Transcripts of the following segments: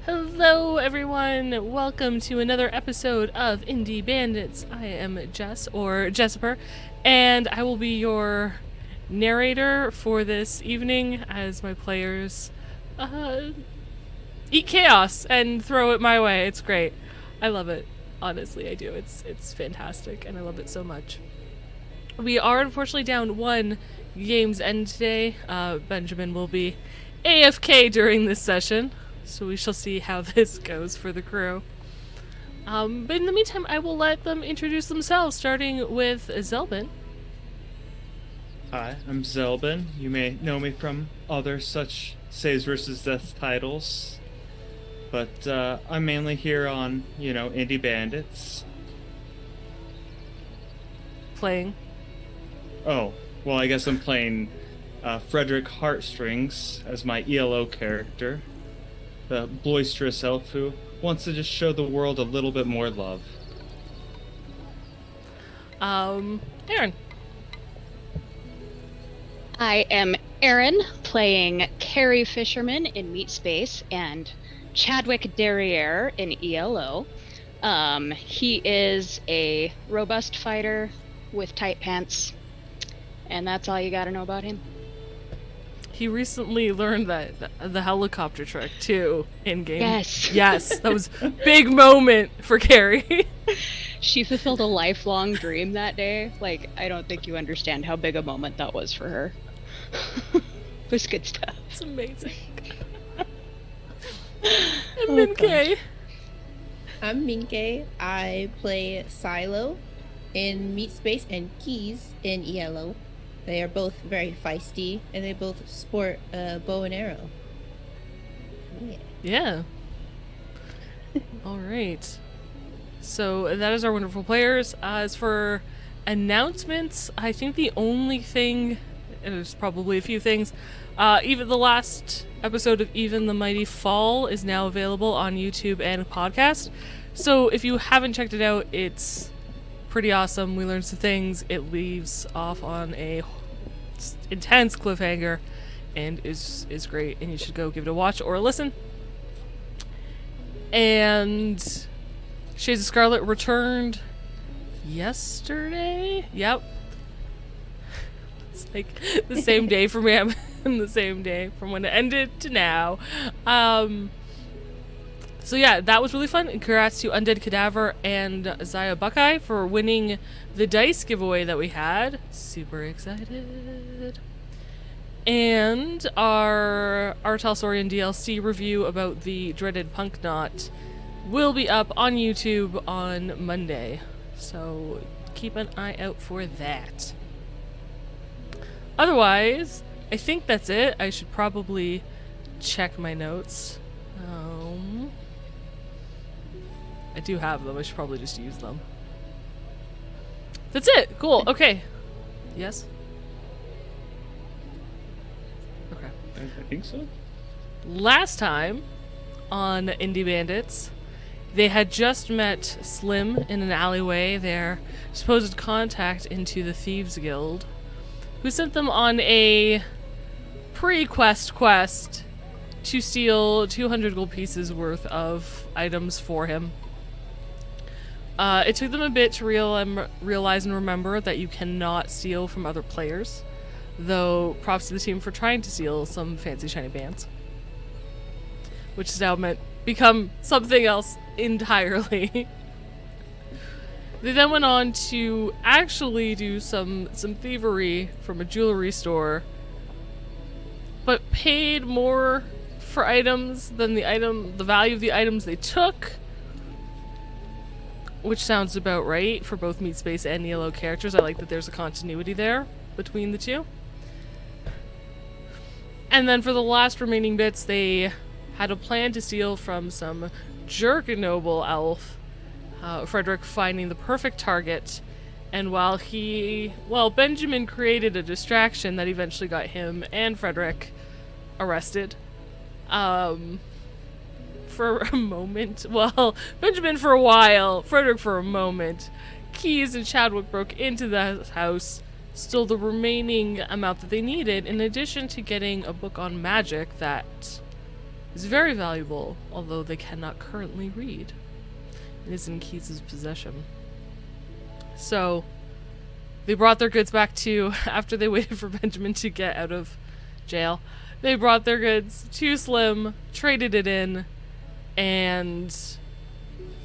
Hello, everyone. Welcome to another episode of Indie Bandits. I am Jess, or Jesper, and I will be your narrator for this evening as my players eat chaos and throw it my way. It's great. I love it. Honestly, I do. It's fantastic, and I love it so much. We are unfortunately down one game's end today. Benjamin will be AFK during this session. So we shall see how this goes for the crew. But in the meantime, I will let them introduce themselves, starting with Zelbin. Hi, I'm Zelbin. You may know me from other such Saves vs. Death titles. But I'm mainly here on, Indie Bandits. Playing. Oh, well, I guess I'm playing Frederick Heartstrings as my ELO character. The boisterous elf who wants to just show the world a little bit more love. Aaron. I am Erin, playing Carrie Fisherman in Meat Space and Chadwick Derriere in ELO. He is a robust fighter with tight pants, and that's all you gotta know about him. He recently learned the helicopter trick too in game. Yes, that was a big moment for Carrie. She fulfilled a lifelong dream that day. Like, I don't think you understand how big a moment that was for her. It was good stuff. It's amazing. And Minkay. I'm Minkay. I play Silo in Meat Space and Keys in ELO. They are both very feisty, and they both sport a bow and arrow. Yeah. All right. So that is our wonderful players. As for announcements, I think the only thing, and there's probably a few things, even the last episode of Even the Mighty Fall is now available on YouTube and podcast. So if you haven't checked it out, it's pretty awesome. We learned some things. It leaves off on a intense cliffhanger and is great, and you should go give it a watch or a listen. And Shades of Scarlet returned yesterday. Yep. It's like the same day for me. I'm in the same day from when it ended to now. So yeah, that was really fun. And congrats to Undead Cadaver and Zaya Buckeye for winning the dice giveaway that we had. Super excited. And our Talsorian DLC review about the dreaded Punk Knot will be up on YouTube on Monday. So keep an eye out for that. Otherwise, I think that's it. I should probably check my notes. I do have them. I should probably just use them. That's it. Cool. Okay. Yes? Okay. I think so. Last time on Indie Bandits, they had just met Slim in an alleyway, their supposed contact into the Thieves Guild, who sent them on a pre-quest quest to steal 200 gold pieces worth of items for him. It took them a bit to realize and remember that you cannot steal from other players, though props to the team for trying to steal some fancy shiny bands, which has now become something else entirely. They then went on to actually do some thievery from a jewelry store, but paid more for items than the value of the items they took. Which sounds about right for both Meat Space and ELO characters. I like that there's a continuity there between the two. And then for the last remaining bits, they had a plan to steal from some jerk noble elf, Frederick finding the perfect target. And while Benjamin created a distraction that eventually got him and Frederick arrested. For a moment. Well, Benjamin for a while, Frederick for a moment. Keys and Chadwick broke into the house, stole the remaining amount that they needed, in addition to getting a book on magic that is very valuable, although they cannot currently read. It is in Keys' possession. So, they brought their goods back to, after they waited for Benjamin to get out of jail, they brought their goods to Slim, traded it in, and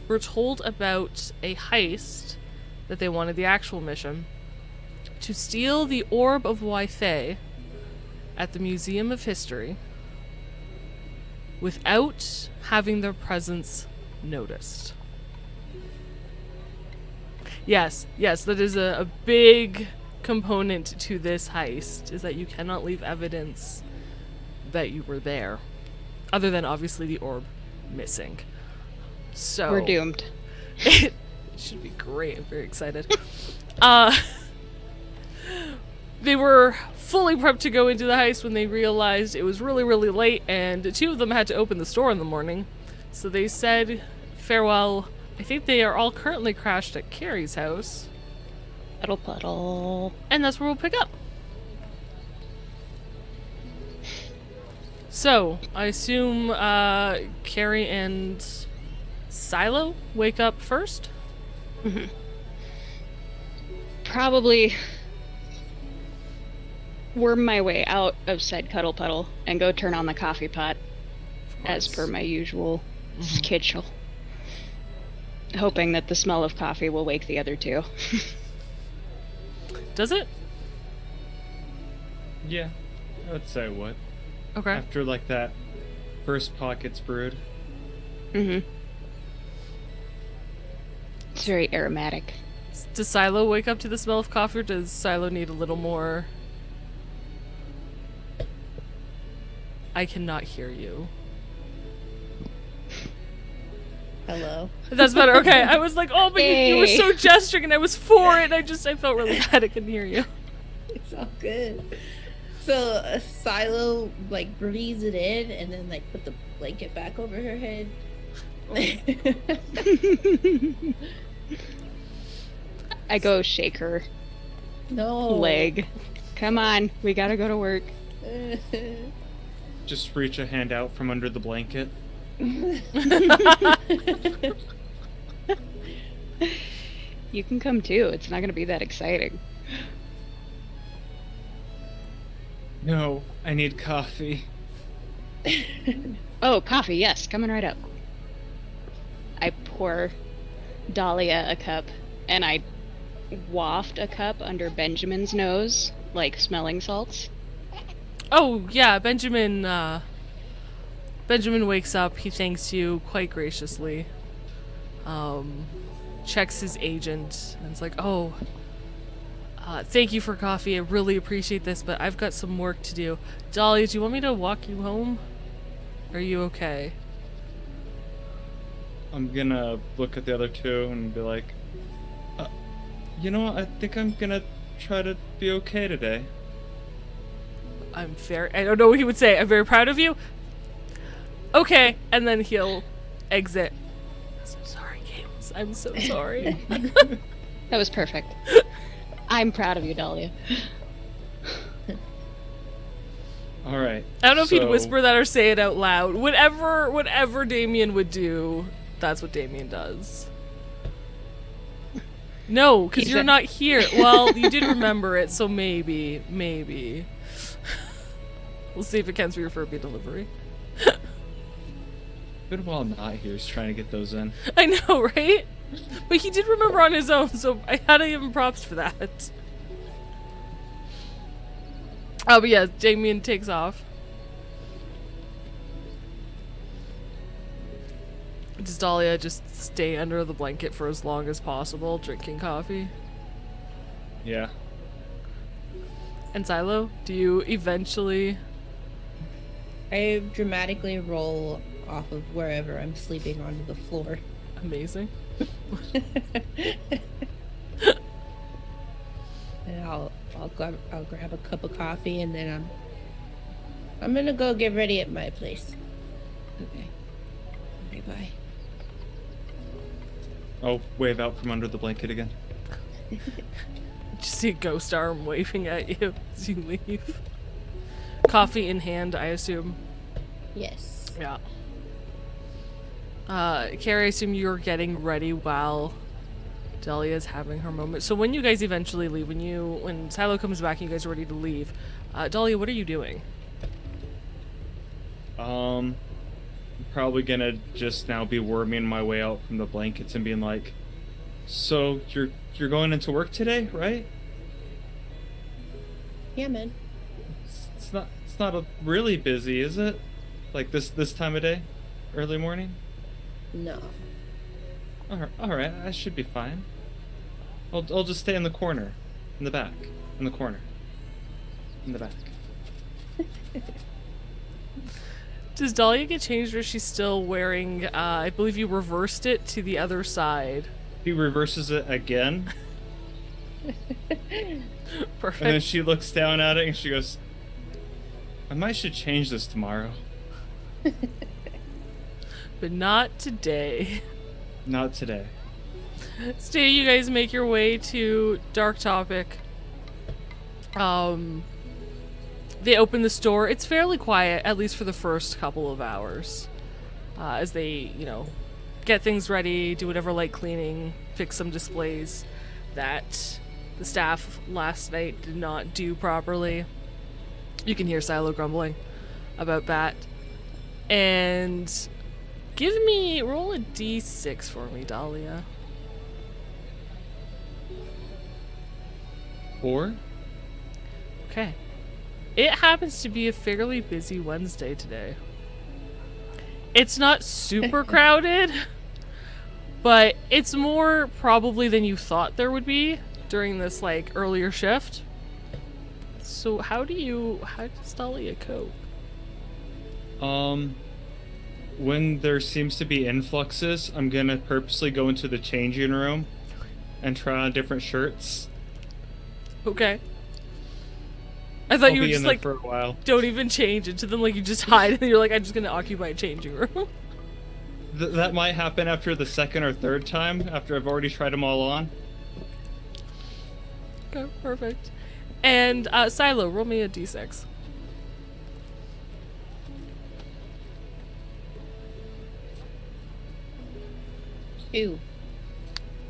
were told about a heist that they wanted the actual mission to steal the Orb of Wythey at the Museum of History without having their presence noticed. Yes, that is a big component to this heist, is that you cannot leave evidence that you were there, other than obviously the orb missing. So We're doomed. It should be great. I'm very excited. They were fully prepped to go into the heist when they realized it was really, really late, and two of them had to open the store in the morning. So they said farewell. I think they are all currently crashed at Carrie's house. Puddle. And that's where we'll pick up. So, I assume Carrie and Silo wake up first? Mm-hmm. Probably worm my way out of said cuddle puddle and go turn on the coffee pot as per my usual schedule. Hoping that the smell of coffee will wake the other two. Does it? Yeah, I would say what. Okay. After like that first pot gets brewed. Mm-hmm. It's very aromatic. Does Silo wake up to the smell of coffee, or does Silo need a little more? I cannot hear you. Hello. That's better. Okay, I was like, oh, but you were so gesturing, and I was for it. And I felt really bad. I couldn't hear you. It's all good. So Silo like breathes it in and then like put the blanket back over her head. I go shake her No. leg. Come on, we gotta go to work. Just reach a hand out from under the blanket. You can come too. It's not gonna be that exciting. No, I need coffee. Oh, coffee, yes, coming right up. I pour Dahlia a cup, and I waft a cup under Benjamin's nose, like smelling salts. Oh yeah, Benjamin wakes up. He thanks you quite graciously. Checks his agent and is like, "Oh, thank you for coffee. I really appreciate this, but I've got some work to do. Dahlia, do you want me to walk you home? Are you okay?" I'm gonna look at the other two and be like, you know what? I think I'm gonna try to be okay today. I don't know what he would say. I'm very proud of you. Okay, and then he'll exit. So sorry, James. I'm so sorry. That was perfect. I'm proud of you, Dahlia. All right. I don't know if he'd whisper that or say it out loud. Whatever Damien would do, that's what Damien does. No, because you're not here. Well, you did remember it, so maybe. We'll see if it counts for your Furby delivery. Been a while not here, is trying to get those in. I know, right? But he did remember on his own, so I had to give him props for that. Oh, but yeah, Damien takes off. Does Dahlia just stay under the blanket for as long as possible, drinking coffee? Yeah. And Silo, do you eventually... I dramatically roll off of wherever I'm sleeping onto the floor. Amazing. And I'll grab a cup of coffee and then I'm gonna go get ready at my place. Okay, bye. I'll wave out from under the blanket again. Just see a ghost arm waving at you as you leave. Coffee in hand, I assume. Yes. Yeah. Carrie, I assume you're getting ready while Dahlia's having her moment. So when you guys eventually leave, when Silo comes back and you guys are ready to leave, Dahlia, what are you doing? I'm probably gonna just now be worming my way out from the blankets and being like, so you're going into work today, right? Yeah, man. It's not a really busy, is it? Like this time of day, early morning. No. All right, I should be fine. I'll just stay in the corner, in the back, in the corner, in the back. Does Dahlia get changed, or is she still wearing? I believe you reversed it to the other side. He reverses it again, Perfect. and then she looks down at it and she goes, "I might should change this tomorrow." But not today. Not today. So you guys make your way to Dark Topic. They open the store. It's fairly quiet, at least for the first couple of hours. As they, get things ready, do whatever light cleaning, fix some displays that the staff last night did not do properly. You can hear Silo grumbling about that. And roll a d6 for me, Dahlia. 4? Okay. It happens to be a fairly busy Wednesday today. It's not super crowded, but it's more probably than you thought there would be during this earlier shift. So how does Dahlia cope? When there seems to be influxes, I'm gonna purposely go into the changing room and try on different shirts. Okay. I thought I'll you were be just in there for a while. don't even change into them, you just hide, and you're like, I'm just gonna occupy a changing room. That might happen after the second or third time, after I've already tried them all on. Okay, perfect. And Silo, roll me a d6.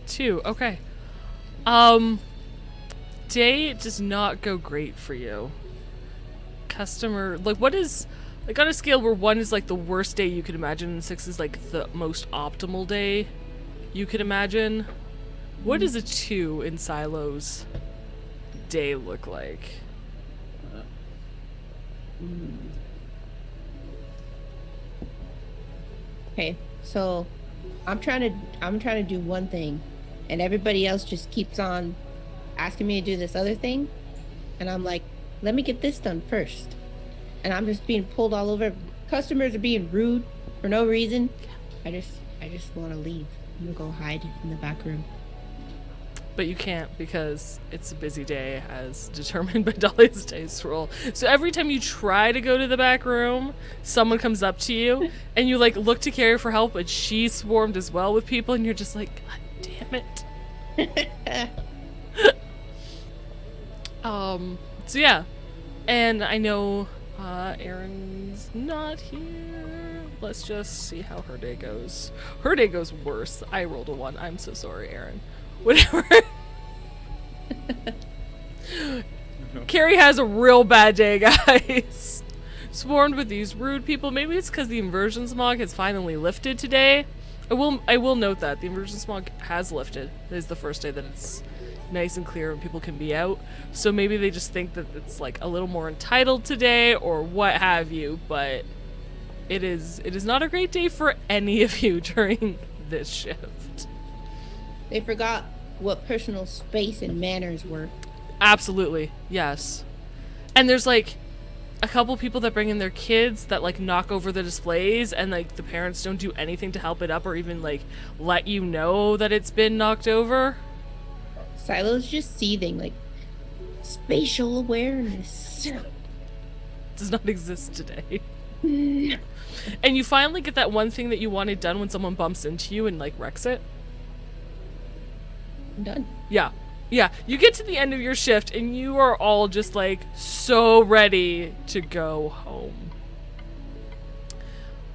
2, okay. Day does not go great for you. Customer, what is, on a scale where 1 is the worst day you could imagine and 6 is the most optimal day you could imagine, what does a 2 in Silo's day look like? Okay, so I'm trying to do one thing, and everybody else just keeps on asking me to do this other thing, and I'm like, let me get this done first. And I'm just being pulled all over. Customers are being rude for no reason. I just want to leave. I'm gonna go hide in the back room. But you can't, because it's a busy day as determined by Dahlia's dice roll. So every time you try to go to the back room, someone comes up to you and you look to Carrie for help, but she's swarmed as well with people, and you're just like, God damn it. So yeah. And I know Erin's not here. Let's just see how her day goes. Her day goes worse. I rolled a 1. I'm so sorry, Erin. Whatever. Carrie has a real bad day, guys. Swarmed with these rude people. Maybe it's because the inversion smog has finally lifted today. I will note that the inversion smog has lifted. It is the first day that it's nice and clear and people can be out. So maybe they just think that it's a little more entitled today or what have you, but it is not a great day for any of you during this shift. They forgot what personal space and manners were. Absolutely, yes. And there's a couple people that bring in their kids that knock over the displays, and the parents don't do anything to help it up or even let you know that it's been knocked over. Silo's just seething, spatial awareness Does not exist today. And you finally get that one thing that you wanted done when someone bumps into you and wrecks it. I'm done. Yeah. You get to the end of your shift and you are all just so ready to go home.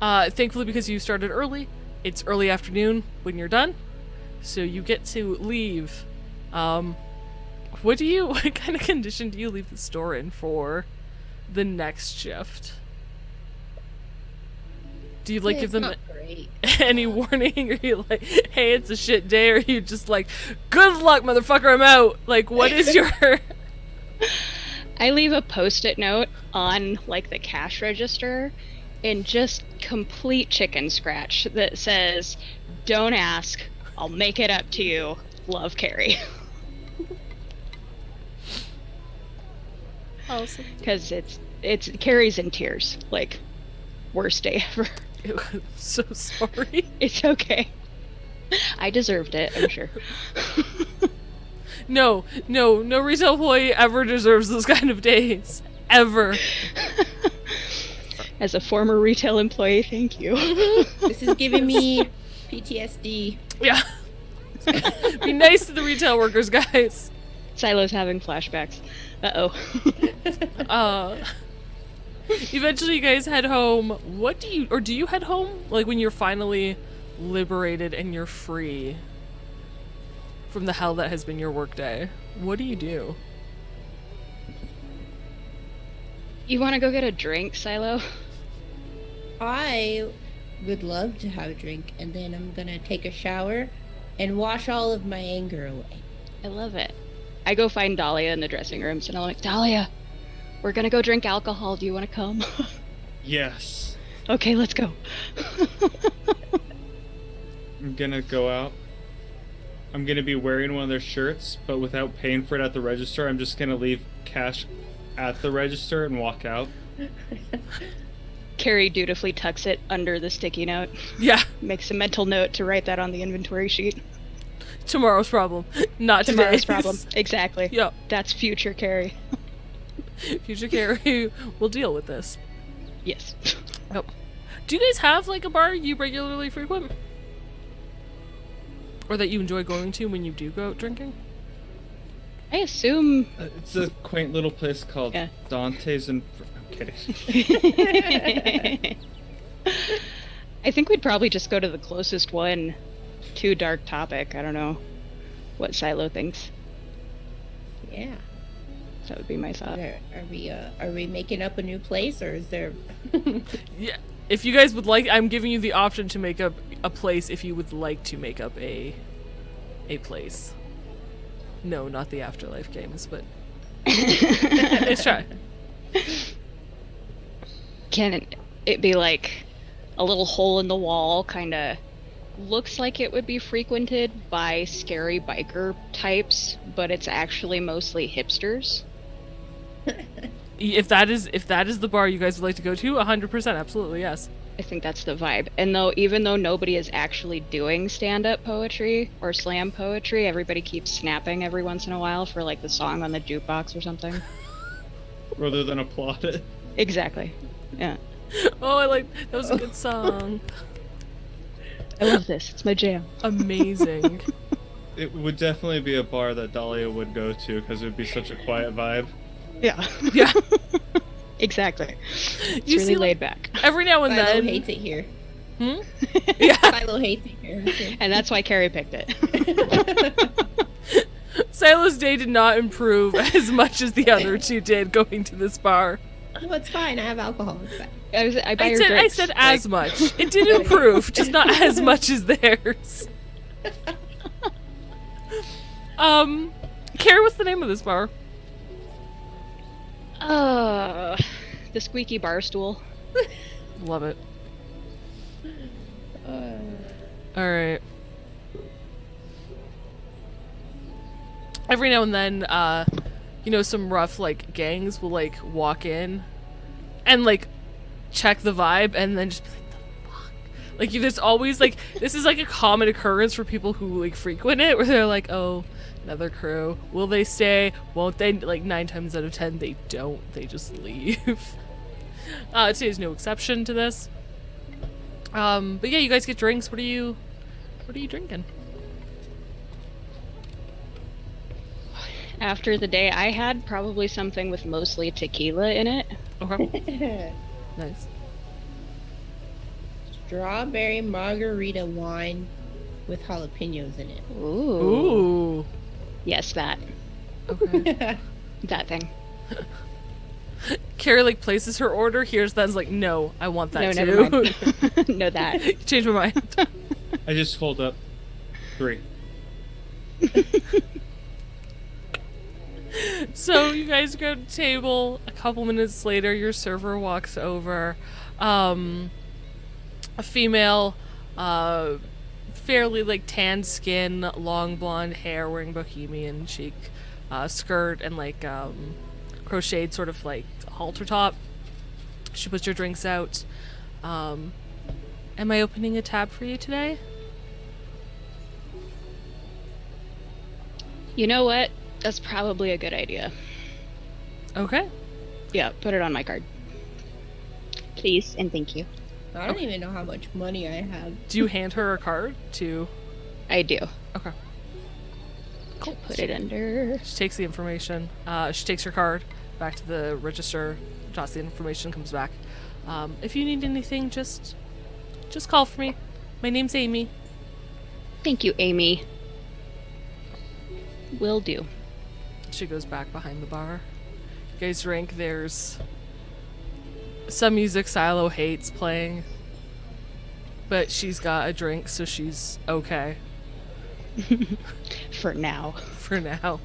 Thankfully, because you started early, it's early afternoon when you're done, so you get to leave. What kind of condition do you leave the store in for the next shift? Do you like give them any warning? Are you like, hey, it's a shit day? Or are you just like, good luck, motherfucker, I'm out? Like, what is your... I leave a post-it note on like the cash register in just complete chicken scratch that says, don't ask, I'll make it up to you. Love, Carrie. Awesome. Because it's Carrie's in tears. Like, worst day ever. I'm so sorry. It's okay. I deserved it, I'm sure. No retail employee ever deserves those kind of days. Ever. As a former retail employee, thank you. This is giving me PTSD. Yeah. Be nice to the retail workers, guys. Silo's having flashbacks. Uh-oh. Eventually you guys head home. Do you head home? Like when you're finally liberated and you're free from the hell that has been your workday. What do you do? You want to go get a drink, Silo? I would love to have a drink, and then I'm gonna take a shower and wash all of my anger away. I love it. I go find Dahlia in the dressing rooms, and I'm like, Dahlia, we're gonna go drink alcohol. Do you want to come? Yes. Okay, let's go. I'm gonna go out. I'm gonna be wearing one of their shirts, but without paying for it at the register. I'm just gonna leave cash at the register and walk out. Carrie dutifully tucks it under the sticky note. Yeah. Makes a mental note to write that on the inventory sheet. Tomorrow's problem, not Tomorrow's today's problem. Exactly. Yep. That's future Carrie. Future Carrie will deal with this. Yes. Yep. Do you guys have like a bar you regularly frequent? Or that you enjoy going to when you do go out drinking? I assume... It's a quaint little place called Dante's and... I'm kidding. I think we'd probably just go to the closest one to Dark Topic. I don't know what Silo thinks. Yeah. That would be my thought. Are we making up a new place, or is there... Yeah. If you guys would like, I'm giving you the option to make up a place if you would like to make up a place. No, not the Afterlife games, but let's try. Can it be like a little hole in the wall, kind of looks like it would be frequented by scary biker types, but it's actually mostly hipsters? If that is the bar you guys would like to go to, 100%, absolutely, yes. I think that's the vibe. And even though nobody is actually doing stand-up poetry or slam poetry, everybody keeps snapping every once in a while for like the song on the jukebox or something. Rather than applaud it. Exactly. Yeah. Oh, that was a good song. I love this. It's my jam. Amazing. It would definitely be a bar that Dahlia would go to because it would be such a quiet vibe. Yeah. Yeah. Exactly. It's You really see, laid back. Every now and Silo then. hates it here. Yeah. Silo hates it here. Okay. And that's why Carrie picked it. Silo's day did not improve as much as the other two did going to this bar. Well, it's fine. I have alcohol. It's fine. I buy her I drinks. said as much. It did improve, just not as much as theirs. Carrie, what's the name of this bar? The squeaky bar stool. Love it. Alright. Every now and then, some rough, gangs will, walk in and, check the vibe and then just be like, the fuck? There's always, this is, a common occurrence for people who, frequent it, where they're like, oh, another crew. Will they stay? Won't they? 9 times out of 10, they don't. They just leave. Today's no exception to this. But yeah, you guys get drinks. What are you drinking? After the day I had, probably something with mostly tequila in it. Okay. Nice. strawberry margarita wine with jalapenos in it. Ooh. Ooh. Yes, that. Okay. That thing. Carrie like places her order, hears that, and is like, no, I want that No, too. never mind. No, that. Change my mind. I just hold up 3. So you guys go to the table. A couple minutes later, your server walks over. A female, fairly like tanned skin, long blonde hair, wearing bohemian chic skirt and like crocheted sort of like halter top. She puts your drinks out. Am I opening a tab for you today? You know what? That's probably a good idea. Okay. Yeah, put it on my card. Please and thank you. I don't even know how much money I have. Do you hand her a card to? I do. Okay. Cool. Put it under. She takes the information. She takes her card back to the register. Tosses the information. Comes back. If you need anything, just call for me. My name's Amy. Thank you, Amy. Will do. She goes back behind the bar. You guys drink. There's some music Silo hates playing, but she's got a drink, so she's okay For now. for now.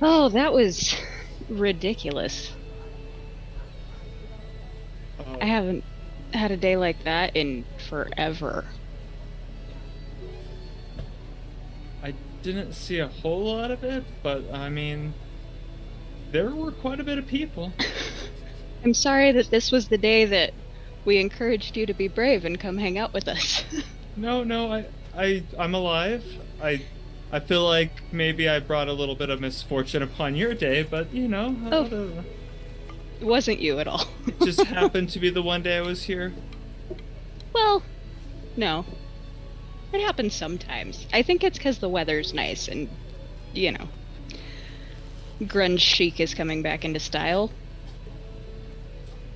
Oh, that was ridiculous. Oh, I haven't had a day like that in forever. I didn't see a whole lot of it, but I mean, there were quite a bit of people. I'm sorry that this was the day that we encouraged you to be brave and come hang out with us. No, I'm alive. I feel like maybe I brought a little bit of misfortune upon your day, but you know, Oh. It wasn't you at all. it just happened to be the one day I was here. Well, no. It happens sometimes. I think it's because the weather's nice and, you know, grunge chic is coming back into style.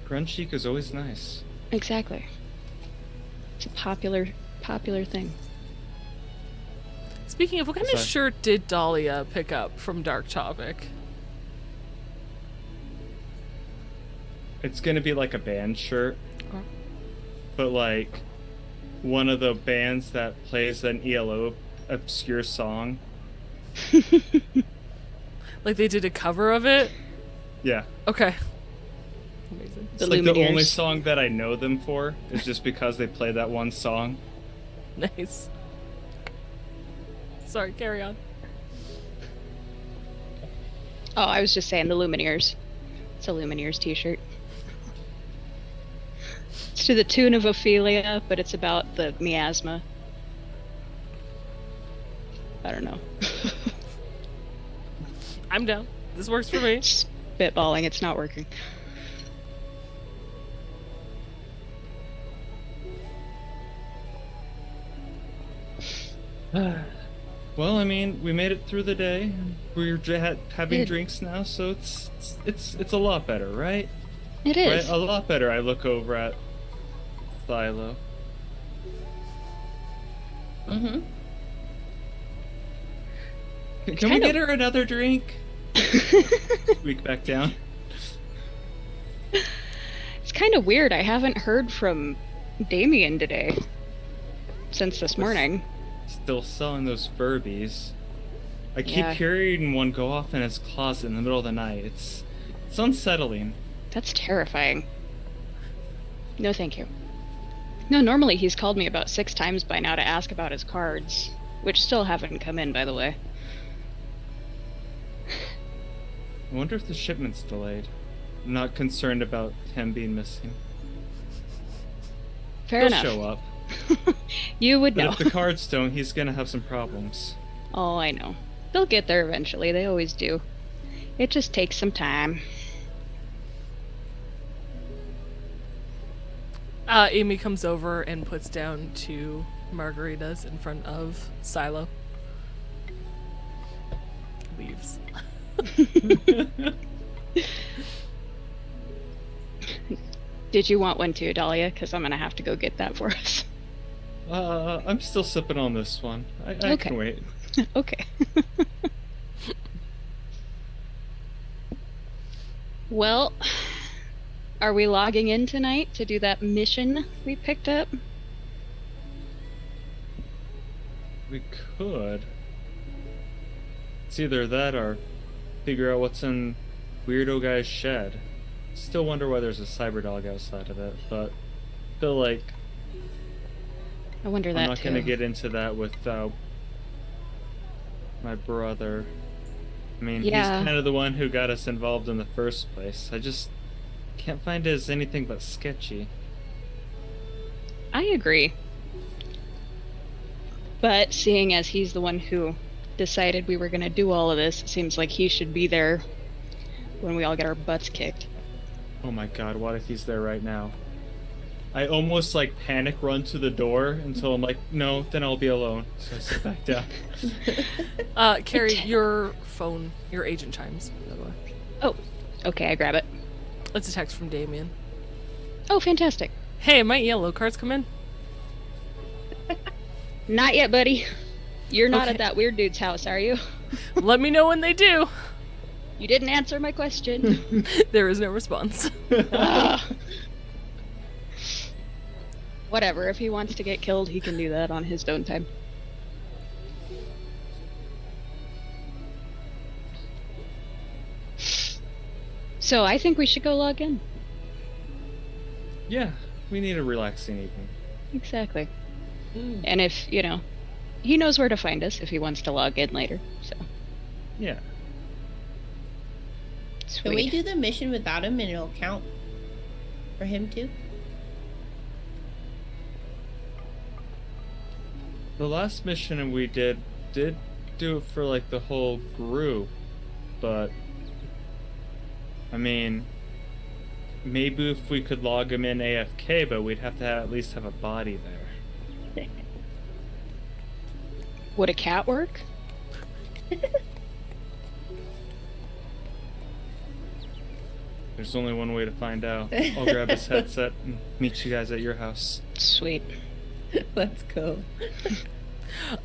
Grunge chic is always nice. Exactly. It's a popular thing. Speaking of, what kind of Sorry. shirt did Dahlia pick up from Dark Topic? It's gonna be like a band shirt, Oh. but like one of the bands that plays an ELO obscure song. Like they did a cover of it? Yeah. Okay. Amazing. The It's like the only Luminaries. song that I know them for is just because they play that one song. Nice. Sorry, carry on. Oh, I was just saying the Lumineers. It's a Lumineers t-shirt. It's to the tune of Ophelia, but it's about the miasma. I don't know. I'm down. This works for me. Spitballing, it's not working. Well, I mean, we made it through the day. We're having Good. drinks now, so it's a lot better, right? It Right, is. a lot better. I look over at Silo. Mm-hmm. Can we kind get of- her another drink? Squeak back down. It's kind of weird. I haven't heard from Damien today. Since this morning. Still selling those Furbies. I keep Yeah. hearing one go off in his closet in the middle of the night. It's unsettling. That's terrifying. No, thank you. No, normally he's called me about 6 times by now to ask about his cards, which still haven't come in, by the way. I wonder if the shipment's delayed. I'm not concerned about him being missing. Fair He'll enough. show up. You would But know. if the cards don't, he's gonna have some problems. Oh, I know. They'll get there eventually. They always do. It just takes some time. Amy comes over and puts down 2 margaritas in front of Silo. Leaves. Did you want one too, Dahlia? Because I'm gonna have to go get that for us. I'm still sipping on this one. I Okay. can wait. Okay. Well, are we logging in tonight to do that mission we picked up? We could. It's either that or figure out what's in Weirdo Guy's shed. Still wonder why there's a cyber dog outside of it, but I feel like I wonder that I'm not too. gonna get into that with my brother. I mean, Yeah. he's kind of the one who got us involved in the first place. I just can't find it as anything but sketchy. I agree. But seeing as he's the one who decided we were going to do all of this, it seems like he should be there when we all get our butts kicked. Oh my god, what if he's there right now? I almost like panic run to the door until I'm like, no, then I'll be alone. So I sit back down. Carrie, your phone, your agent chimes, by the way. Oh, okay, I grab it. It's a text from Damien. Oh, fantastic. Hey, might yellow cards come in? Not yet, buddy. You're not Okay. at that weird dude's house, are you? Let me know when they do. You didn't answer my question. There is no response. Ah. Whatever, if he wants to get killed, he can do that on his own time. So I think we should go log in. Yeah, we need a relaxing evening. Exactly. And if, he knows where to find us if he wants to log in later, so. Yeah. Sweet. Can we do the mission without him and it'll count for him too? The last mission we did do it for like the whole group, but I mean, maybe if we could log him in AFK, but we'd have to at least have a body there. Would a cat work? There's only one way to find out. I'll grab his headset and meet you guys at your house. Sweet. Let's go.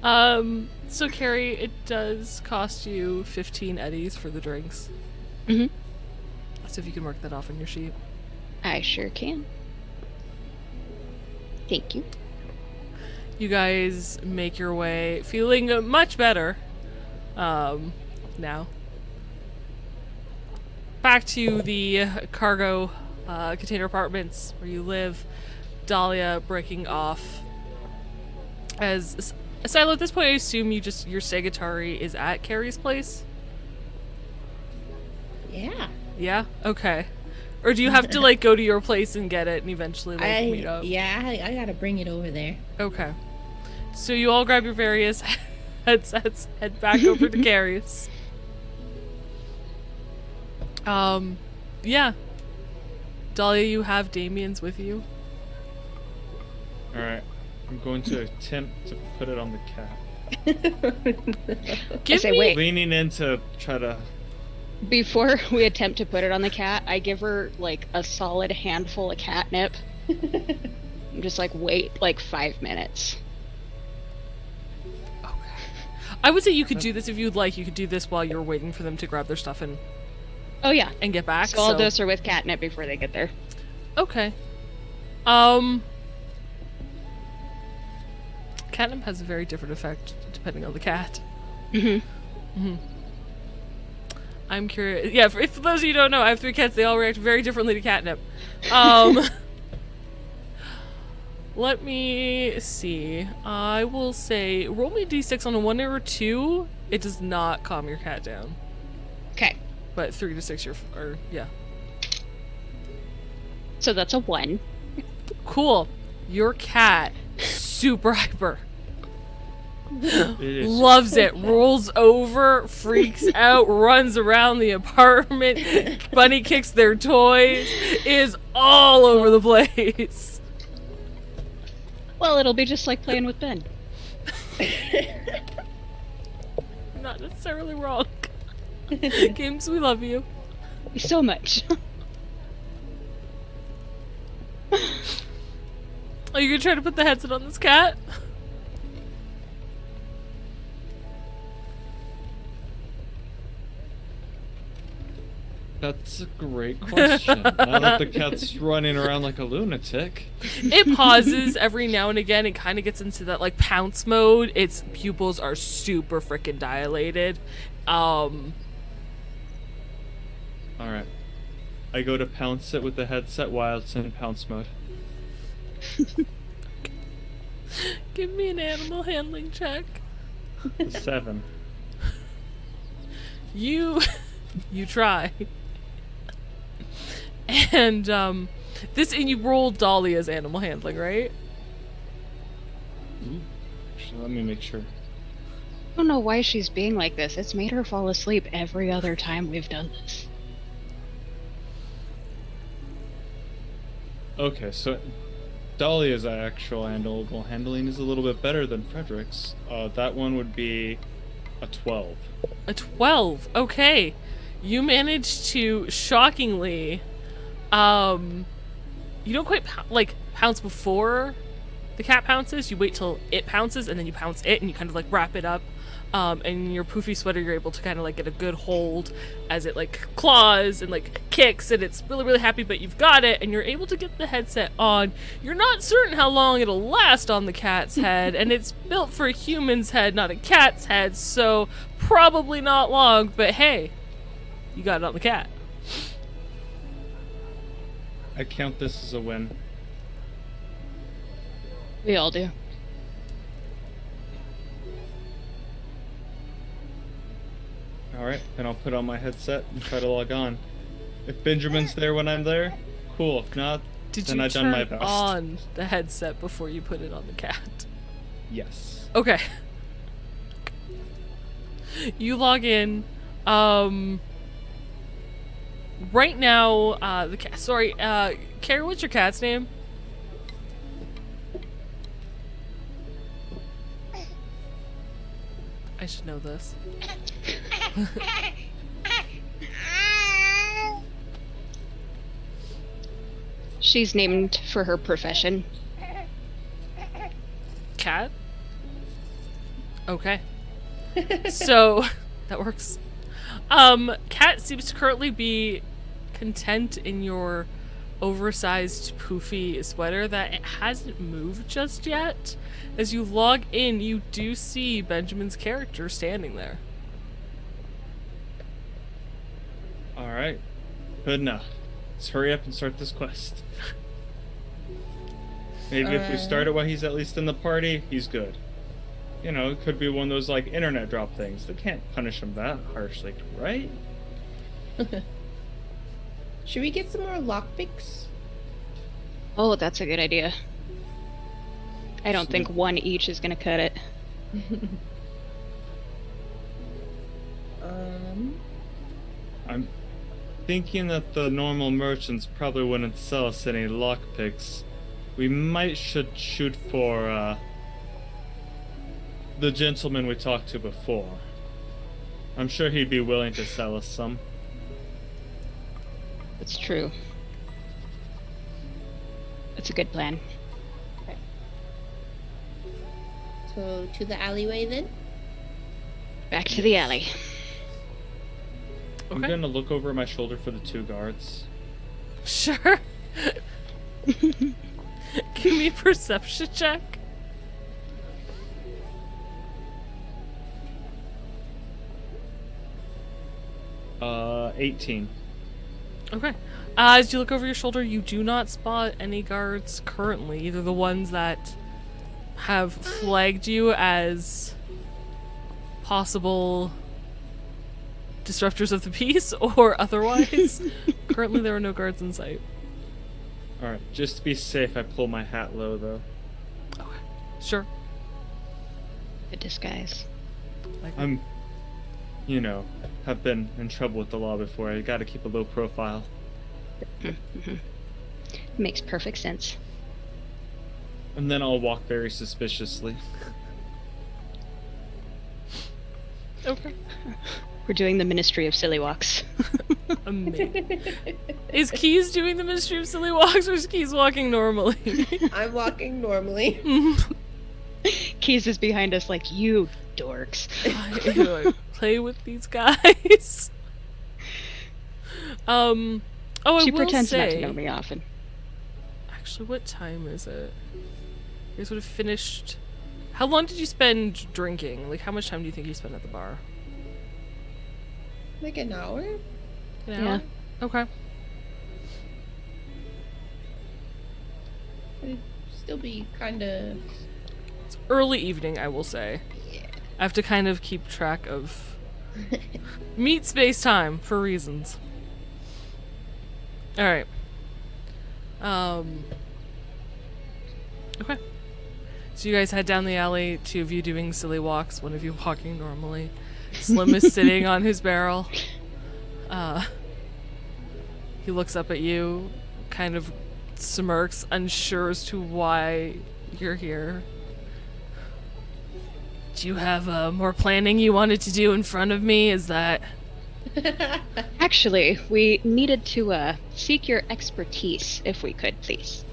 So Carrie, it does cost you 15 eddies for the drinks. Mhm. So if you can work that off on your sheet. I sure can. Thank you. You guys make your way, feeling much better, now. Back to the cargo container apartments where you live. Dahlia breaking off. As Silo, at this point, I assume your Segatari is at Carrie's place? Yeah. Yeah? Okay. Or do you have to, go to your place and get it and eventually, meet up? Yeah, I gotta bring it over there. Okay. So you all grab your various headsets, head back over to Carrie's. Yeah. Dahlia, you have Damien's with you. Alright, I'm going to attempt to put it on the cat. Give say, me wait. Leaning in to try to... Before we attempt to put it on the cat, I give her, a solid handful of catnip. I'm just wait, 5 minutes. I would say you could do this if you'd like. You could do this while you're waiting for them to grab their stuff and Oh, yeah. get back. So I'll dose her with catnip before they get there. Okay. Catnip has a very different effect depending on the cat. Mm-hmm. I'm curious. Yeah, for those of you who don't know, I have 3 cats. They all react very differently to catnip. Let me see. I will say, roll me a d6 on a 1 or 2. It does not calm your cat down. Okay. But 3 to 6, yeah. So that's a 1. Cool. Your cat, super hyper. It is. Loves it. Rolls over, freaks out, runs around the apartment, bunny kicks their toys, is all over the place. Well, it'll be just like playing with Ben. Not necessarily wrong. Games, we love you. So much. Are you gonna try to put the headset on this cat? That's a great question. Now that the cat's running around like a lunatic. It pauses every now and again. It kind of gets into that like pounce mode. Its pupils are super freaking dilated. Alright. I go to pounce it with the headset while it's in pounce mode. Give me an animal handling check. 7. You try. And and you rolled Dolly as animal handling, right? Ooh. Actually, let me make sure. I don't know why she's being like this. It's made her fall asleep every other time we've done this. Okay, so Dahlia's actual animal handling is a little bit better than Frederick's. That one would be a 12. A 12. Okay. You managed to shockingly you don't quite pounce before the cat pounces. You wait till it pounces and then you pounce it and you kind of like wrap it up. And in your poofy sweater you're able to kind of like get a good hold as it like claws and like kicks, and it's really, really happy, but you've got it and you're able to get the headset on. You're not certain how long it'll last on the cat's head, and it's built for a human's head, not a cat's head, so probably not long, but hey, you got it on the cat. I count this as a win. We all do. Alright, then I'll put on my headset and try to log on. If Benjamin's there when I'm there, cool. If not, Did then you I've done my turn best. on the headset before you put it on the cat? Yes. Okay. You log in. Right now, the cat. Sorry, Carrie, what's your cat's name? I should know this. She's named for her profession. Cat? Okay. So, that works. Cat seems to currently be content in your oversized poofy sweater that it hasn't moved just yet. As you log in, you do see Benjamin's character standing there. Alright. Good enough. Let's hurry up and start this quest. Maybe if we start it while he's at least in the party, he's good. You know, it could be one of those like internet drop things. They can't punish him that harshly, right? Should we get some more lockpicks? Oh, that's a good idea. I don't think one each is gonna cut it. I'm thinking that the normal merchants probably wouldn't sell us any lockpicks. We should shoot for the gentleman we talked to before. I'm sure he'd be willing to sell us some. That's true. That's a good plan. So, to the alleyway then? Back to the alley. I'm Okay. gonna look over my shoulder for the 2 guards. Sure. Give me a perception check. Uh, 18. Okay. As you look over your shoulder, you do not spot any guards currently, either the ones that have flagged you as possible disruptors of the peace or otherwise. Currently, there are no guards in sight. Alright, just to be safe, I pull my hat low though. Okay. Sure. Good disguise. I'm, you know, have been in trouble with the law before. I gotta keep a low profile. Makes perfect sense. And then I'll walk very suspiciously. Okay. We're doing the Ministry of Silly Walks. Amazing. Is Keys doing the mystery of silly walks, or is Keys walking normally? I'm walking normally. Keys is behind us like, you dorks. I play with these guys. Oh, She I will pretends say, not to know me often. actually, what time is it? You guys would have finished. How long did you spend drinking? Like, how much time do you think you spent at the bar? Like an hour? An hour? Okay. It'd still be kind of. It's early evening, I will say. Yeah. I have to kind of keep track of meet space time for reasons. Alright. Okay. So you guys head down the alley, two of you doing silly walks, one of you walking normally. Slim is sitting on his barrel. He looks up at you, kind of smirks, unsure as to why you're here. Do you have more planning you wanted to do in front of me? Is that... Actually, we needed to seek your expertise, if we could, please.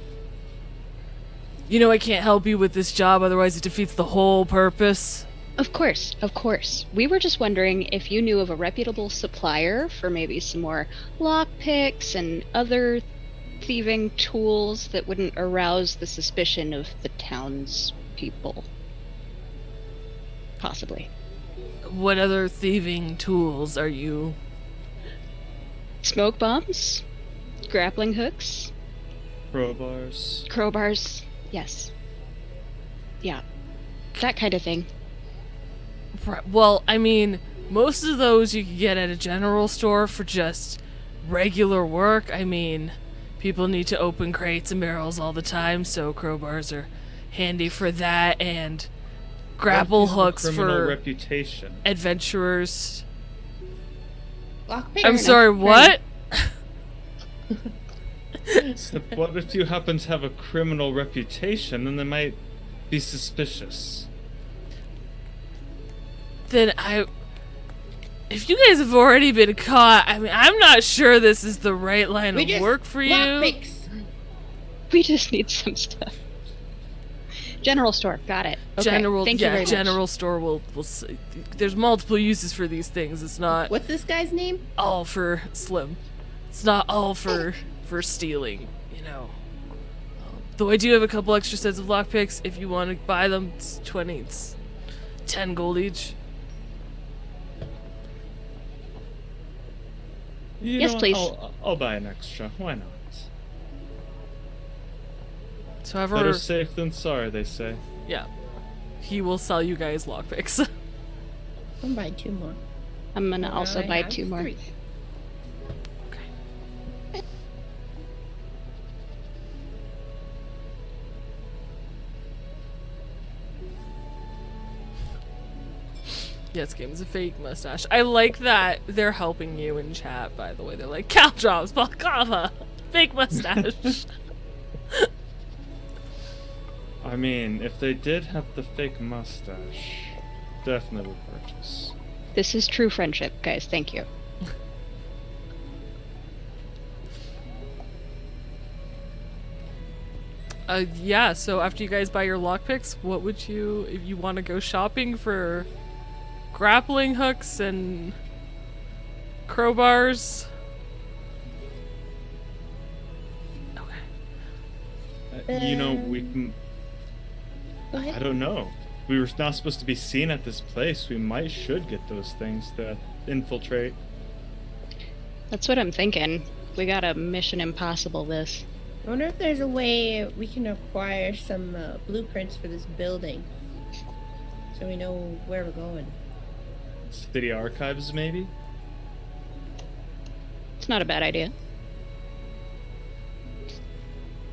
You know I can't help you with this job, otherwise it defeats the whole purpose. Of course, of course. We were just wondering if you knew of a reputable supplier for maybe some more lockpicks and other thieving tools that wouldn't arouse the suspicion of the townspeople. Possibly. What other thieving tools are you... Smoke bombs? Grappling hooks? Crowbars. Crowbars? Yes. Yeah. That kind of thing. Well, I mean, most of those you can get at a general store for just regular work. I mean, people need to open crates and barrels all the time, so crowbars are handy for that, and grapple hooks for reputation. Adventurers. Lockpick. I'm sorry, what? So what if you happen to have a criminal reputation? Then they might be suspicious. Then if you guys have already been caught, I mean, I'm not sure this is the right line of work for you. Lockpicks. We just need some stuff. General store, got it. Okay. Thank you very much. General store will there's multiple uses for these things. It's not What's this guy's name? all for Slim. It's not all for stealing, you know. Though I do have a couple extra sets of lockpicks. If you want to buy them, it's 20. It's 10 gold each. Yes, please. I'll buy an extra. Why not? So however, Better safe than sorry, they say. yeah, he will sell you guys lockpicks. I'm buying 2 more. I'm gonna also I buy have 2 more. 3. Yes, game is a fake mustache. I like that they're helping you in chat, by the way. They're like, Caltrops, Balkava, fake mustache. I mean, if they did have the fake mustache, definitely would purchase. This is true friendship, guys. Thank you. Yeah, so after you guys buy your lockpicks, what would you, if you want to go shopping for grappling hooks and crowbars? Okay. You know, we can... Go ahead. I don't know. We were not supposed to be seen at this place. We should get those things to infiltrate. That's what I'm thinking. We got a Mission Impossible this. I wonder if there's a way we can acquire some blueprints for this building, so we know where we're going. City archives, maybe? It's not a bad idea.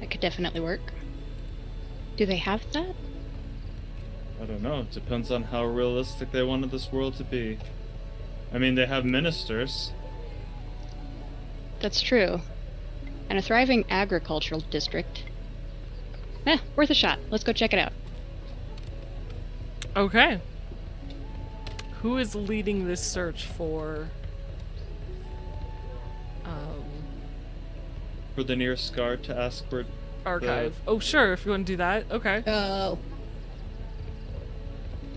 That could definitely work. Do they have that? I don't know. It depends on how realistic they wanted this world to be. I mean, they have ministers. That's true. And a thriving agricultural district. Worth a shot. Let's go check it out. Okay. Who is leading this search for for the nearest guard to ask for Archive. Oh, sure, if you want to do that. Okay. Oh.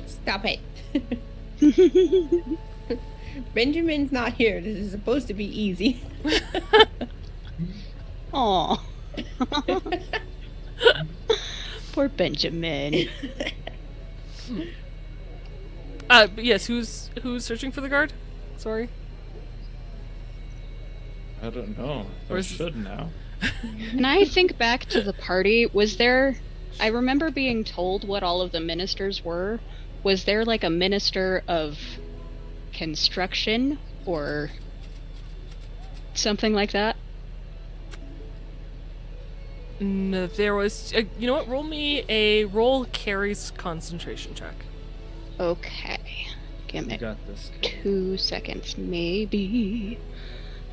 Stop it. Benjamin's not here. This is supposed to be easy. Aw. Poor Benjamin. But yes, who's searching for the guard? Sorry. I don't know. I Where's- should now. Can I think back to the party? Was there... I remember being told what all of the ministers were. Was there like a minister of construction or something like that? No, there was. You know what? Roll Carrie's concentration check. Okay. Give You me got this. 2 seconds, maybe.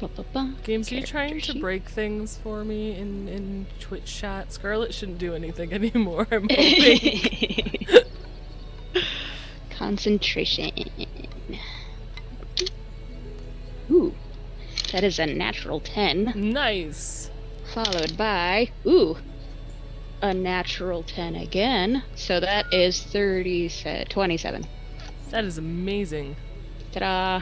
Ba-ba-ba. Games, are you trying Character to sheet. break things for me in Twitch chat? Scarlet shouldn't do anything anymore. I'm hoping. Concentration. Ooh, that is a natural 10, Nice. followed by, ooh, a natural 10 again. So that is 27. That is amazing. Ta-da!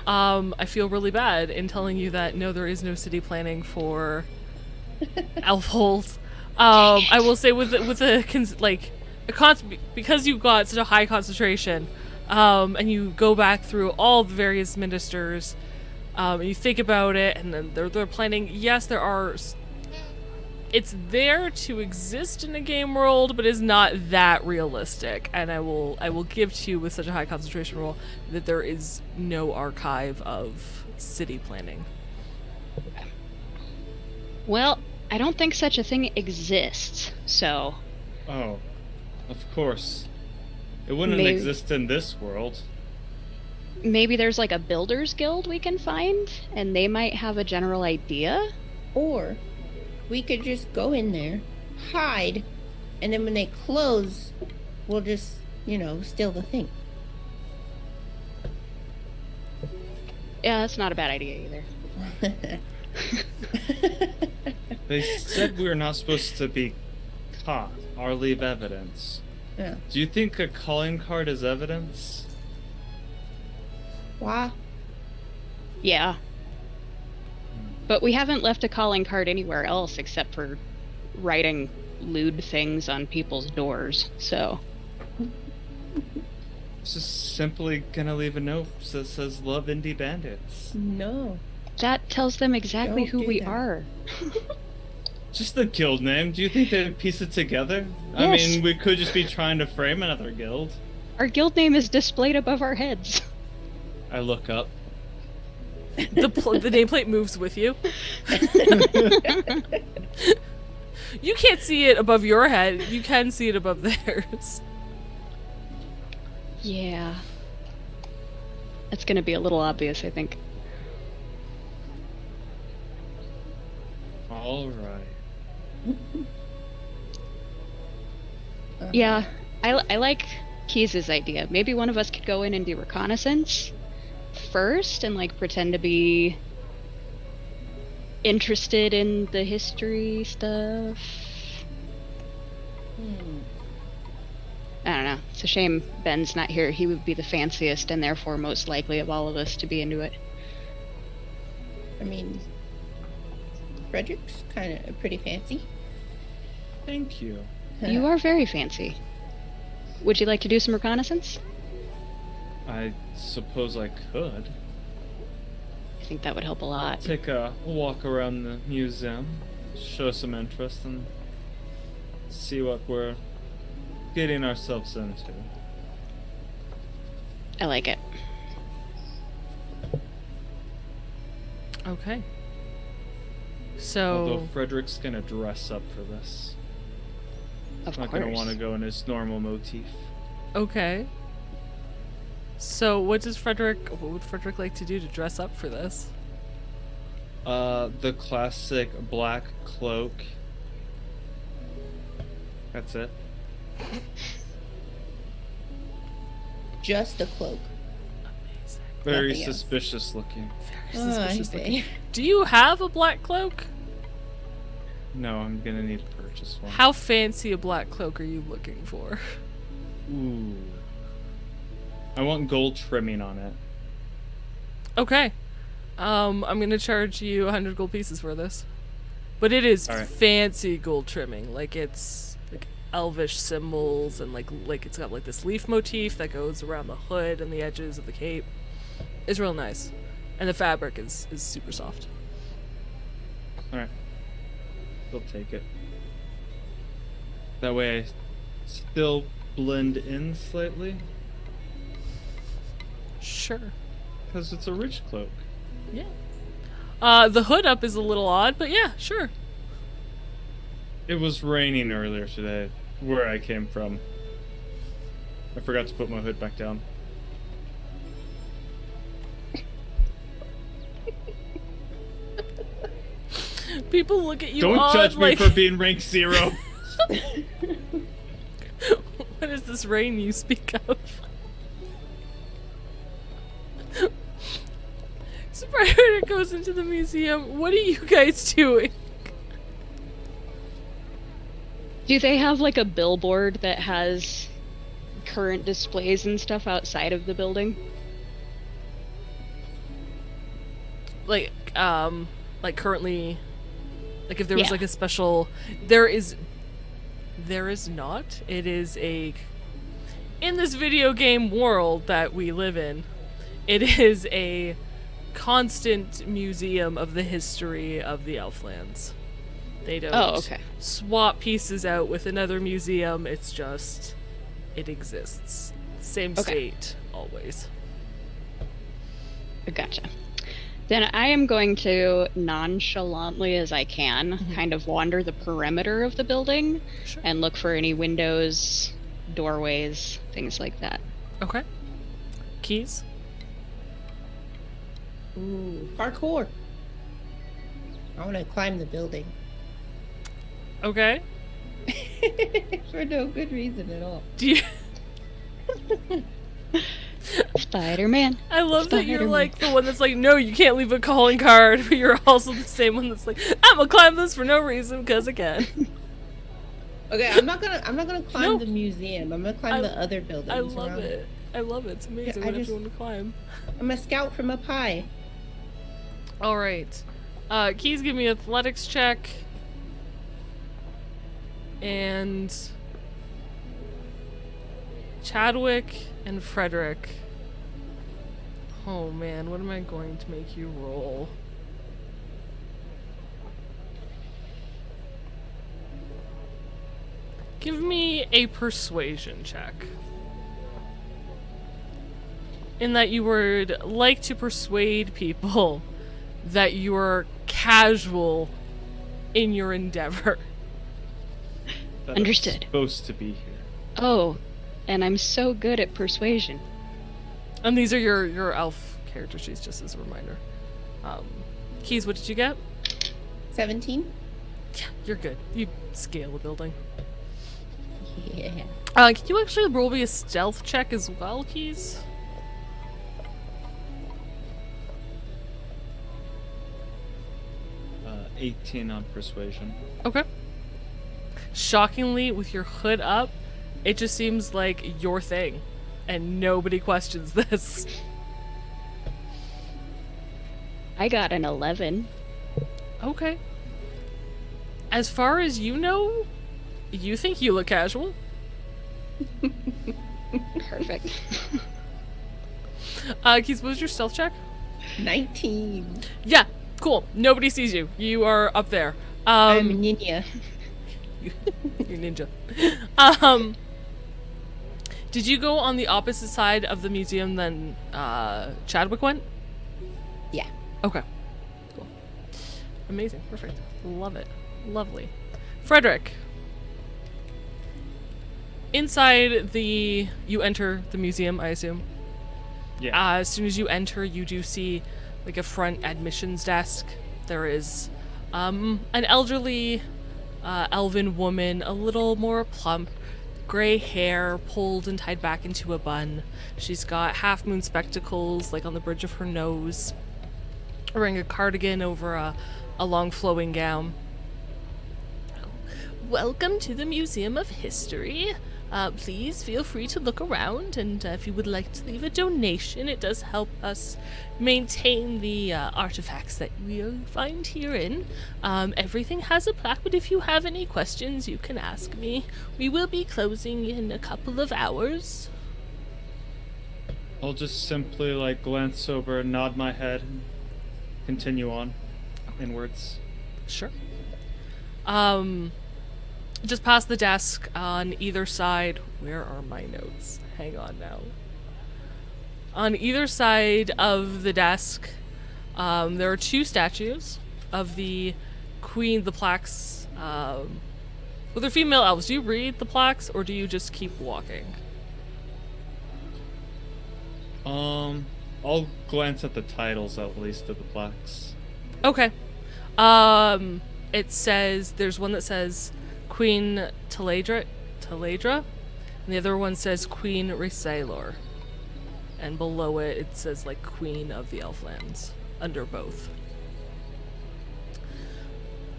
I feel really bad in telling you that no, there is no city planning for Elfhold. I will say because you've got such a high concentration, and you go back through all the various ministers, and you think about it, and then they're planning. Yes, there are. It's there to exist in a game world, but is not that realistic. And I will give to you with such a high concentration roll that there is no archive of city planning. Well, I don't think such a thing exists, so Oh, of course. It wouldn't Maybe- exist in this world. maybe there's like a builders guild we can find, and they might have a general idea. Or we could just go in there, hide, and then when they close, we'll just, steal the thing. Yeah, that's not a bad idea either. They said we were not supposed to be caught or leave evidence. Yeah. Do you think a calling card is evidence? Why? Yeah. But we haven't left a calling card anywhere else except for writing lewd things on people's doors, so... It's just simply gonna leave a note that says "Love Indie Bandits." No. That tells them exactly Don't who do we that. are. Just the guild name. Do you think they'd piece it together? I Yes. mean, we could just be trying to frame another guild. Our guild name is displayed above our heads. I look up. The nameplate moves with you. You can't see it above your head. You can see it above theirs. Yeah. That's gonna be a little obvious, I think. All right. Yeah, I like Keys' idea. Maybe one of us could go in and do reconnaissance first and pretend to be interested in the history stuff. I don't know. It's a shame Ben's not here. He would be the fanciest and therefore most likely of all of us to be into it. I mean, Frederick's kind of pretty fancy. Thank you. You are very fancy. Would you like to do some reconnaissance? I suppose I could. I think that would help a lot. Take a walk around the museum, show some interest, and see what we're getting ourselves into. I like it. Okay. Although So Frederick's gonna dress up for this. Of Not course. gonna want to go in his normal motif. okay. So what would Frederick like to do to dress up for this? The classic black cloak. That's it. Just a cloak. Amazing. Very Nothing else. suspicious looking. Very Oh, I suspicious looking. see. Do you have a black cloak? No, I'm gonna need to purchase one. How fancy a black cloak are you looking for? Ooh. I want gold trimming on it. Okay. I'm gonna charge you 100 gold pieces for this. But it is Alright. fancy gold trimming. Like, it's like elvish symbols, and like it's got like this leaf motif that goes around the hood and the edges of the cape. It's real nice. And the fabric is super soft. Alright. We'll take it. That way I still blend in slightly. Sure. Because it's a rich cloak. Yeah. The hood up is a little odd, but yeah, sure. It was raining earlier today, where I came from. I forgot to put my hood back down. People look at you Don't odd, judge me like, for being rank 0. what is this rain you speak of? So Frederick goes into the museum. What are you guys doing? Do they have like a billboard that has current displays and stuff outside of the building? Like currently, like if there was Yeah. like a special, there is not. It is in this video game world that we live in, it is a constant museum of the history of the Elflands. They don't Oh, okay. swap pieces out with another museum. It's just, it exists. Same Okay. state, always. Gotcha. Then I am going to nonchalantly as I can kind of wander the perimeter of the building Sure. and look for any windows, doorways, things like that. Okay. Keys? Ooh, parkour. I want to climb the building. Okay. For no good reason at all. Do you... Spider-Man. I love that you're Spider-Man. like the one that's like, no, you can't leave a calling card, but you're also the same one that's like, I'm gonna climb this for no reason because I can. Okay, I'm not gonna climb No. the museum. I'm gonna climb the other buildings. I love around it. I love it. It's amazing I what just- everyone to climb. I'm a scout from up high. All right. Keys, give me an athletics check. And Chadwick and Frederick. Oh man, what am I going to make you roll? Give me a persuasion check. In that you would like to persuade people that you are casual in your endeavor. That Understood. I'm supposed to be here. Oh, and I'm so good at persuasion. And these are your elf character sheets, just as a reminder. Keys, what did you get? 17. Yeah, you're good. You scale a building. Yeah. Can you actually roll me a stealth check as well, Keys? Uh, 18 on persuasion. Okay. Shockingly, with your hood up, it just seems like your thing, and nobody questions this. I got an 11. Okay. As far as you know, you think you look casual? Perfect. Keys, what was your stealth check? 19. Yeah, cool. Nobody sees you. You are up there. I'm a ninja. You're ninja. Did you go on the opposite side of the museum than Chadwick went? Yeah. Okay. Cool. Amazing. Perfect. Love it. Lovely. Frederick. Inside you enter the museum, I assume. Yeah. As soon as you enter, you do see like a front admissions desk. There is an elderly elven woman, a little more plump, gray hair pulled and tied back into a bun. She's got half moon spectacles like on the bridge of her nose, wearing a cardigan over a long flowing gown. Welcome to the Museum of History. Please feel free to look around, and if you would like to leave a donation, it does help us maintain the artifacts that we find herein. Everything has a plaque, but if you have any questions, you can ask me. We will be closing in a couple of hours. I'll just simply glance over, nod my head, and continue on inwards. Sure. Just past the desk on either side. Where are my notes? Hang on now. On either side of the desk, there are two statues of the queen, the plaques. Well, they're female elves. Do you read the plaques, or do you just keep walking? I'll glance at the titles at least of the plaques. Okay. It says, there's one that says Queen Taledra, and the other one says Queen Resailor. And below it, it says Queen of the Elflands, under both.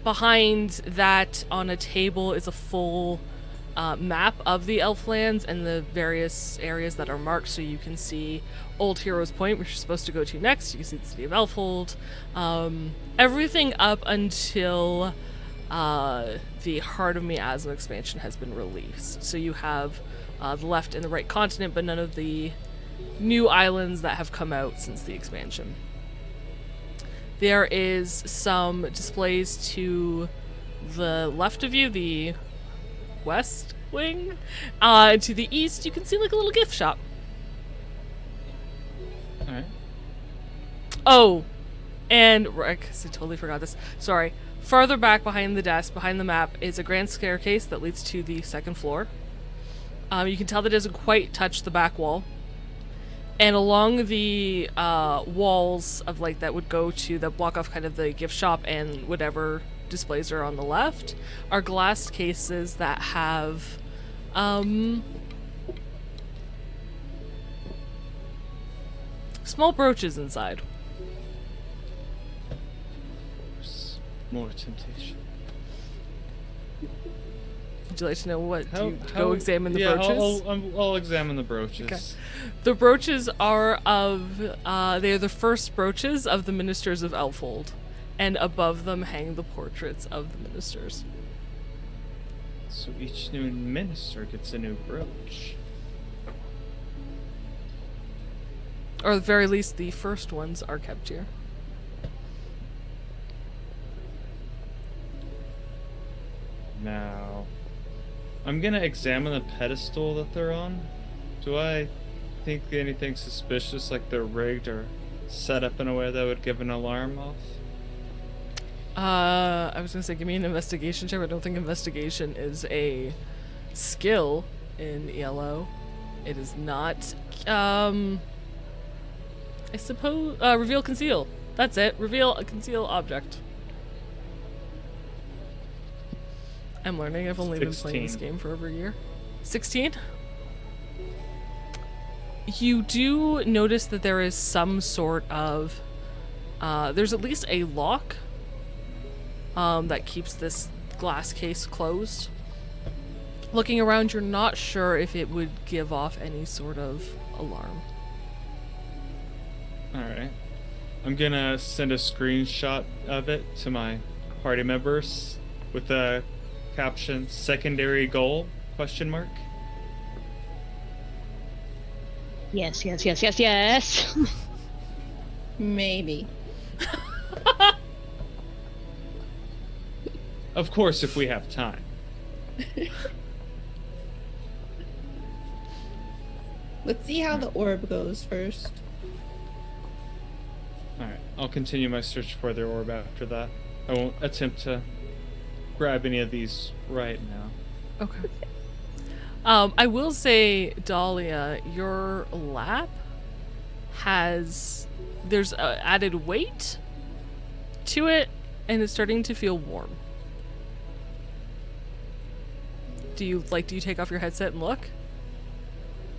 Behind that, on a table, is a full map of the Elflands and the various areas that are marked, so you can see Old Heroes Point, which you're supposed to go to next. You can see the city of Elfhold. Everything up until the Heart of Miasma expansion has been released. So you have the left and the right continent, but none of the new islands that have come out since the expansion. There is some displays to the left of you, the west wing. To the east, you can see a little gift shop. Alright. Oh, and I totally forgot this. Sorry. Farther back behind the desk, behind the map, is a grand staircase that leads to the second floor. You can tell that it doesn't quite touch the back wall. And along the walls of that would go to the block off kind of the gift shop and whatever displays are on the left are glass cases that have small brooches inside. More temptation. Would you like to know what? Do you go examine the brooches? I'll examine the brooches. Okay. The brooches are of, they are the first brooches of the ministers of Elfhold, and above them hang the portraits of the ministers. So each new minister gets a new brooch. Or at the very least, the first ones are kept here. Now, I'm gonna examine the pedestal that they're on. Do I think anything suspicious, like they're rigged or set up in a way that would give an alarm off? I was gonna say give me an investigation check, but I don't think investigation is a skill in ELO. It is not. I suppose reveal conceal. That's it. Reveal a conceal object. I'm learning. I've only been playing this game for over a year. 16? You do notice that there is some sort of... there's at least a lock that keeps this glass case closed. Looking around, you're not sure if it would give off any sort of alarm. Alright. I'm gonna send a screenshot of it to my party members with the caption, secondary goal, ? Yes, yes, yes, yes, yes. Maybe. Of course, if we have time. Let's see how the orb goes first. Alright, I'll continue my search for their orb after that. I won't attempt to grab any of these right now. Okay. I will say, Dahlia, your lap there's added weight to it, and it's starting to feel warm. Do you take off your headset and look?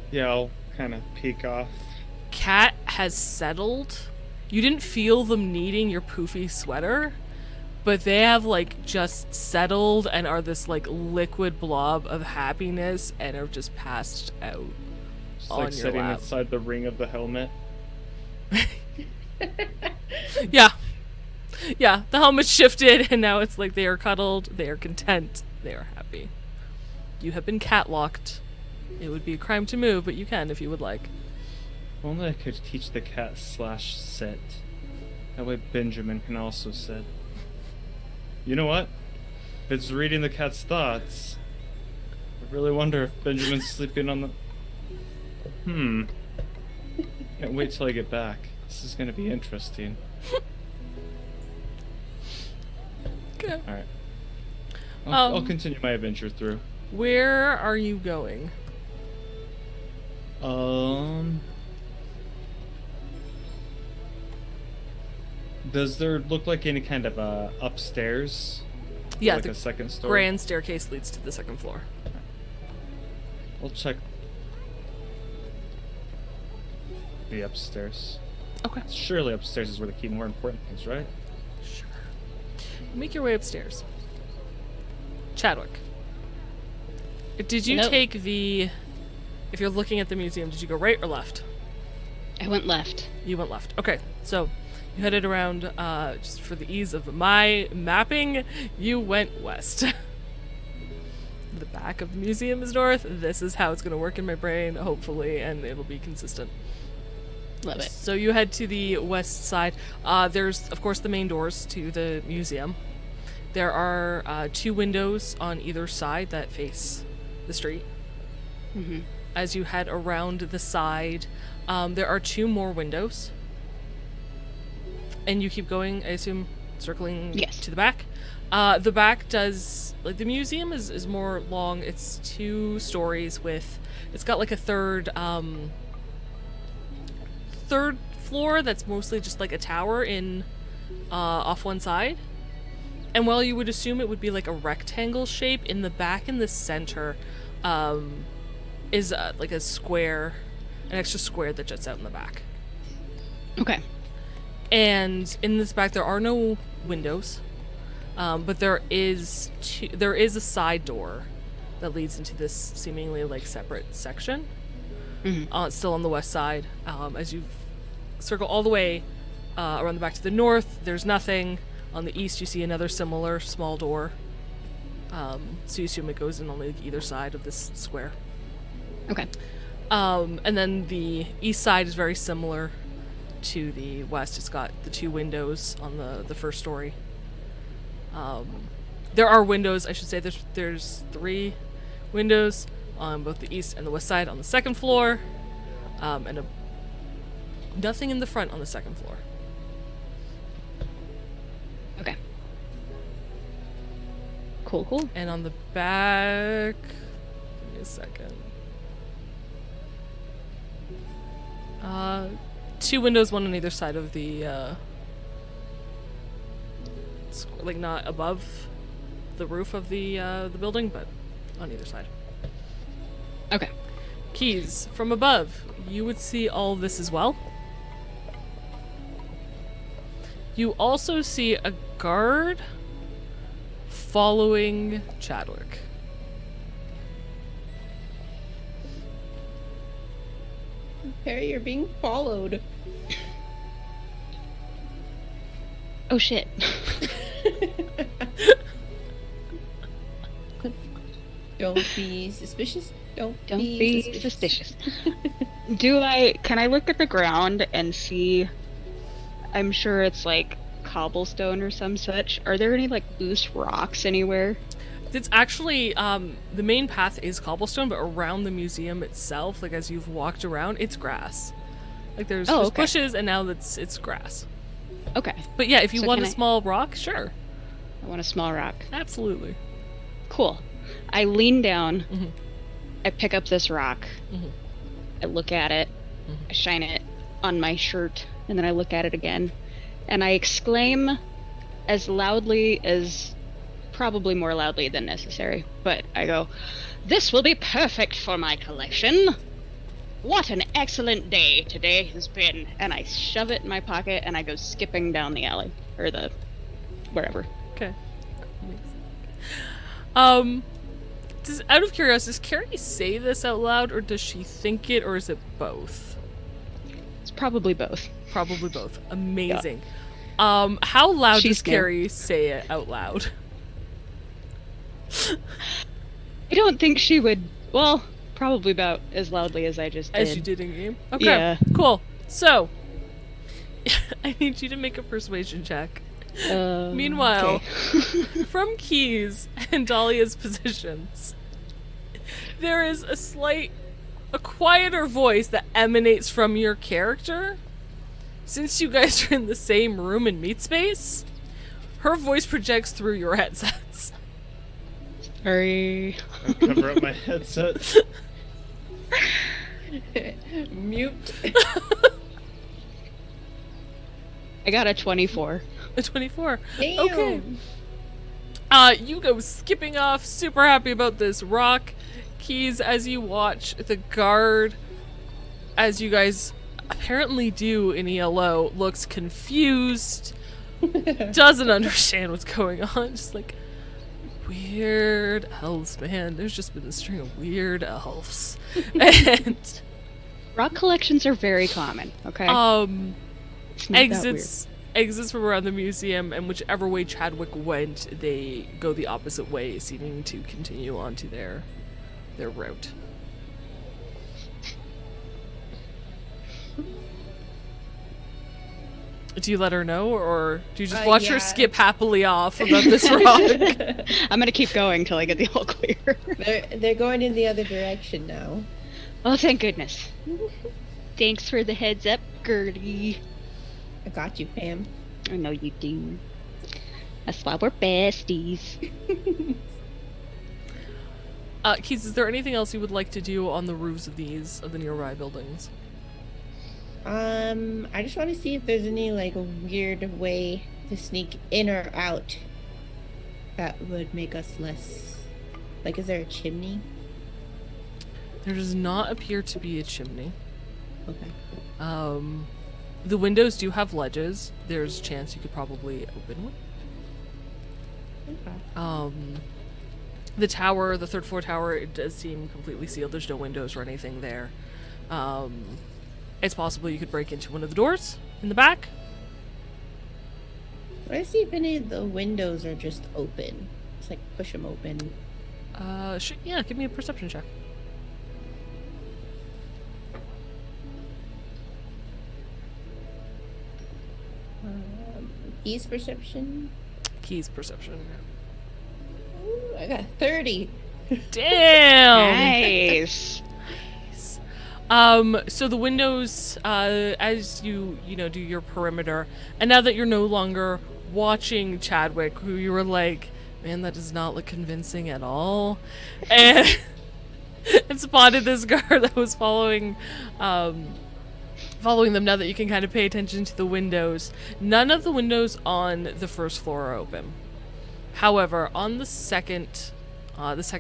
Yeah, I'll kind of peek off. Cat has settled. You didn't feel them needing your poofy sweater, but they have like just settled and are this like liquid blob of happiness and are just passed out Just on like your sitting lap. inside the ring of the helmet. Yeah. Yeah, the helmet shifted and now it's like they are cuddled, they are content, they are happy. You have been catlocked. It would be a crime to move, but you can if you would like. If only I could teach the cat sit. That way Benjamin can also sit. You know what? If it's reading the cat's thoughts, I really wonder if Benjamin's sleeping on the... Can't wait till I get back. This is gonna be interesting. Okay. Alright. I'll continue my adventure through. Where are you going? Does there look like any kind of upstairs? Yeah, Like the a second story? grand staircase leads to the second floor. I'll check the upstairs. Okay. Surely upstairs is where they keep more important things, right? Sure. Make your way upstairs. Chadwick. Did you Nope. take the... If you're looking at the museum, did you go right or left? I went left. You went left. Okay, so you headed around, just for the ease of my mapping, you went west. The back of the museum is north. This is how it's going to work in my brain, hopefully, and it'll be consistent. Love it. So you head to the west side. There's, of course, the main doors to the museum. There are 2 windows on either side that face the street. Mm-hmm. As you head around the side, there are 2 more windows. And you keep going, I assume, circling Yes. to the back. The back does... Like, the museum is more long. It's 2 stories with... It's got, like, a third floor that's mostly just, like, a tower in... off one side. And while you would assume it would be, like, a rectangle shape, in the back in the center... is like a square, an extra square that juts out in the back. Okay. And in this back there are no windows, but there is a side door that leads into this seemingly like separate section. Mm-hmm. It's still on the west side. As you circle all the way around the back to the north, there's nothing. On the east you see another similar small door. So you assume it goes in on like either side of this square. Okay. And then the east side is very similar to the west. It's got the 2 windows on the first story. There are windows, I should say. There's 3 windows on both the east and the west side on the second floor, and nothing in the front on the second floor. Okay. Cool. And on the back, give me a second. 2 windows, one on either side of the, like not above the roof of the building, but on either side. Okay. Keys, from above, you would see all this as well. You also see a guard following Chadwick. Harry, you're being followed. Oh shit. Don't be suspicious. Don't be suspicious. Can I look at the ground and see? I'm sure it's like cobblestone or some such. Are there any like loose rocks anywhere? It's actually, the main path is cobblestone, but around the museum itself, like as you've walked around, it's grass. Like there's okay. bushes, and now it's grass. Okay. But yeah, if you So want a can I- small rock, sure. I want a small rock. Absolutely. Cool. I lean down. Mhm. I pick up this rock. Mhm. I look at it. Mhm. I shine it on my shirt, and then I look at it again, and I exclaim as loudly as, probably more loudly than necessary, but I go, "This will be perfect for my collection. What an excellent day today has been." And I shove it in my pocket and I go skipping down the alley, or the wherever. Okay. Out of curiosity, does Carrie say this out loud, or does she think it, or is it both? It's probably both. Probably both. Amazing. How loud She's does Carrie say it out loud? I don't think she would. Well, probably about as loudly as I just did. As you did in game? Okay. Yeah. Cool. So, I need you to make a persuasion check. Meanwhile, okay. from Keys and Dahlia's positions, there is a quieter voice that emanates from your character. Since you guys are in the same room and meet space, her voice projects through your headsets. Sorry. I'll cover up my headset. Mute. I got a 24. A 24. Damn. Okay. You go skipping off, super happy about this rock. Keys, as you watch the guard, as you guys apparently do in ELO, looks confused, doesn't understand what's going on, just like, weird elves, man. There's just been a string of weird elves. And Rock collections are very common, okay? It's not that weird. exits from around the museum, and whichever way Chadwick went, they go the opposite way, seeming to continue on to their route. Do you let her know, or do you just watch her skip happily off about this rock? I'm gonna keep going till I get the all clear. They're going in the other direction now. Oh, thank goodness. Thanks for the heads up, Gertie. I got you, fam. I know you do. That's why we're besties. Keys, is there anything else you would like to do on the roofs of the nearby buildings? I just want to see if there's any like a weird way to sneak in or out that would make us less. Like, is there a chimney? There does not appear to be a chimney. Okay. The windows do have ledges. There's a chance you could probably open one. Okay. The tower, the third floor tower, it does seem completely sealed. There's no windows or anything there. It's possible you could break into one of the doors in the back. Let's see if any of the windows are just open. Just like push them open. Yeah, give me a perception check. Keys perception. Keys perception. Ooh, I got 30. Damn! Nice. So the windows, as you do your perimeter, and now that you're no longer watching Chadwick, who you were like, man, that does not look convincing at all, and spotted this guard that was following them. Now that you can kind of pay attention to the windows, none of the windows on the first floor are open. However, on the second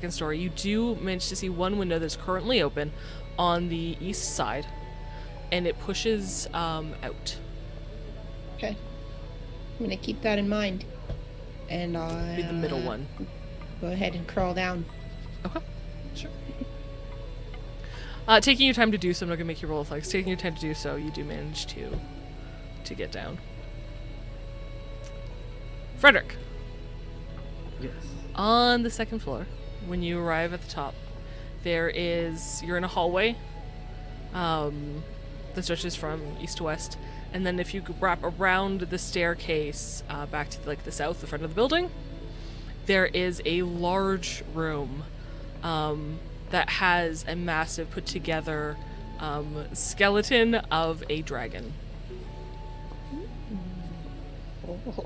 story, you do manage to see one window that's currently open on the east side, and it pushes out. Okay. I'm gonna keep that in mind. And I'll Be the middle one. Go ahead and crawl down. Okay, sure. Taking your time to do so, I'm not gonna make you roll flex. Taking your time to do so, you do manage to get down. Frederick. Yes. On the second floor, when you arrive at the top, you're in a hallway that stretches from east to west, and then if you wrap around the staircase back to like the south, the front of the building, there is a large room that has a massive put together skeleton of a dragon. Oh.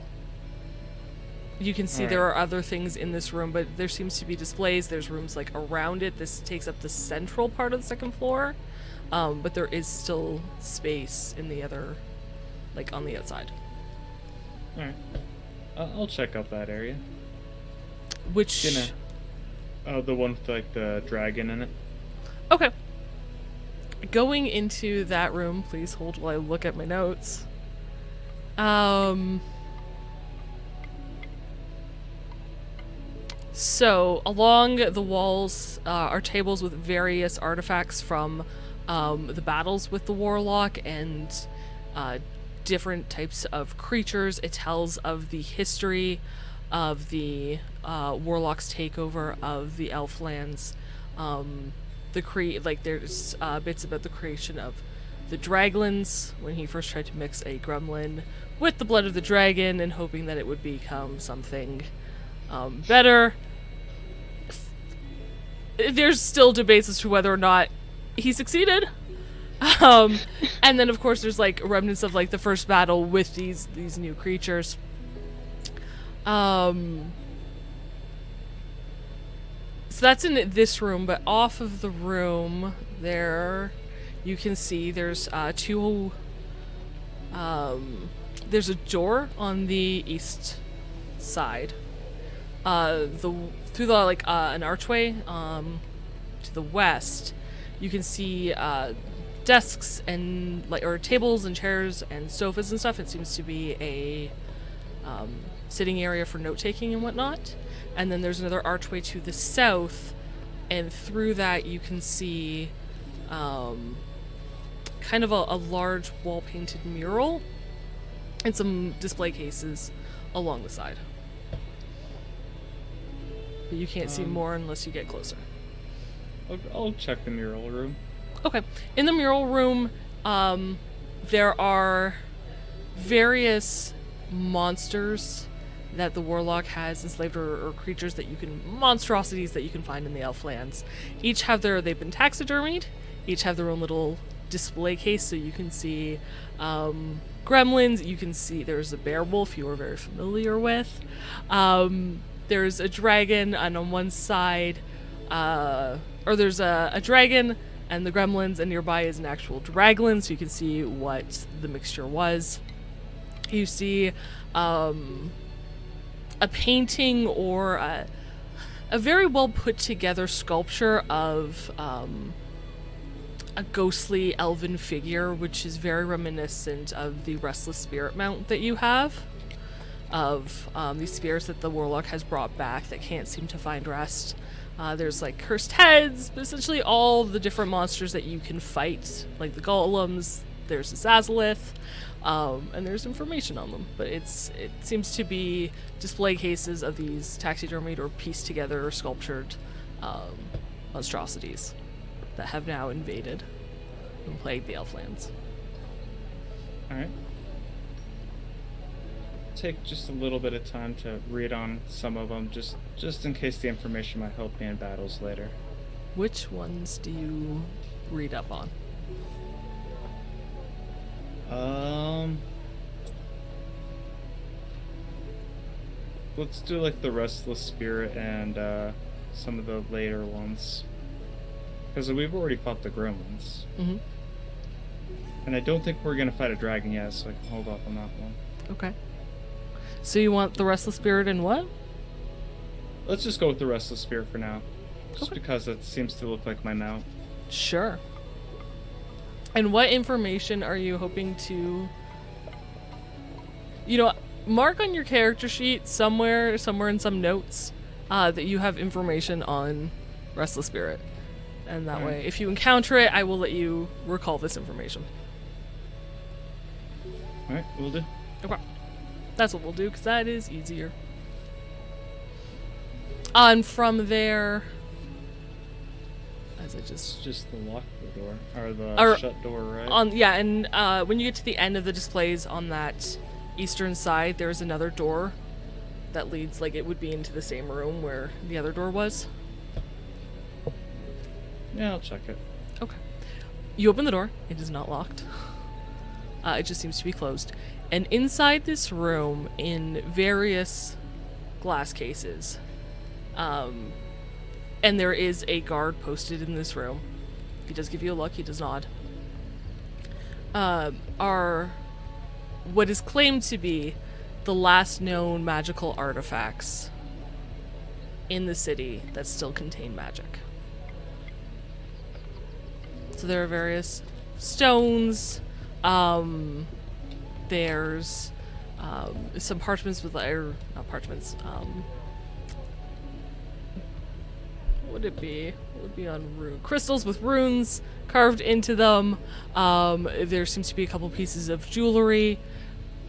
You can see there are other things in this room, but there seems to be displays. There's rooms like around it. This takes up the central part of the second floor, but there is still space in the other, like on the outside. All right. I'll check out that area. Which? The one with like the dragon in it. Okay. Going into that room, please hold while I look at my notes. So, along the walls are tables with various artifacts from the battles with the Warlock and different types of creatures. It tells of the history of the Warlock's takeover of the Elflands. There's bits about the creation of the Draglins when he first tried to mix a gremlin with the blood of the dragon and hoping that it would become something better. There's still debates as to whether or not he succeeded. And then of course there's like remnants of like the first battle with these new creatures. So that's in this room, but off of the room there you can see there's there's a door on the east side. Through an archway to the west, you can see desks and or tables and chairs and sofas and stuff. It seems to be a sitting area for note taking and whatnot. And then there's another archway to the south, and through that you can see kind of a large wall painted mural and some display cases along the side. But you can't see more unless you get closer. I'll check the mural room. Okay. In the mural room, there are various monsters that the Warlock has enslaved, or creatures that you can, monstrosities that you can find in the Elflands. Each have they've been taxidermied, each have their own little display case, so you can see gremlins, you can see there's a bear wolf you are very familiar with. There's a dragon, and on one side, or there's a dragon and the gremlins, and nearby is an actual draglin, so you can see what the mixture was. You see a painting or a very well put together sculpture of a ghostly elven figure, which is very reminiscent of the Restless Spirit mount that you have. Of these spirits that the Warlock has brought back that can't seem to find rest. There's like cursed heads, but essentially all the different monsters that you can fight, like the golems. There's a Zazalith, and there's information on them. But it seems to be display cases of these taxidermied or pieced together or sculptured monstrosities that have now invaded and plagued the Elflands. All right. Take just a little bit of time to read on some of them, just in case the information might help me in battles later. Which ones do you read up on? Let's do like the Restless Spirit and some of the later ones, because we've already fought the gremlins. Mm-hmm. And I don't think we're gonna fight a dragon yet, so I can hold off on that one. Okay. So you want the Restless Spirit and what? Let's just go with the Restless Spirit for now. Just Okay. because it seems to look like my mount. Sure. And what information are you hoping to... mark on your character sheet somewhere in some notes that you have information on Restless Spirit. And that way, if you encounter it, I will let you recall this information. Alright, we'll do. Okay. That's what we'll do, because that is easier. And from there... As I Just the locked door, or the shut door, right? And when you get to the end of the displays on that eastern side, there's another door that leads, like it would be into the same room where the other door was. Yeah, I'll check it. Okay. You open the door. It is not locked. It just seems to be closed. And inside this room, in various glass cases, and there is a guard posted in this room. He does give you a look, he does nod. Are what is claimed to be the last known magical artifacts in the city that still contain magic. So there are various stones, there's some parchments with, or not parchments, would it be? What would be on rune? Crystals with runes carved into them. There seems to be a couple pieces of jewelry,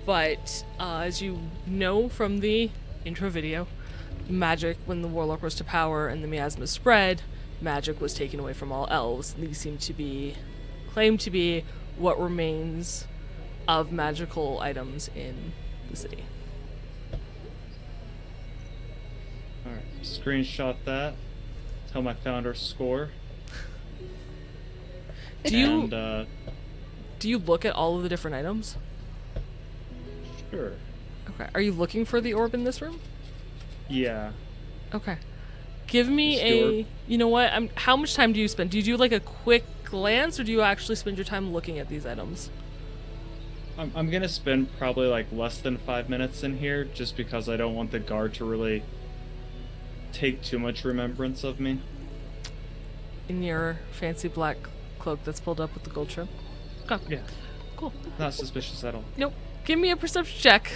but as you know from the intro video, magic, when the Warlock rose to power and the miasma spread, magic was taken away from all elves. These seem to be claimed to be what remains of magical items in the city. Alright, screenshot that. Tell my founder score. Do you And, do you look at all of the different items? sure. Okay. Are you looking for the orb in this room? Yeah. Okay. Give me Just the a. orb? You know what? How much time do you spend? Do you do like a quick glance, or do you actually spend your time looking at these items? I'm gonna spend probably like less than 5 minutes in here just because I don't want the guard to really take too much remembrance of me. In your fancy black cloak that's pulled up with the gold trim. Okay. Yeah. Cool. Not suspicious at all. Nope. Give me a perception check.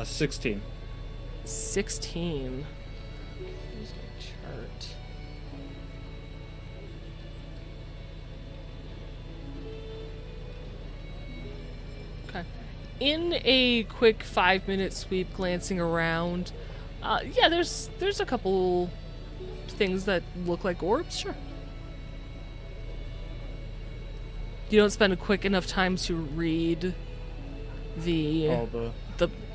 16. 16. Here's my chart. Okay. In a quick 5-minute sweep, glancing around, yeah, there's a couple things that look like orbs. Sure. You don't spend a quick enough time to read the All the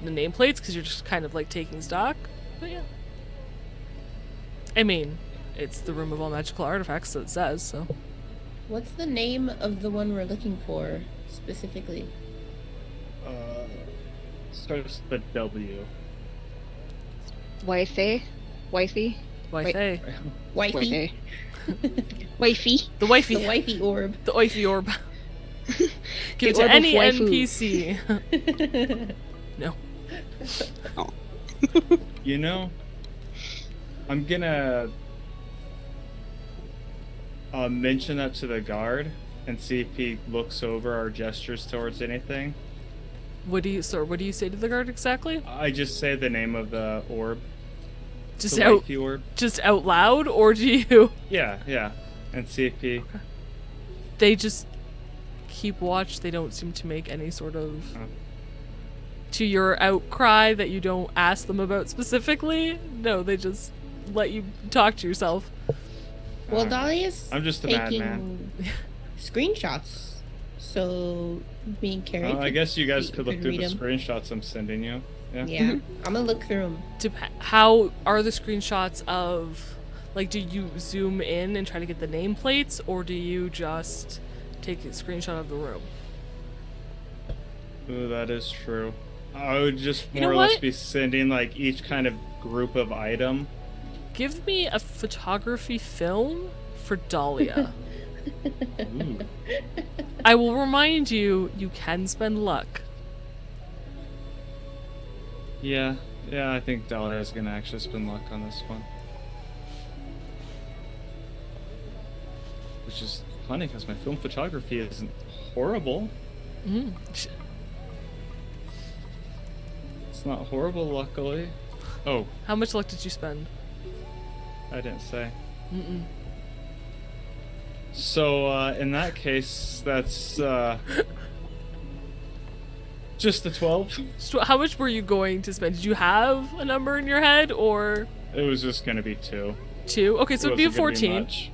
nameplates because you're just kind of like taking stock. But yeah. I mean, it's the room of all magical artifacts, so it says, so. What's the name of the one we're looking for specifically? starts with a W. Wythey? Wythey? Wythey. Wifey. Wifey? The wifey. The wifey orb. The wifey orb. Give it The to orb of any waifu. NPC. No. Oh. You know, I'm gonna mention that to the guard and see if he looks over our gestures towards anything. What do you say to the guard exactly? I just say the name of the orb. Just the out, wifey orb. just out loud, or do you? Yeah. And see if he... They just keep watch. They don't seem to make any sort of... To your outcry that you don't ask them about specifically? No, they just let you talk to yourself. Well, Dahlia's I'm just a taking madman. screenshots, so me and Carrie. I guess you guys could look through read the 'em. screenshots I'm sending you. Yeah. Yeah, I'm gonna look through them. How are the screenshots of... Like, do you zoom in and try to get the nameplates, or do you just take a screenshot of the room? Ooh, that is true. I would just You more know or less what? be sending like each kind of group of item. Give me a photography film for Dahlia. Ooh. I will remind you, you can spend luck. Yeah, I think Dahlia is gonna actually spend luck on this one. Which is funny because my film photography isn't horrible. Mm. It's not horrible, luckily. Oh, How much luck did you spend? I didn't say. Mm-mm. So, in that case, that's, just a 12. So how much were you going to spend? Did you have a number in your head, or It was just gonna be 2. 2? Okay, so It it'd be a wasn't gonna 14. much.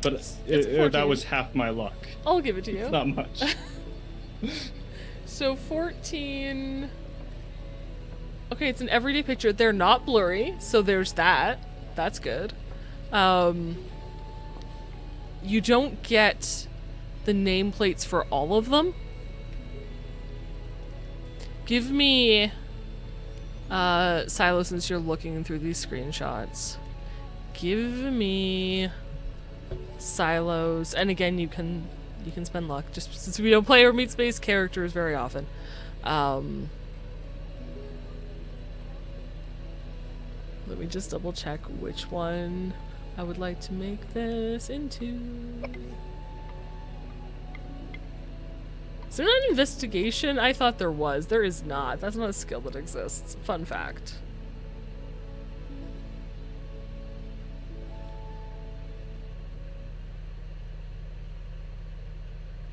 But It's a 14. that was half my luck. I'll give it to you. It's not much. So 14... Okay, it's an everyday picture. They're not blurry, so there's that. That's good. You don't get the nameplates for all of them. Give me... Silo, since you're looking through these screenshots. Give me... Silos, and again, you can spend luck, just since we don't play our meat space characters very often. Let me just double check which one I would like to make this into. Is there not an investigation? I thought there was. There is not. That's not a skill that exists. Fun fact.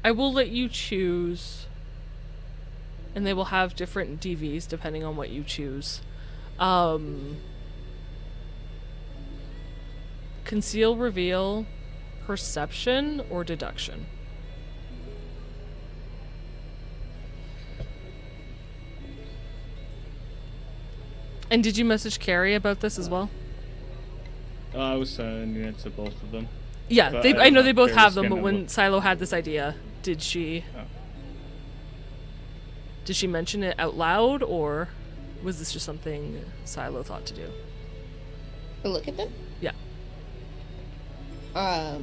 I will let you choose, and they will have different DVs depending on what you choose. Conceal, reveal, perception, or deduction. And did you message Carrie about this as well? I was sending it to both of them. Yeah, But I know they if both Carrie's have them, but gonna when look- Silo had this idea, did she Oh. did she mention it out loud, or was this just something Silo thought to do? To look at them? Yeah. I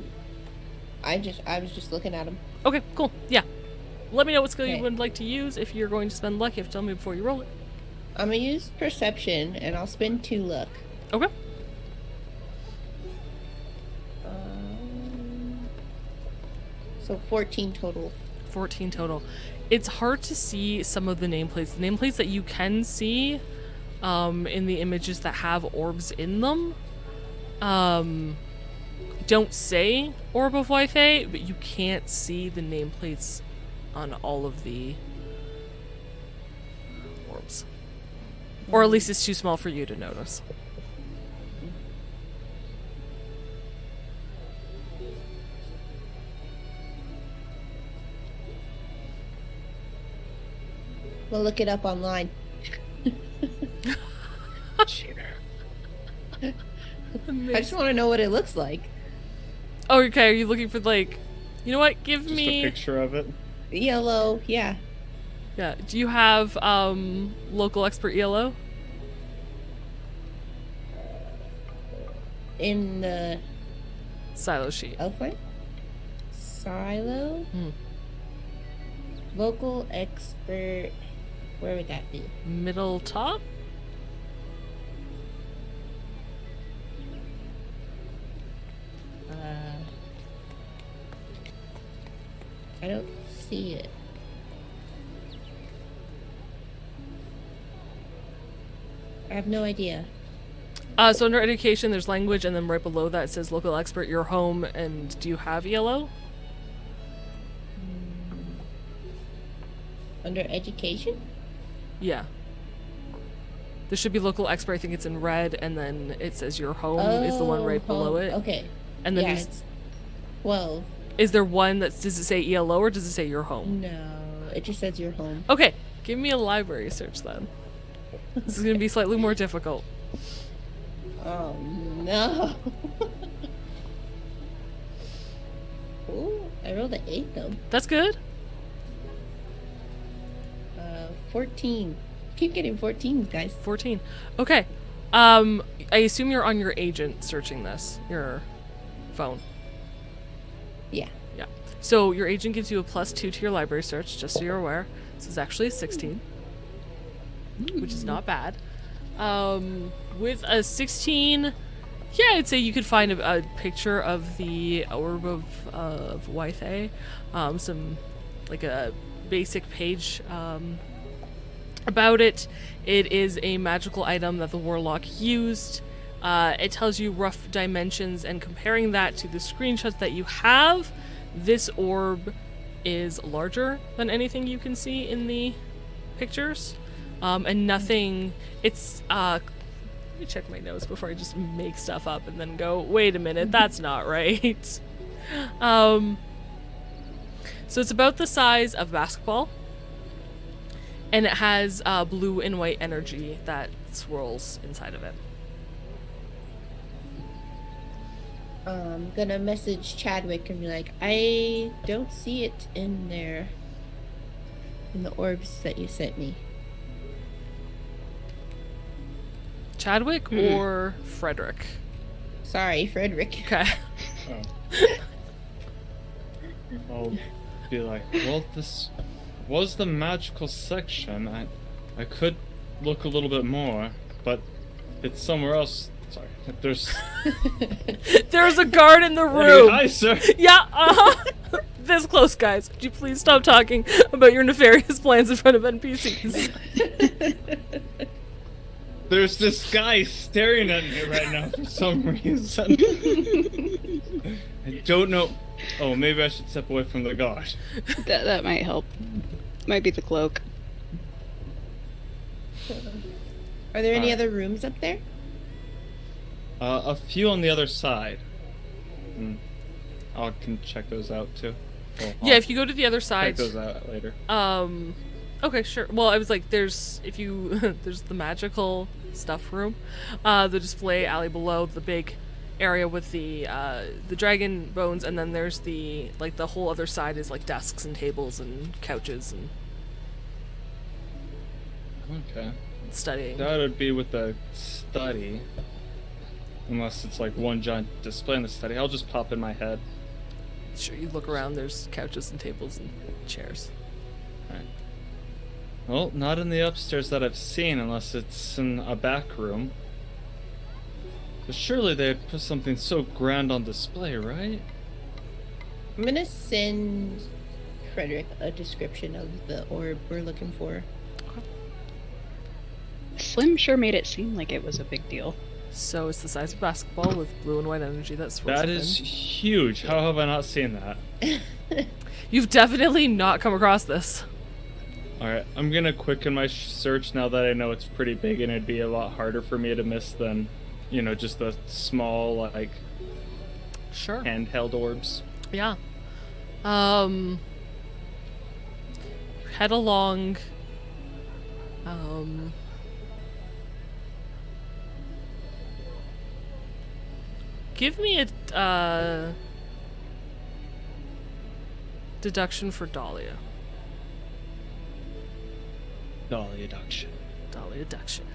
was just looking at them. Okay, cool. Yeah. Let me know what skill you Okay. would like to use. If you're going to spend luck, you have to tell me before you roll it. I'm gonna use perception, and I'll spend 2 luck. Okay. So 14 total. 14 total. It's hard to see some of the nameplates. The nameplates that you can see in the images that have orbs in them don't say Orb of Wythey, but you can't see the nameplates on all of the orbs. Or at least it's too small for you to notice. We'll look it up online. I just want to know what it looks like. Oh, okay. Are you looking for, like, you know what? Give Just me. a picture of it. Yellow, yeah. Yeah. Do you have local expert ELO? In the Silo sheet. outline. Silo. Hmm. Local expert. Where would that be? Middle top? I don't see it. I have no idea. So under education, there's language, and then right below that it says local expert, your home, and do you have ELO? Under education? Yeah. There should be local expert. I think it's in red, and then it says your home is the one right below home. it. Okay. And then yeah, there's, it's 12. is there one that does it say ELO or does it say your home? No, it just says your home. Okay, give me a library search then. This is going to be slightly more difficult. Oh no. Ooh, I rolled an 8 though. That's good. 14. Keep getting 14, guys. 14. Okay. I assume you're on your agent searching this, your phone. Yeah. Yeah. So your agent gives you a +2 to your library search, just so you're aware. This is actually a 16, which is not bad. With a 16, yeah, I'd say you could find a picture of the Orb of Wythey. Some, like a basic page about it. It is a magical item that the Warlock used. It tells you rough dimensions, and comparing that to the screenshots that you have, this orb is larger than anything you can see in the pictures. And nothing, it's, let me check my notes before I just make stuff up and then go, wait a minute, that's not right. So it's about the size of basketball, and it has blue and white energy that swirls inside of it. I'm gonna message Chadwick and be like, I don't see it in there. In the orbs that you sent me. Chadwick or Frederick? Sorry, Frederick. Okay. Oh. I'll be like, well, this was the magical section. I could look a little bit more, but it's somewhere else. Sorry, there's. There's a guard in the Hey, room. hi, sir. Yeah, this close, guys. Would you please stop talking about your nefarious plans in front of NPCs? There's this guy staring at me right now for some reason. I don't know. Oh, maybe I should step away from the guard. That might help. Might be the cloak. Are there any Alright. other rooms up there? A few on the other side. I can check those out too. Well, Yeah, I'll if you go to the other check side. those out later. Okay, sure. Well, I was like, there's there's the magical stuff room, the display alley below, the big area with the dragon bones, and then there's the whole other side is like desks and tables and couches and Okay. studying. That would be with the study. Unless it's like one giant display in the study. I'll just pop in my head. Sure, you look around. There's couches and tables and chairs. Alright. Well, not in the upstairs that I've seen unless it's in a back room. But surely they'd put something so grand on display, right? I'm gonna send Frederick a description of the orb we're looking for. Slim sure made it seem like it was a big deal. So it's the size of a basketball with blue and white energy that swirls That within. is huge. How have I not seen that? You've definitely not come across this. Alright, I'm gonna quicken my search now that I know it's pretty big and it'd be a lot harder for me to miss than, you know, just the small, like, Sure. handheld orbs. Yeah. Head along. Give me a deduction for Dahlia. Dolly deduction. Dahlia deduction.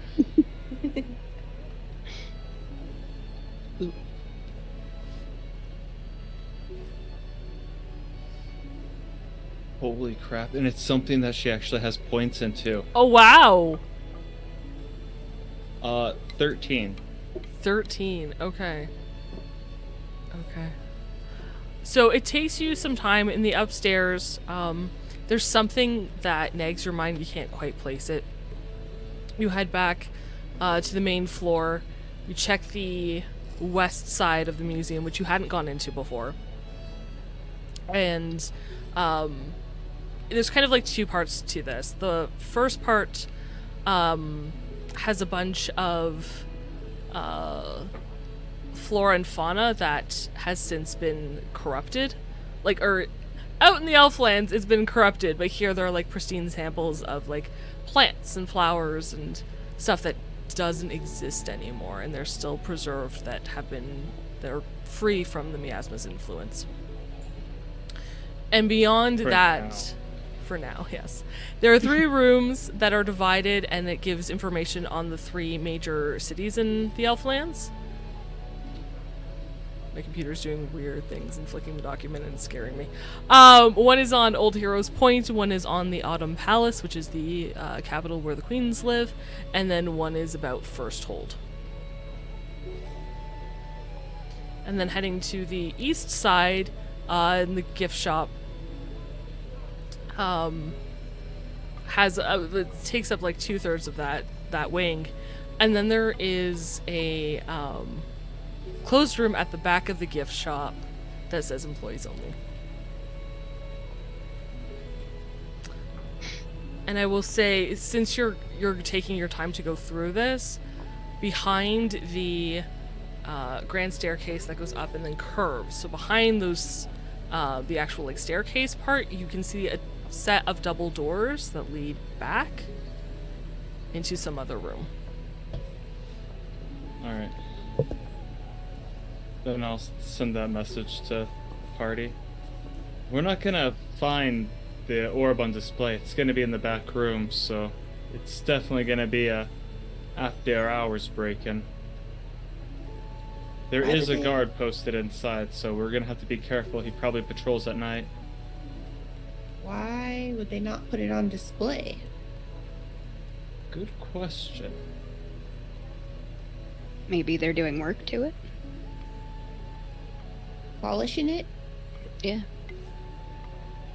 Holy crap. And it's something that she actually has points in too. Oh wow. 13. 13. Okay. Okay. So it takes you some time in the upstairs. There's something that nags your mind. You can't quite place it. You head back to the main floor. You check the west side of the museum, which you hadn't gone into before. And there's kind of like two parts to this. The first part has a bunch of flora and fauna that has since been corrupted. Out in the Elflands, it's been corrupted, but here there are like pristine samples of like plants and flowers and stuff that doesn't exist anymore, and they're still preserved they're free from the miasma's influence. And beyond that, for now, yes. There are 3 rooms that are divided, and it gives information on the 3 major cities in the Elflands. My computer's doing weird things and flicking the document and scaring me. One is on Old Heroes Point, one is on the Autumn Palace, which is the capital where the queens live, and then one is about First Hold. And then heading to the east side, in the gift shop, it takes up like 2/3 of that wing, and then there is a closed room at the back of the gift shop that says employees only. And I will say, since you're taking your time to go through this, behind the grand staircase that goes up and then curves, so behind those the actual like staircase part, you can see a set of double doors that lead back into some other room. Alright. Then I'll send that message to the party. We're not gonna find the orb on display. It's gonna be in the back room, so it's definitely gonna be a after hours break-in. There is a guard posted inside, so we're gonna have to be careful. He probably patrols at night. Why would they not put it on display? Good question. Maybe they're doing work to it? Polishing it? Yeah.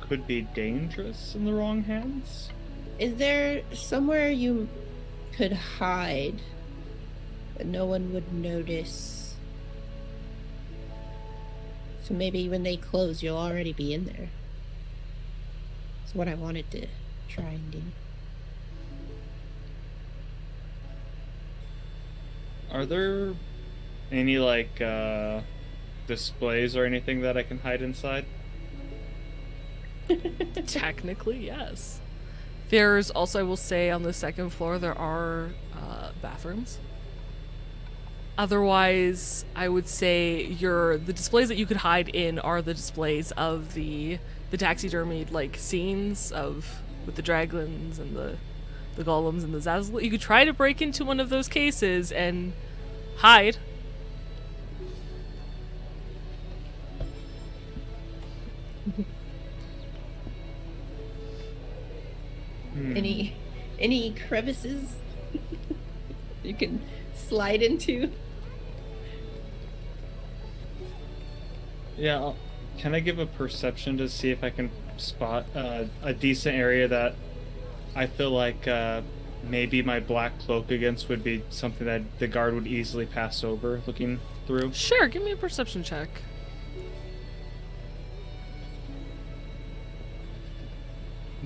could be dangerous in the wrong hands. Is there somewhere you could hide that no one would notice? So maybe when they close, you'll already be in there. That's what I wanted to try and do. Are there any, like, displays or anything that I can hide inside? Technically, yes. There's also, I will say, on the second floor, there are bathrooms. Otherwise, I would say the displays that you could hide in are the displays of the taxidermied, like, scenes with the dragons and the golems and the zazzle. You could try to break into one of those cases and hide. Any crevices you can slide into? Yeah, can I give a perception to see if I can spot a decent area that I feel like maybe my black cloak against would be something that the guard would easily pass over looking through? Sure, give me a perception check.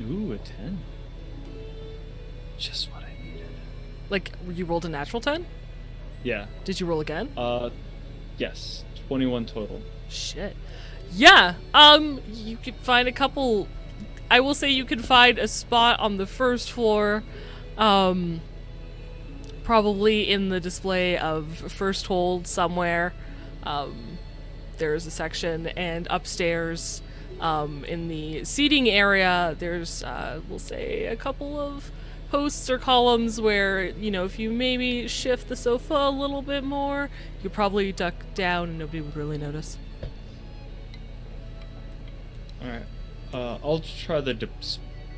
Ooh, a 10. Just what I needed. Like, you rolled a natural 10? Yeah. Did you roll again? Yes. 21 total. Shit. Yeah, you could find a couple... I will say you could find a spot on the first floor, probably in the display of First Hold somewhere. There's a section, and upstairs, in the seating area, there's, we'll say, a couple of posts or columns where, you know, if you maybe shift the sofa a little bit more, you could probably duck down and nobody would really notice. Alright. I'll try the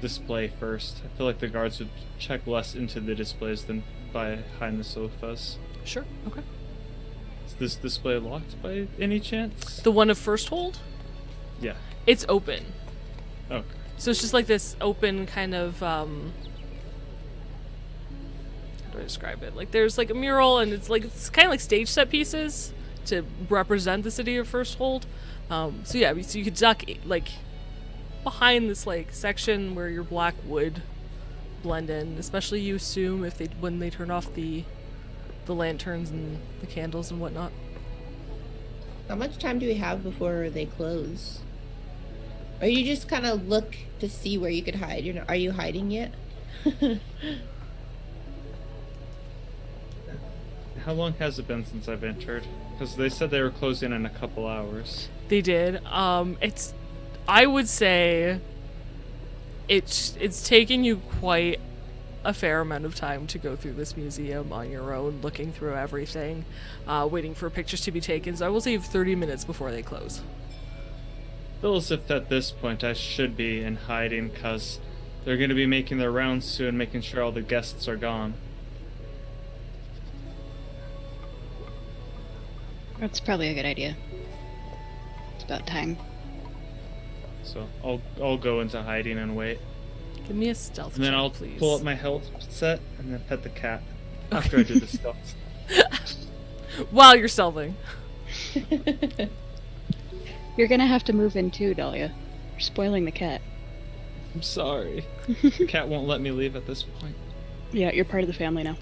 display first. I feel like the guards would check less into the displays than behind the sofas. Sure, okay. Is this display locked by any chance? The one of First Hold? Yeah. It's open. Okay. So it's just like this open kind of, how do I describe it? Like, there's like a mural, and it's kind of like stage set pieces to represent the city of First Hold. So yeah, so you could duck, like, behind this, like, section where your black would blend in, especially you assume when they turn off the lanterns and the candles and whatnot. How much time do we have before they close? Or you just kind of look to see where you could hide? Are you hiding yet? How long has it been since I've entered? Because they said they were closing in a couple hours. They did. I would say it's taken you quite a fair amount of time to go through this museum on your own, looking through everything, waiting for pictures to be taken. So I will say you have 30 minutes before they close. Feel as if at this point I should be in hiding, because they're going to be making their rounds soon, making sure all the guests are gone. That's probably a good idea. It's about time. So I'll go into hiding and wait. Give me a stealth And then check, I'll please. pull up my health set and then pet the cat after I do the stealth. While you're stealthing. You're gonna have to move in too, Dahlia. You're spoiling the cat. I'm sorry. The cat won't let me leave at this point. Yeah, you're part of the family now.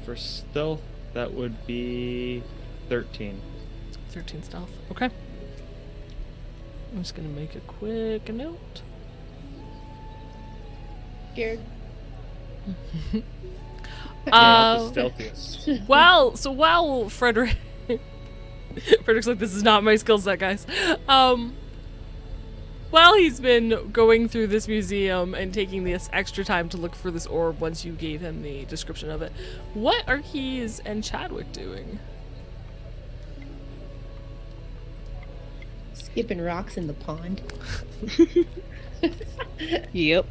For stealth, that would be 13. 13 stealth. Okay. I'm just gonna make a quick note. Scared. Not the stealthiest. While Frederick's like, this is not my skill set, guys. While he's been going through this museum and taking this extra time to look for this orb once you gave him the description of it, what are Keys and Chadwick doing? Skipping rocks in the pond. Yep.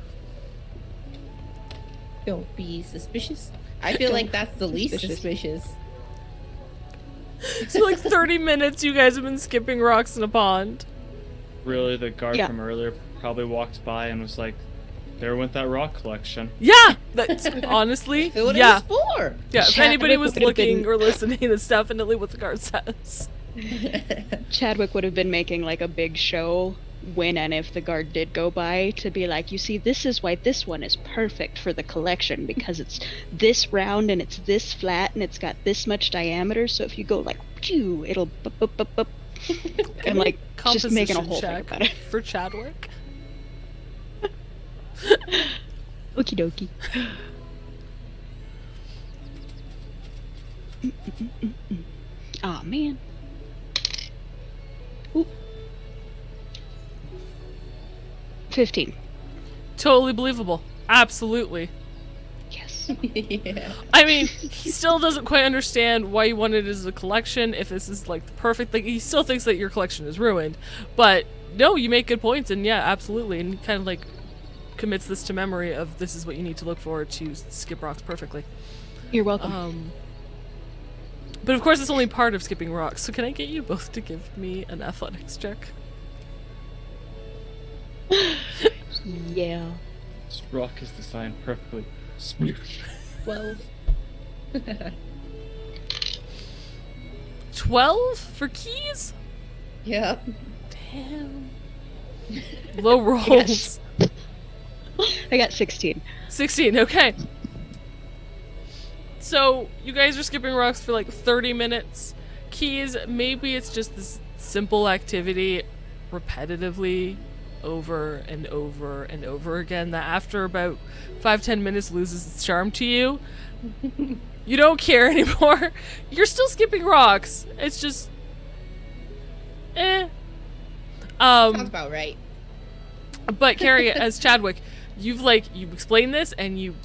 Don't be suspicious. I feel like that's the least Suspicious. suspicious. So like 30 minutes you guys have been skipping rocks in a pond. Really, the guard Yeah. from earlier probably walked by and was like, "There went that rock collection." Yeah, that's honestly, That's what yeah. it was for. Yeah, if Chadwick anybody was would have looking been- or listening, that's definitely what the guard says. Chadwick would have been making like a big show when and if the guard did go by to be like, you see, this is why this one is perfect for the collection because it's this round and it's this flat and it's got this much diameter. So if you go like, phew, it'll bup. I'm like just making a Composition whole thing check about it. for Chadwick. Okie dokie. Aw, man. Ooh. 15. Totally believable. Absolutely. Yes. Yeah. I mean, he still doesn't quite understand why you want it as a collection, if this is like the perfect thing. He still thinks that your collection is ruined. But no, you make good points, and yeah, absolutely. And he kind of like commits this to memory of this is what you need to look for to skip rocks perfectly. You're welcome. But of course, it's only part of skipping rocks. So can I get you both to give me an athletics check? Yeah. This rock is designed perfectly. Smoosh. 12. 12 for keys? Yep. Damn. Low rolls. Yes. I got 16. 16, okay. So, you guys are skipping rocks for like 30 minutes. Keys, maybe it's just this simple activity repetitively over and over and over again that after about 5-10 minutes loses its charm to you. You don't care anymore. You're still skipping rocks. It's just... Sounds about right. But Carrie, as Chadwick, you've explained this and you've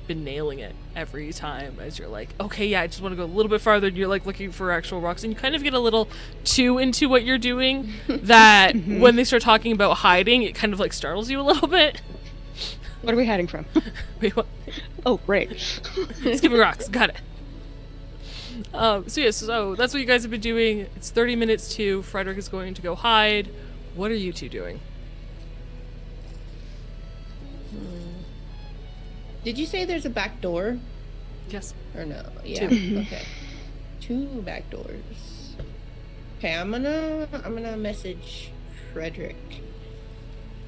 been nailing it every time as you're like, okay, yeah, I just want to go a little bit farther, and you're like looking for actual rocks, and you kind of get a little too into what you're doing that when they start talking about hiding, it kind of like startles you a little bit. What are we hiding from? Wait, what? Oh, right. Skipping rocks, got it. So that's what you guys have been doing. It's 30 minutes to Frederick is going to go hide. What are you two doing? Did you say there's a back door? Yes. Or no? Yeah. Two. Okay. 2 back doors. Okay, I'm gonna message Frederick.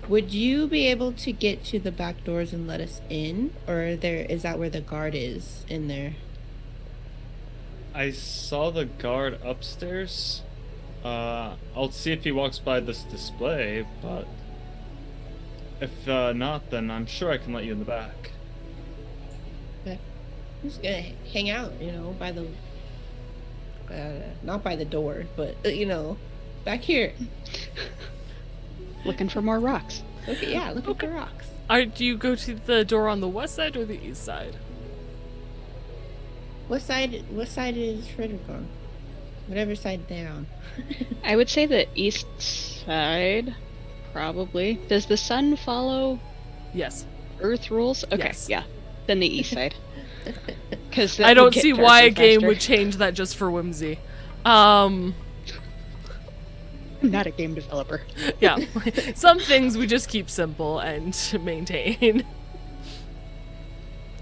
Would you be able to get to the back doors and let us in? Or is that where the guard is in there? I saw the guard upstairs. I'll see if he walks by this display, but if not, then I'm sure I can let you in the back. Okay. I'm just gonna hang out, by the not by the door, but back here. Looking for more rocks. Okay, yeah, looking for rocks. Do you go to the door on the west side or the east side? What side is Frederick on? Whatever side they're on. I would say the east side, probably. Does the sun follow Yes. Earth rules? Okay, Yes. yeah. Then the east side. Because I don't see why a game would change that just for whimsy. I'm not a game developer. Yeah. Some things we just keep simple and maintain.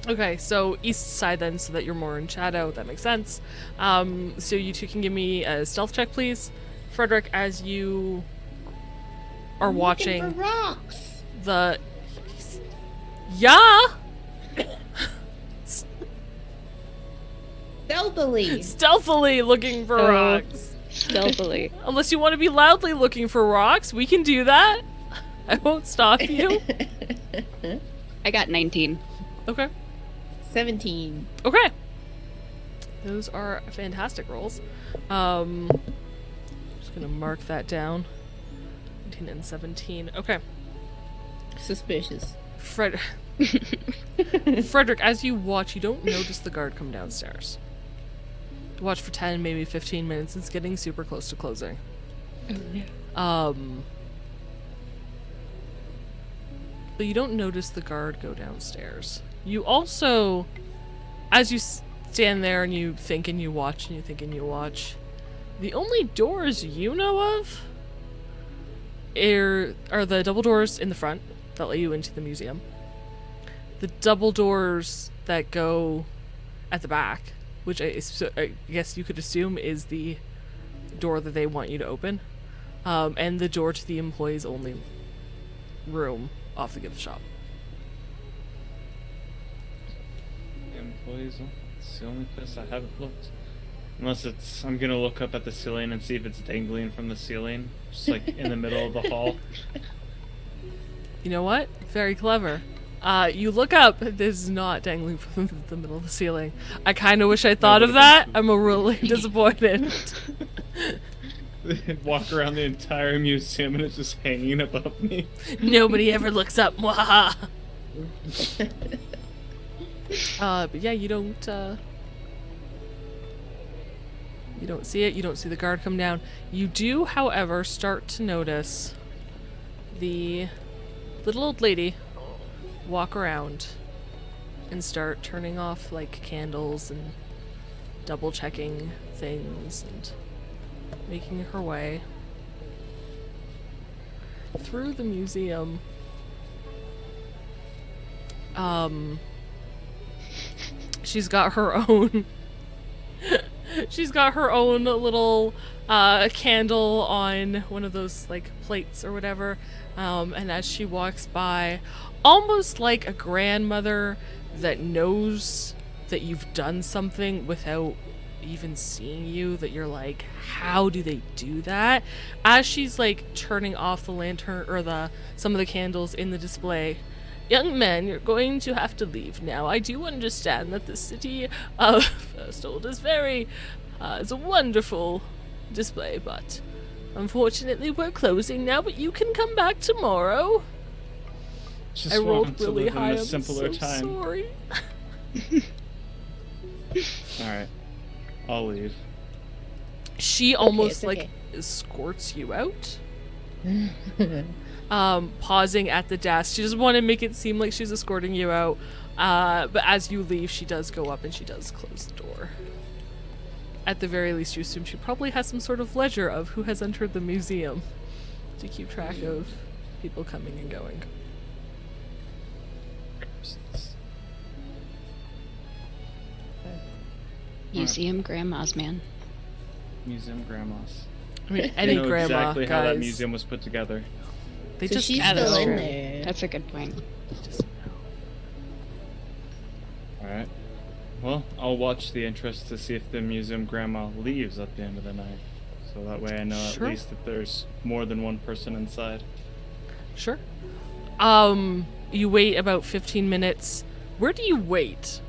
Okay, so east side then, so that you're more in shadow. That makes sense. So you two can give me a stealth check, please. Frederick, as you are I'm watching looking for rocks. the... Yeah! Stealthily. Stealthily looking for rocks. Stealthily. Unless you want to be loudly looking for rocks, we can do that. I won't stop you. I got 19. Okay. 17. Okay. Those are fantastic rolls. Just gonna mark that down. 19 and 17. Okay. Suspicious. Frederick, as you watch, you don't notice the guard come downstairs. You watch for 10, maybe 15 minutes. It's getting super close to closing. Oh, But you don't notice the guard go downstairs. You also as you stand there and you think and you watch and you think and you watch, the only doors you know of are the double doors in the front that let you into the museum. The double doors that go at the back, which I guess you could assume is the door that they want you to open, and the door to the employees only room off the gift shop. Employees, it's the only place I haven't looked. Unless I'm gonna look up at the ceiling and see if it's dangling from the ceiling, just like in the middle of the hall. You know what? Very clever. You look up, this is not dangling from the middle of the ceiling. I kind of wish I thought of that. I'm really disappointed. Walk around the entire museum and it's just hanging above me. Nobody ever looks up. Mwaha. But yeah, you don't see it. You don't see the guard come down. You do, however, start to notice the little old lady walk around and start turning off like candles and double checking things and making her way through the museum. She's got her own little candle on one of those like plates or whatever, and as she walks by, almost like a grandmother that knows that you've done something without even seeing you, that you're like, how do they do that? As she's like turning off the lantern or some of the candles in the display, young men, you're going to have to leave now. I do understand that the city of Firsthold is it's a wonderful display, but unfortunately we're closing now, but you can come back tomorrow. Just I rolled to really live in high. a I'm simpler so time. sorry. Alright. I'll leave. She almost okay. like escorts you out. Pausing at the desk. She doesn't want to make it seem like she's escorting you out. But as you leave, she does go up and she does close the door. At the very least, you assume she probably has some sort of ledger of who has entered the museum to keep track of people coming and going. Museum grandmas, man. Museum grandmas. I mean, They any know grandma, exactly how that guys. museum was put together. They So just she's add still it in all. there. That's a good point. Alright. Well, I'll watch the entrance to see if the museum grandma leaves at the end of the night. So that way I know Sure. at least if there's more than one person inside. Sure. You wait about 15 minutes. Where do you wait?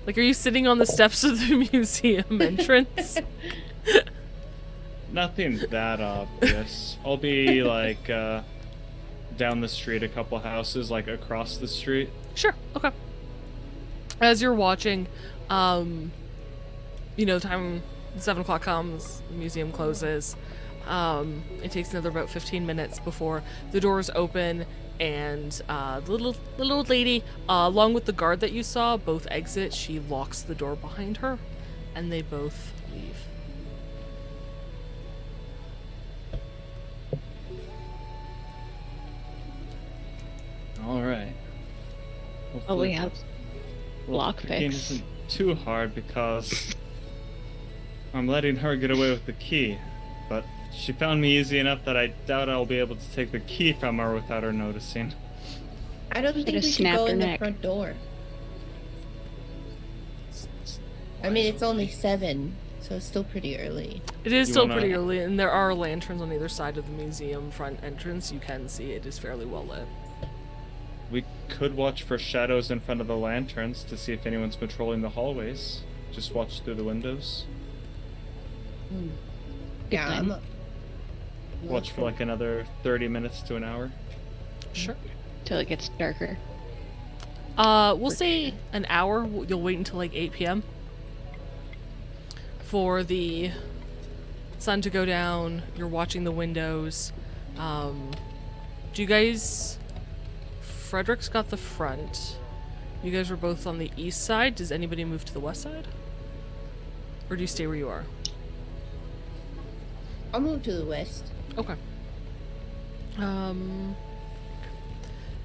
Like, are you sitting on the steps of the museum entrance? Nothing that obvious. I'll be like down the street a couple houses, like across the street. Sure. Okay. As you're watching, the time 7 o'clock comes, the museum closes. It takes another about 15 minutes before the doors open and the little old lady, along with the guard that you saw, both exit. She locks the door behind her, and they both leave. All right. Oh, we have Well, lockpicks. picking isn't too hard because I'm letting her get away with the key, but she found me easy enough that I doubt I'll be able to take the key from her without her noticing. I don't think we have should snapped go her in the neck. front door. I mean, it's only 7, so it's still pretty early. It is You still wanna- pretty early, and there are lanterns on either side of the museum front entrance. You can see it is fairly well lit. We could watch for shadows in front of the lanterns to see if anyone's patrolling the hallways. Just watch through the windows. Yeah, plan. Watch for like another 30 minutes to an hour. Sure. Till it gets darker. We'll say an hour. You'll wait until like 8 p.m. for the sun to go down. You're watching the windows. Do you guys Frederick's got the front. You guys were both on the east side. Does anybody move to the west side? Or do you stay where you are? I'll move to the west. Okay.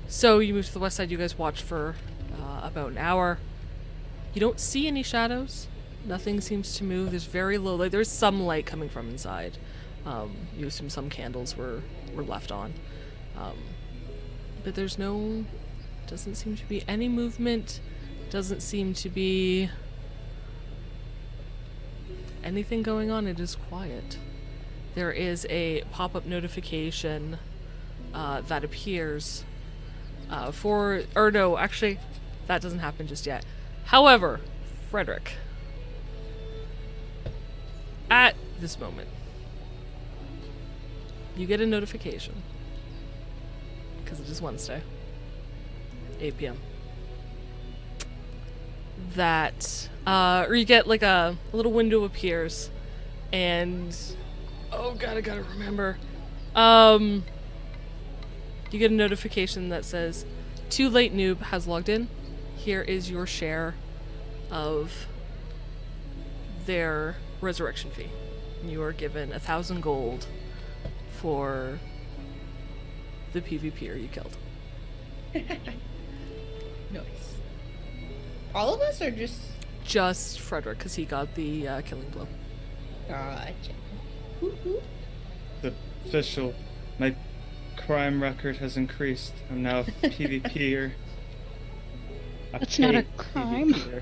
So you move to the west side. You guys watch for about an hour. You don't see any shadows. Nothing seems to move. There's very low light. There's some light coming from inside. You assume some candles were left on. But there's doesn't seem to be any movement. Doesn't seem to be anything going on. It is quiet. There is a pop-up notification that appears no, actually, that doesn't happen just yet. However, Frederick, at this moment, you get a notification, because it is Wednesday, 8 p.m. That, or you get like a little window appears, and, oh god, I gotta remember. You get a notification that says, Too Late Noob has logged in. Here is your share of their resurrection fee. You are given 1,000 gold for the PvPer you killed. Nice. All of us, or Just Frederick, because he got the killing blow. Gotcha. The official, my crime record has increased. I'm now a PvPer. That's not a crime. PvPer.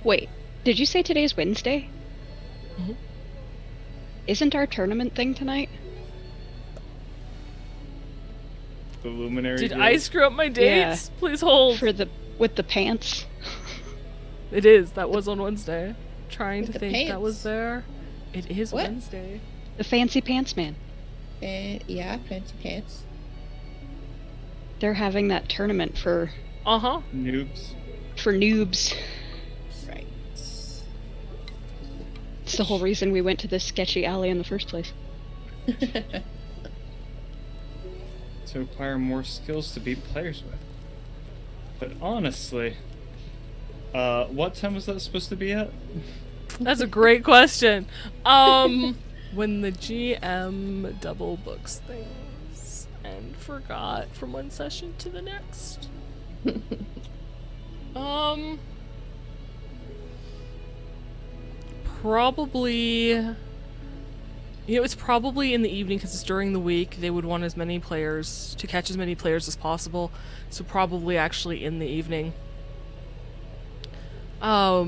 Wait, did you say today's Wednesday? Mhm. Isn't our tournament thing tonight? The Luminaries. Did I screw up my dates? Yeah. Please hold. With the pants? It is. That was on Wednesday. Trying With to the think that pants? was there. It is What? Wednesday. The fancy pants man. Yeah, fancy pants. They're having that tournament for Uh-huh. Noobs. noobs. Right. It's the whole reason we went to this sketchy alley in the first place. To acquire more skills to beat players with. But honestly, what time was that supposed to be at? That's a great question. When the GM double books things and forgot from one session to the next. Probably. It's probably in the evening because it's during the week. They would want as many players to catch as many players as possible. So probably actually in the evening. I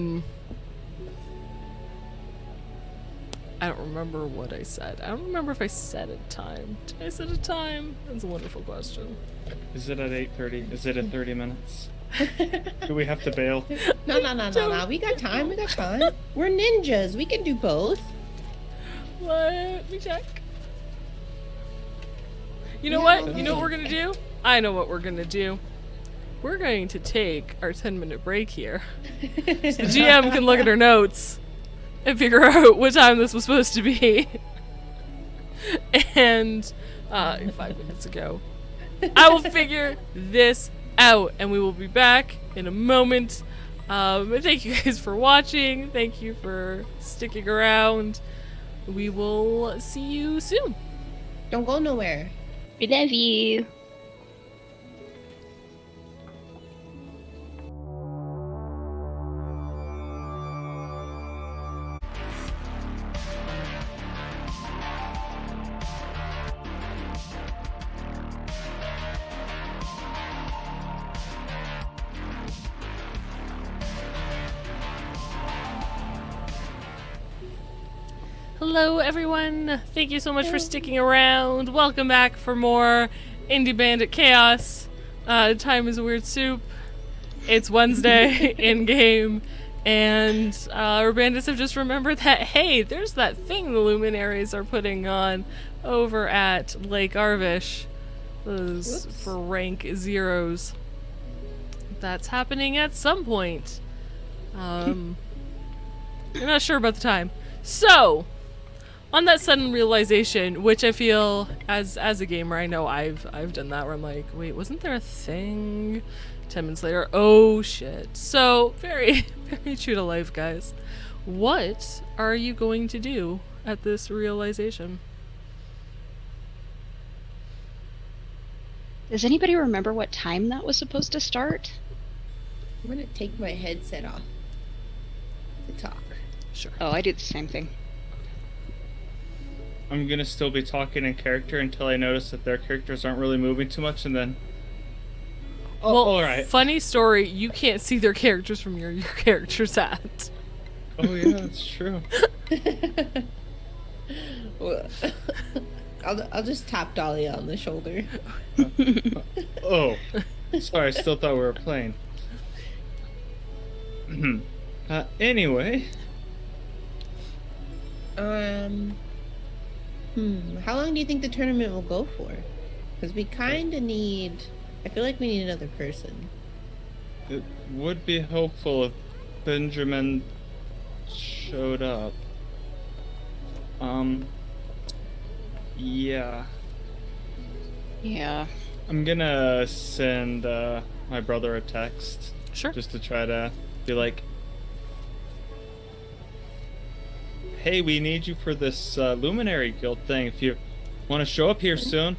don't remember what I said. I don't remember if I said a time. Did I set a time? That's a wonderful question. Is it at 8:30? Is it at 30 minutes? Do we have to bail? No. We got time. We're ninjas. We can do both. Let me check. You know Yeah, what? You know what we're gonna do? I know what we're gonna do. We're going to take our 10-minute break here. The GM can look at her notes and figure out what time this was supposed to be. And 5 minutes ago. I will figure this out, and we will be back in a moment. Thank you guys for watching. Thank you for sticking around. We will see you soon. Don't go nowhere. We love you. Hello everyone, thank you so much for sticking around. Welcome back for more Indie Bandit Chaos. Time is a weird soup. It's Wednesday in-game, and our bandits have just remembered that, hey, there's that thing the Luminaries are putting on over at Lake Arvish. Those Whoops. for rank zeros. That's happening at some point. I'm not sure about the time. So, on that sudden realization, which I feel as a gamer, I know I've done that where I'm like, wait, wasn't there a thing? 10 minutes later, oh shit. So very very true to life, guys. What are you going to do at this realization? Does anybody remember what time that was supposed to start? I'm gonna take my headset off to talk. Sure. Oh, I do the same thing. I'm gonna still be talking in character until I notice that their characters aren't really moving too much, and then. Oh, Well, all right. funny story, you can't see their characters from your character's at. Oh yeah, that's true. Well, I'll just tap Dolly on the shoulder. Oh, sorry. I still thought we were playing. Anyway. How long do you think the tournament will go for? Because we kind of need. I feel like we need another person. It would be helpful if Benjamin showed up. Yeah. Yeah. I'm gonna send my brother a text Sure. just to try to be like, hey, we need you for this Luminary Guild thing. If you want to show up here soon.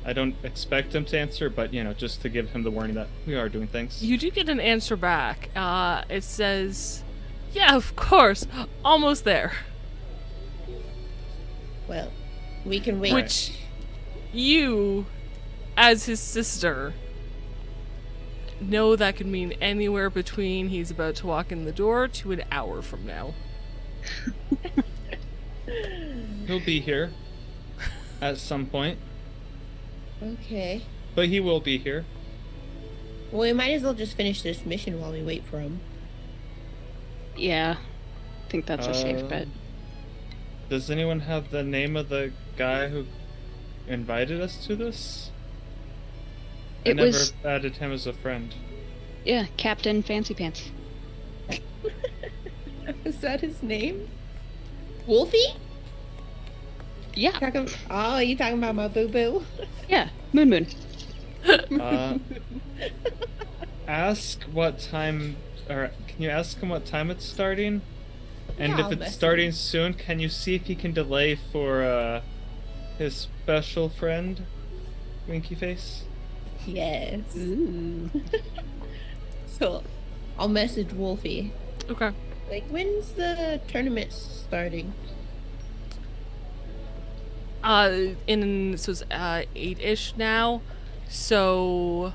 I don't expect him to answer, but, just to give him the warning that we are doing things. You do get an answer back. It says, yeah, of course, almost there. Well, we can wait. Which you, as his sister, know that could mean anywhere between he's about to walk in the door to an hour from now. He'll be here at some point, Okay. but he will be here. Well, we might as well just finish this mission while we wait for him. Yeah. I think that's a safe bet. Does anyone have the name of the guy who invited us to this? I It never was, added him as a friend. yeah, Captain Fancy Pants. Is that his name? Wolfie? Yeah. Oh, you talking about my boo boo? Yeah. Moon Moon. Ask what time, or can you ask him what time it's starting? And Yeah, if I'll it's message starting him. soon, can you see if he can delay for his special friend, Winky Face? Yes. Ooh. So, I'll message Wolfie. Okay. Like, when's the tournament starting? So it's 8-ish now. So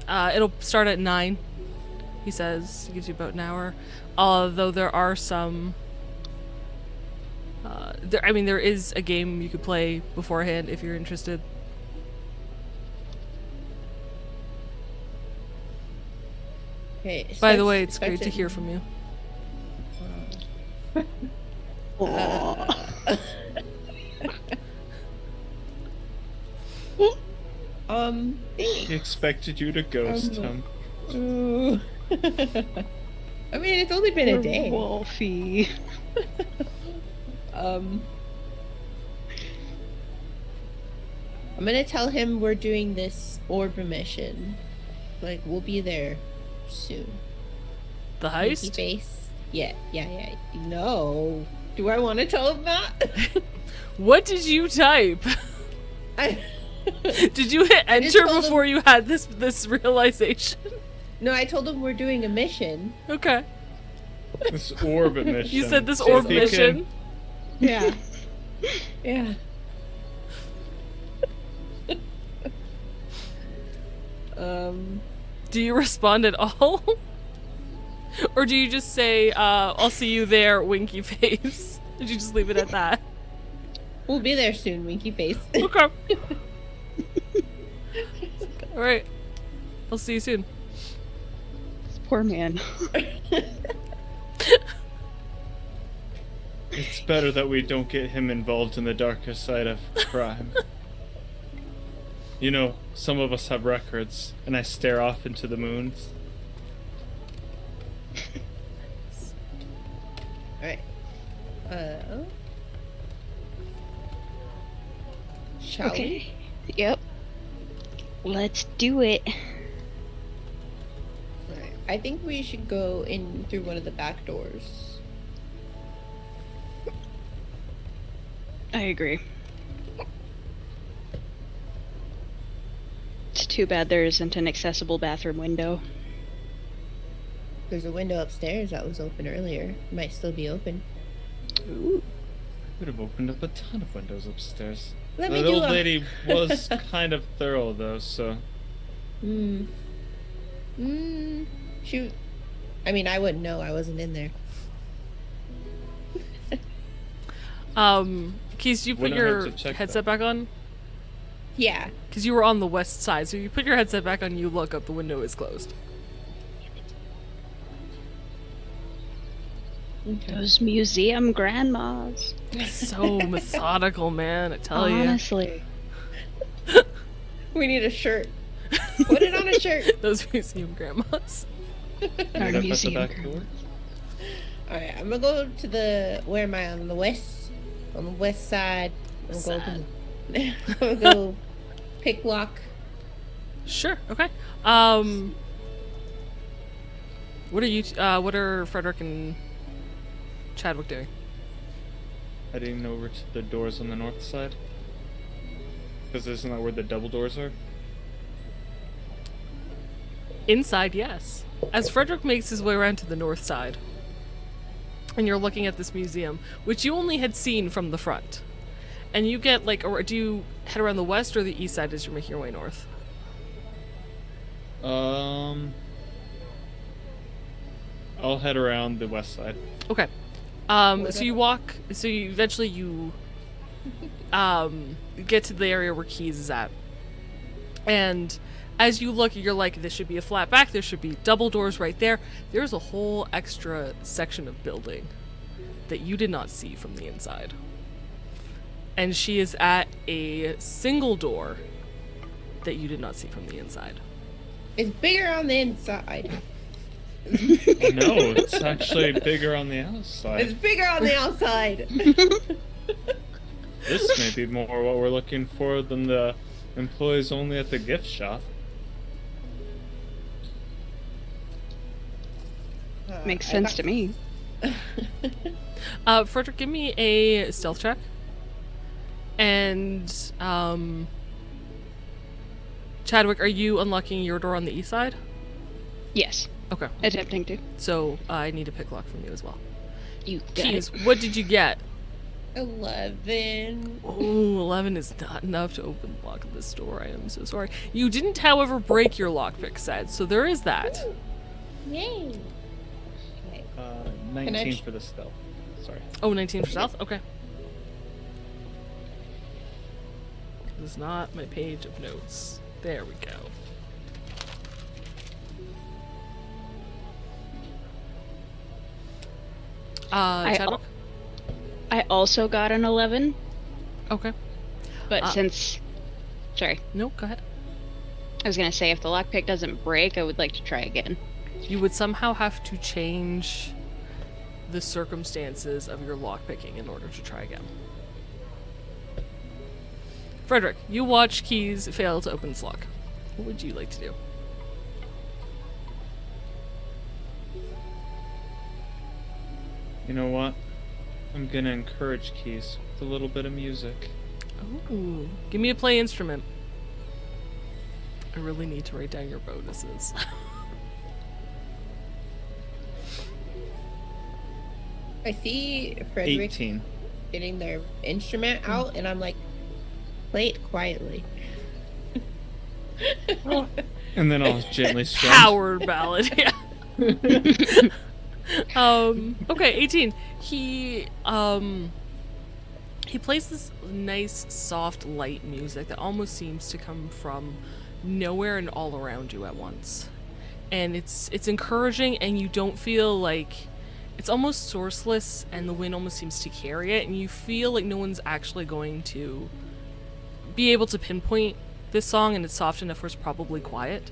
it'll start at 9. He says he gives you about an hour. Although there are some there is a game you could play beforehand if you're interested. Okay. By the way, it's great to hear from you. He expected you to ghost him. Ooh. I mean, it's only been a day. Wolfie. I'm gonna tell him we're doing this orb mission. Like, we'll be there soon. The Winky heist? face. Yeah. No. Do I want to tell him that? What did you type? I... Did you hit just enter told him- before you had this realization? No, I told him we're doing a mission. Okay. This orbit mission. You said this See if orb he mission. Yeah. Yeah. Do you respond at all? Or do you just say, I'll see you there, winky face? Did you just leave it at that? We'll be there soon, Winky face. Okay. Alright. I'll see you soon. This poor man. It's better that we don't get him involved in the darker side of crime. Some of us have records, and I stare off into the moons. Alright. shall we? Okay. Yep. Let's do it. Alright. I think we should go in through one of the back doors. I agree. It's too bad there isn't an accessible bathroom window. There's a window upstairs that was open earlier. Might still be open. Ooh. Could have opened up a ton of windows upstairs. Let me That do old a- lady was kind of thorough, though, so... Shoot. I mean, I wouldn't know. I wasn't in there. Keys, do you put Wouldn't your have to check headset back on? Yeah. Because you were on the west side, so you put your headset back on, you look up, the window is closed. Okay. Those museum grandmas. So methodical, man, I tell you. Honestly. We need a shirt. Put it on a shirt. Those museum grandmas. Our End up at the museum back grandmas. door. Alright, I'm gonna go to the... Where am I? On the west? On the west side. I'm gonna go to the... I'm gonna go pick lock. Sure, okay. What are you, what are Frederick and Chadwick doing? Heading over to the doors on the north side. Because isn't that where the double doors are? Inside, yes. As Frederick makes his way around to the north side, and you're looking at this museum, which you only had seen from the front, and you get, like, or do you head around the west or the east side as you're making your way north? I'll head around the west side. Okay. So you walk, so you eventually get to the area where Keys is at. And as you look, you're like, this should be a flat back, there should be double doors right there. There's a whole extra section of building that you did not see from the inside. And she is at a single door that you did not see from the inside. It's bigger on the inside. No, it's actually bigger on the It's outside. bigger on the outside. This may be more what we're looking for than the employees only at the gift shop. Makes sense to me. Frederick, give me a stealth check. And, Chadwick, are you unlocking your door on the east side? Yes. Okay. Attempting to. So I need a pick lock from you as well. You got Keys, it. what did you get? 11. Ooh, 11 is not enough to open the lock of this door. I am so sorry. You didn't, however, break your lockpick set, so there is that. Yay. Okay. 19 for the stealth. Sorry. Oh, 19 for stealth? Okay. This is not my page of notes. There we go. Chadwick? I also got an 11, Okay. but since... Sorry. No, go ahead. I was gonna say, if the lockpick doesn't break, I would like to try again. You would somehow have to change the circumstances of your lockpicking in order to try again. Frederick, you watch Keys fail to open his lock. What would you like to do? You know what? I'm gonna encourage Keys with a little bit of music. Ooh, give me a play instrument. I really need to write down your bonuses. I see Frederick 18. getting their instrument out, and I'm like, play it quietly. And then I'll gently strum. Howard ballad, yeah. Okay, 18. He plays this nice, soft, light music that almost seems to come from nowhere and all around you at once. And it's encouraging, and you don't feel like it's almost sourceless, and the wind almost seems to carry it, and you feel like no one's actually going to be able to pinpoint this song, and it's soft enough where it's probably quiet.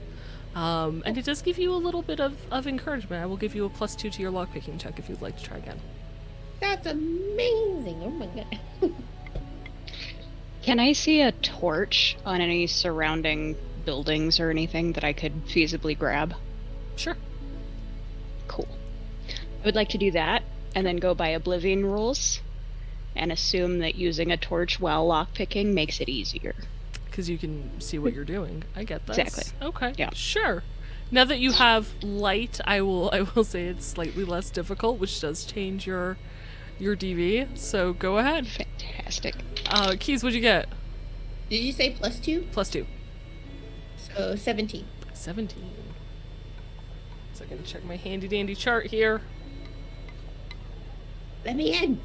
And it does give you a little bit of encouragement. I will give you a +2 to your lockpicking check if you'd like to try again. That's amazing. Oh my god. Can I see a torch on any surrounding buildings or anything that I could feasibly grab? Sure. Cool. I would like to do that, and then go by Oblivion rules, and assume that using a torch while lockpicking makes it easier. Because you can see what you're doing. I get that. Exactly. Okay. Yeah. Sure. Now that you have light, I will say it's slightly less difficult, which does change your DV. So go ahead. Fantastic. Keys, what'd you get? Did you say +2? +2. So 17. 17. So I'm gonna check my handy dandy chart here. Let me in.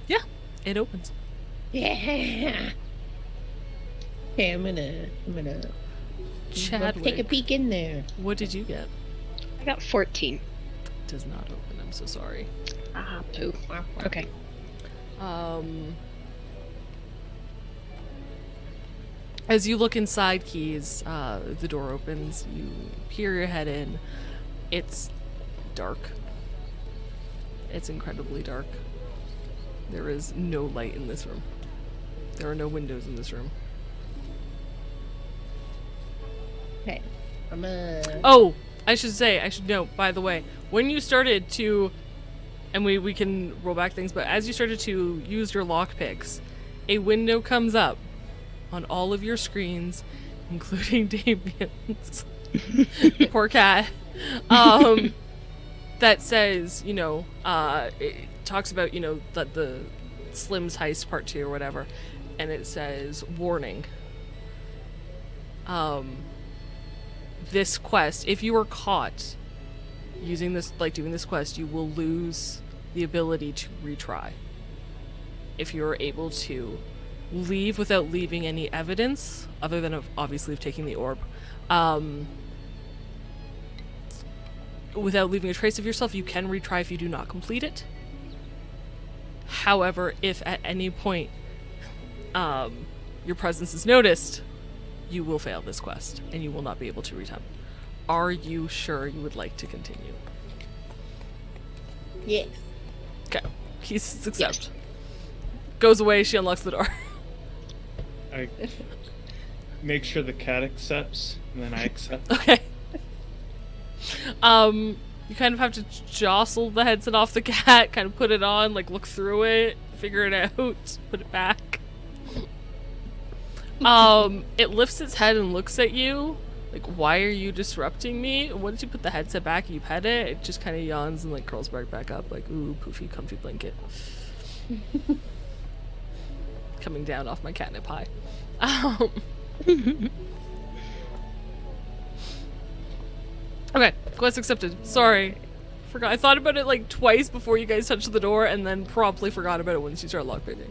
Yeah, it opens. Yeah. Okay, I'm gonna Chadwick, take a peek in there. what did you get? I got 14. Does not open. I'm so sorry. Ah, poo. Okay. As you look inside, Keys, the door opens. You peer your head in. It's dark. It's incredibly dark. There is no light in this room. There are no windows in this room. Okay. Oh, I should note, by the way, when you started to, and we can roll back things, but as you started to use your lockpicks, a window comes up on all of your screens, including Damien's. Poor cat. That says, it talks about, the Slim's heist part 2 or whatever, and it says, warning. This quest, if you are caught using this, doing this quest, you will lose the ability to retry. If you're able to leave without leaving any evidence, other than obviously of taking the orb, without leaving a trace of yourself, you can retry if you do not complete it. However, if at any point your presence is noticed, you will fail this quest, and you will not be able to return. Are you sure you would like to continue? Yes. Okay. He says accept. Goes away, she unlocks the door. I make sure the cat accepts, and then I accept. Okay. You kind of have to jostle the headset off the cat, kind of put it on, look through it, figure it out, put it back. It lifts its head and looks at you. Why are you disrupting me? Once you put the headset back and you pet it, it just kind of yawns and curls back up, ooh, poofy, comfy blanket. Coming down off my catnip high. Okay, quest accepted. Sorry. Forgot. I thought about it twice before you guys touched the door, and then promptly forgot about it once you start lockpicking.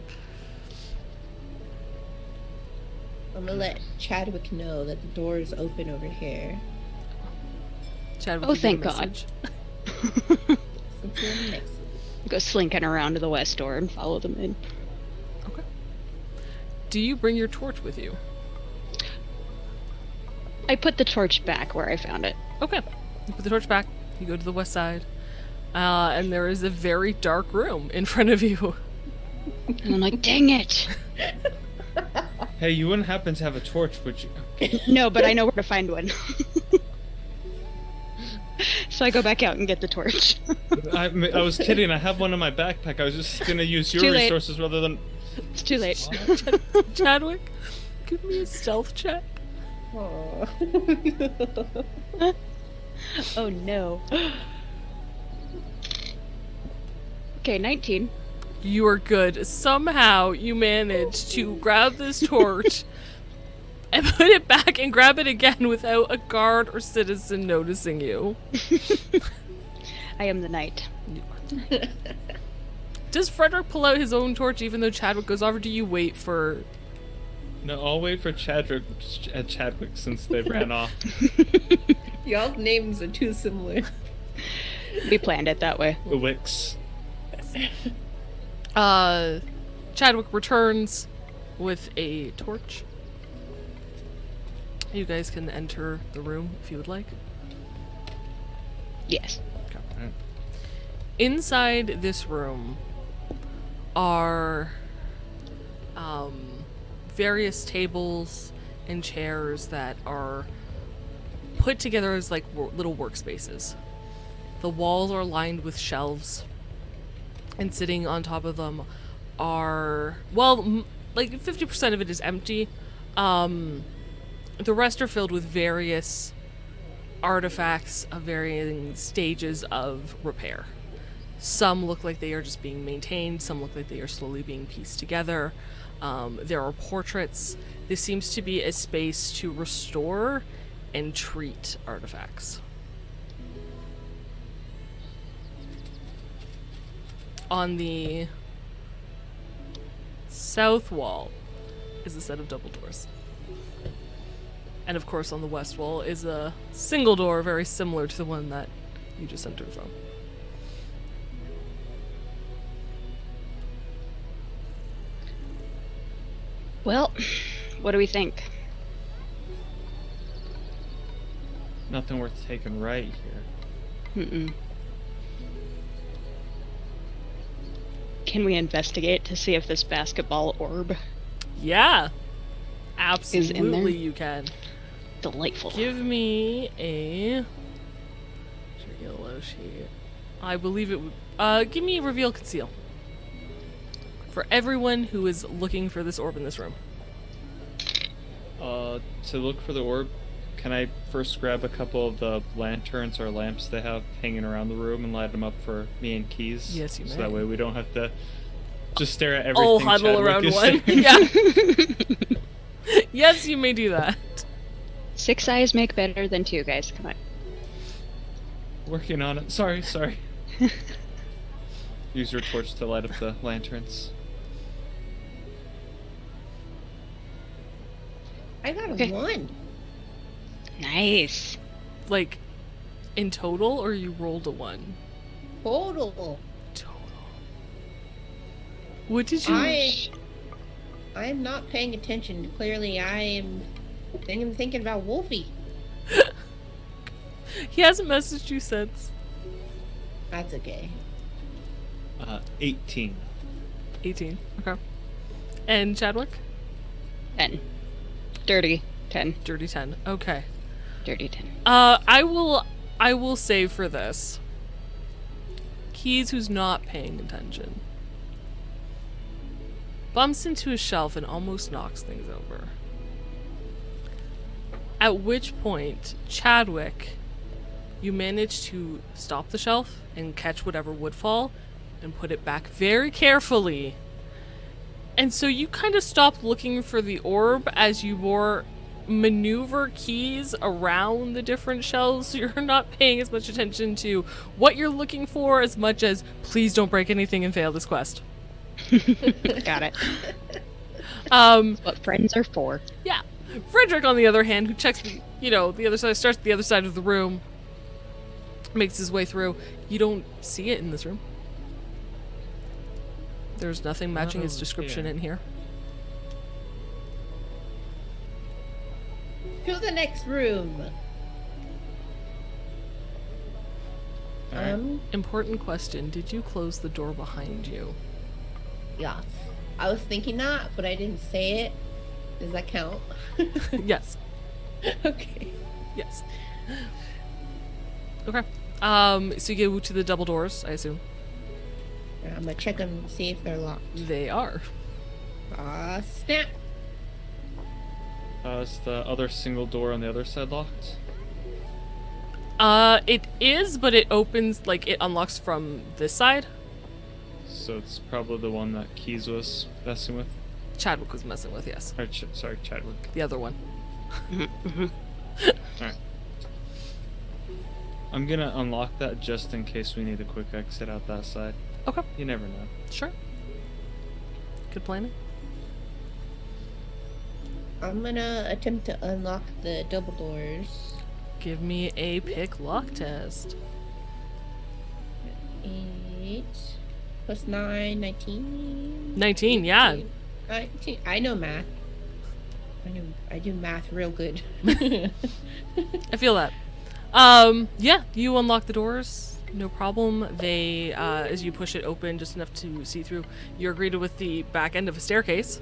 I'm gonna let Chadwick know that the door is open over here. Chadwick, Oh, you get a thank God. message. Until next. Go slinking around to the west door and follow them in. Okay. Do you bring your torch with you? I put the torch back where I found it. Okay. You put the torch back, you go to the west side, and there is a very dark room in front of you. And I'm like, dang it! Hey, you wouldn't happen to have a torch, would you? No, but I know where to find one. So I go back out and get the torch. I was kidding. I have one in my backpack. I was just gonna use your Too late. resources rather than. It's too late. Chadwick, give me a stealth check. Aw. Oh no. Okay, 19. You are good. Somehow you manage to grab this torch and put it back and grab it again without a guard or citizen noticing you. I am the knight. Does Frederick pull out his own torch even though Chadwick goes off, or do you wait for... No, I'll wait for Chadwick since they ran off. Y'all's names are too similar. We planned it that way. The Wicks. Chadwick returns with a torch. You guys can enter the room if you would like. Yes. Okay. Inside this room are various tables and chairs that are put together as like little workspaces. The walls are lined with shelves, and sitting on top of them are, well, like 50% of it is empty. The rest are filled with various artifacts of varying stages of repair. Some look like they are just being maintained, some look like they are slowly being pieced together. There are portraits. This seems to be a space to restore and treat artifacts. On the south wall is a set of double doors. And of course on the west wall is a single door very similar to the one that you just entered from. Well, what do we think? Nothing worth taking right here. Mm-mm. Can we investigate to see if this basketball orb Yeah, is in there? absolutely you can. Delightful. Give me a yellow sheet. I believe it would. Give me reveal conceal. For everyone who is looking for this orb in this room. To look for the orb, can I first grab a couple of the lanterns or lamps they have hanging around the room and light them up for me and Keys? Yes, you may. So that way we don't have to just stare at everything. All huddle Chadwick around is one. saying. Yeah. Yes, you may do that. 6 eyes make better than 2, guys. Come on. Working on it. Sorry. Use your torch to light up the lanterns. I got a Okay. 1. Nice. Like, in total, or you rolled a 1? Total. Total. What did you... I am not paying attention. Clearly, I am thinking about Wolfie. He hasn't messaged you since. That's okay. 18. 18. Okay. And Chadwick? 10. Dirty 10. Dirty 10. Okay. Dirty 10. I will say for this. Keys, who's not paying attention, bumps into a shelf and almost knocks things over. At which point, Chadwick, you manage to stop the shelf and catch whatever would fall and put it back very carefully. And so you kind of stop looking for the orb as you more maneuver Keys around the different shelves, so you're not paying as much attention to what you're looking for as much as please don't break anything and fail this quest. Got it. Um, What friends are for. yeah. Frederick, on the other hand, who checks the other side, starts at the other side of the room, makes his way through. You don't see it in this room. There's nothing matching its description in here. To the next room. Alright. Important question. Did you close the door behind you? Yes. I was thinking that, but I didn't say it. Does that count? Yes. Okay. Yes. Okay. So you go to the double doors, I assume. I'm gonna check them and see if they're locked. They are. Snap. Is the other single door on the other side locked? It is, but it opens, like, it unlocks from this side. So it's probably the one that Keys was messing with. Chadwick was messing with, yes. Or sorry, Chadwick. The other one. Alright. I'm gonna unlock that just in case we need a quick exit out that side. Okay. You never know. Sure. Good planning. I'm gonna attempt to unlock the double doors. Give me a pick lock test. 8 plus 9, 19. 19, yeah. 19. I know math. I do math real good. I feel that. Yeah, you unlock the doors. No problem. They, as you push it open just enough to see through, you're greeted with the back end of a staircase.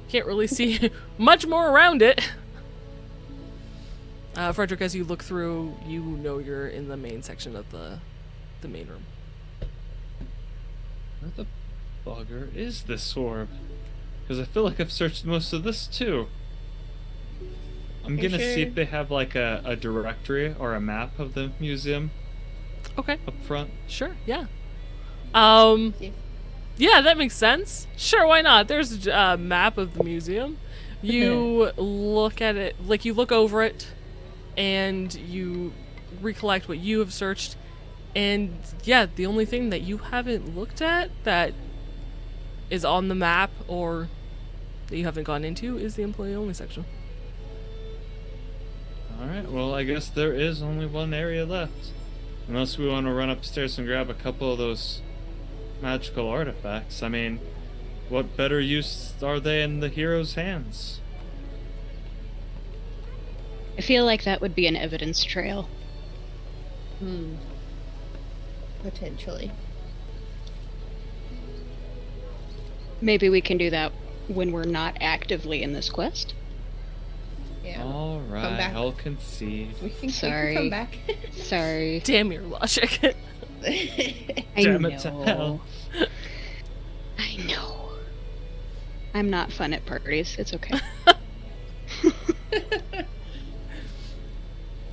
Can't really see much more around it. Frederick, as you look through, you know you're in the main section of the main room. Where the bugger is this orb? Because I feel like I've searched most of this too. I'm gonna see if they have like a directory or a map of the museum Okay. up front. Sure, yeah. Yeah, that makes sense. Sure, why not? There's a map of the museum. You look at it, like you look over it, and you recollect what you have searched. And yeah, the only thing that you haven't looked at that is on the map or that you haven't gone into is the employee only section. Alright, well, I guess there is only one area left. Unless we want to run upstairs and grab a couple of those magical artifacts. I mean, what better use are they in the hero's hands? I feel like that would be an evidence trail. Potentially. Maybe we can do that when we're not actively in this quest. Yeah. Come Alright, back. I'll concede. We can Sorry. come back. Sorry. Damn your logic. I Damn know. it to hell. I know. I'm not fun at parties. It's okay.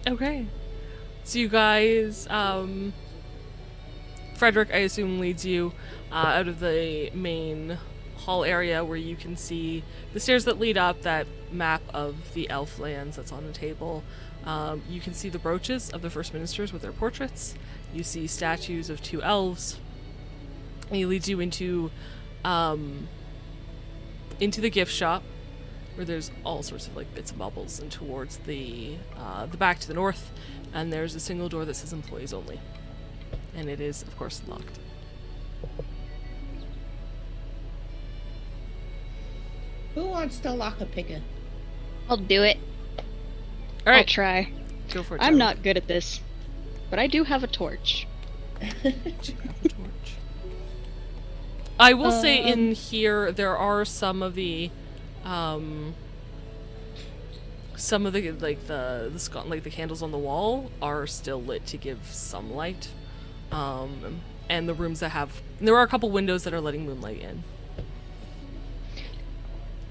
Okay. So you guys, Frederick, I assume, leads you out of the main hall area where you can see the stairs that lead up, that map of the elf lands that's on the table. You can see the brooches of the first ministers with their portraits. You see statues of two elves. And he leads you into the gift shop, where there's all sorts of like bits and baubles, and towards the back to the north, and there's a single door that says employees only, and it is of course locked. Who wants to lock a picker? I'll do it. All I'll right, try. go for it. I'm Joe. not good at this, but I do have a torch. Do you have a torch? I will say in here there are some of the like the candles on the wall are still lit to give some light, and the rooms that have, there are a couple windows that are letting moonlight in.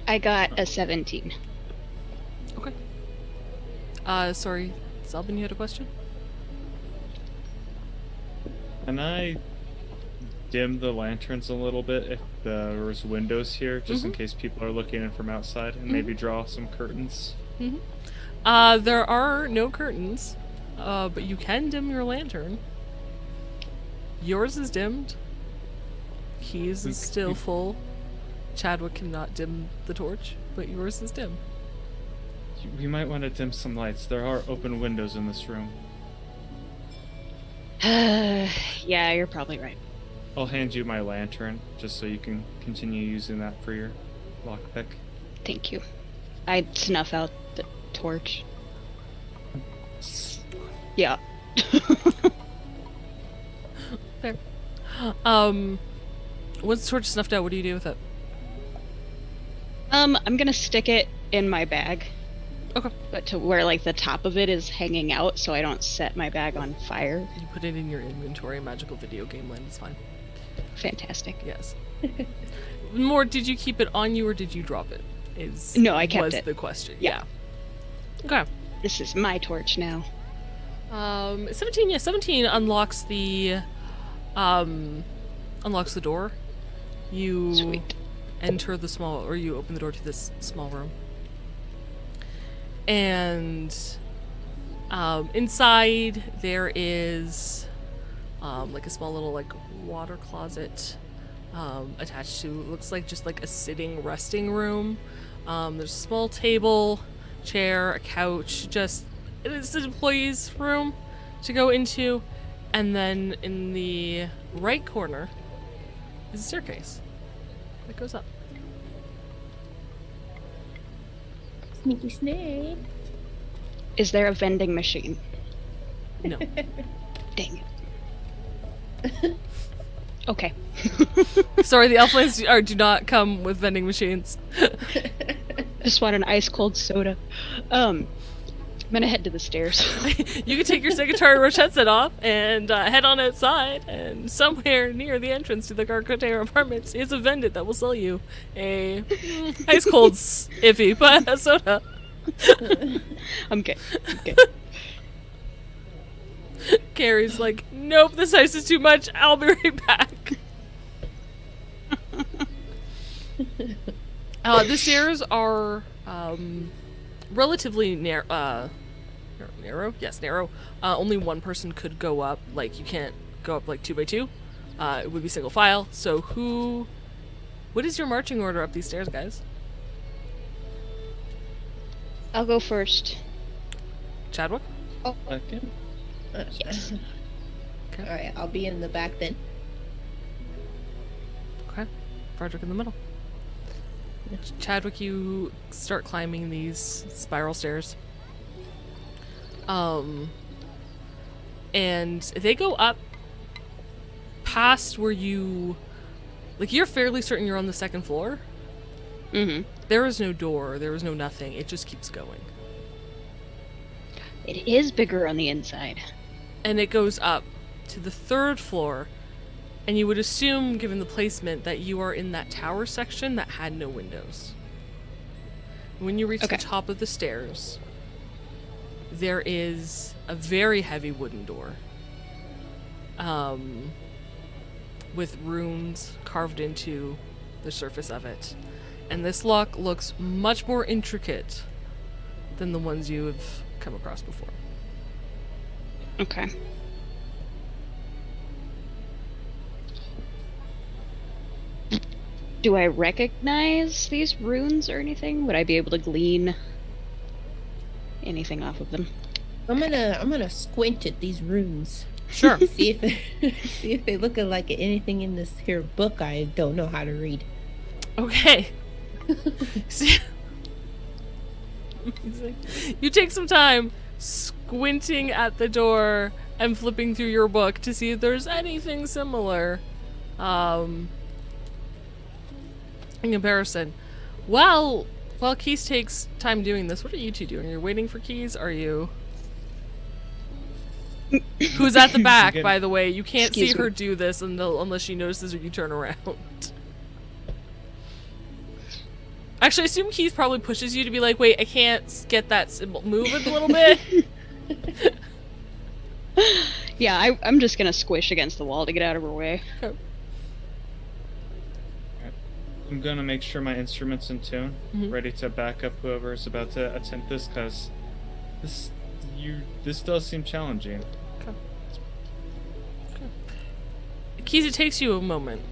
I got a 17. Okay. Sorry, Zelbin, you had a question? Can I dim the lanterns a little bit if there's windows here, just in case people are looking in from outside, and maybe draw some curtains? There are no curtains, but you can dim your lantern. Yours is dimmed. Keys is still full. Chadwick cannot dim the torch, but yours is dim. We might want to dim some lights. There are open windows in this room. Yeah, you're probably right. I'll hand you my lantern, just so you can continue using that for your lockpick. Thank you. I'd snuff out the torch. Yeah. Fair. Once the torch is snuffed out, what do you do with it? I'm gonna stick it in my bag. Okay. But to where like the top of it is hanging out so I don't set my bag on fire. You put it in your inventory. Magical video game land is fine. Fantastic. Yes. More, did you keep it on you or did you drop it? No, I kept was it. the question. Yeah. Okay. This is my torch now. 17, yeah, 17 unlocks the door. You Sweet. enter the small, or you open the door to this small room. And inside there is like a small little like water closet attached to, looks like just like a sitting resting room. There's a small table, chair, a couch, just it's an employee's room to go into, and then in the right corner is a staircase that goes up. Sneaky snake. Is there a vending machine? No. Dang it. Okay. Sorry, the elflings do not come with vending machines. Just want an ice cold soda. I'm gonna head to the stairs. You can take your Secretary Roche headset off and head on outside, and somewhere near the entrance to the Garcotear apartments is a vendor that will sell you a ice cold iffy, but a soda. I'm good. Carrie's like, nope, this ice is too much. I'll be right back. The stairs are relatively narrow. Yes, narrow. Only one person could go up. Like, you can't go up like 2 by 2. It would be single file. So what is your marching order up these stairs, guys? I'll go first. Chadwick? Second. Yes. Okay. Alright, I'll be in the back then. Okay. Frederick in the middle. Chadwick, you start climbing these spiral stairs. And they go up past where you're fairly certain you're on the second floor. Mm-hmm. There is no door, there is no nothing, it just keeps going. It is bigger on the inside. And it goes up to the third floor, and you would assume, given the placement, that you are in that tower section that had no windows. When you reach the top of the stairs, there is a very heavy wooden door, with runes carved into the surface of it. And this lock looks much more intricate than the ones you have come across before. Okay. Do I recognize these runes or anything? Would I be able to glean anything off of them? I'm gonna squint at these runes. Sure. See if they look like anything in this here book I don't know how to read. Okay. You take some time squinting at the door and flipping through your book to see if there's anything similar. In comparison. While Keys takes time doing this, what are you two doing? You're waiting for Keys? Are you... Who's at the back, by the way. You can't see her do this unless she notices or you turn around. Actually, I assume Keys probably pushes you to be like, wait, I can't get that symbol. Move it a little bit. Yeah, I'm just gonna squish against the wall to get out of her way. Okay. I'm gonna make sure my instrument's in tune, ready to back up whoever is about to attempt this, because this does seem challenging. Okay. Keys, it takes you a moment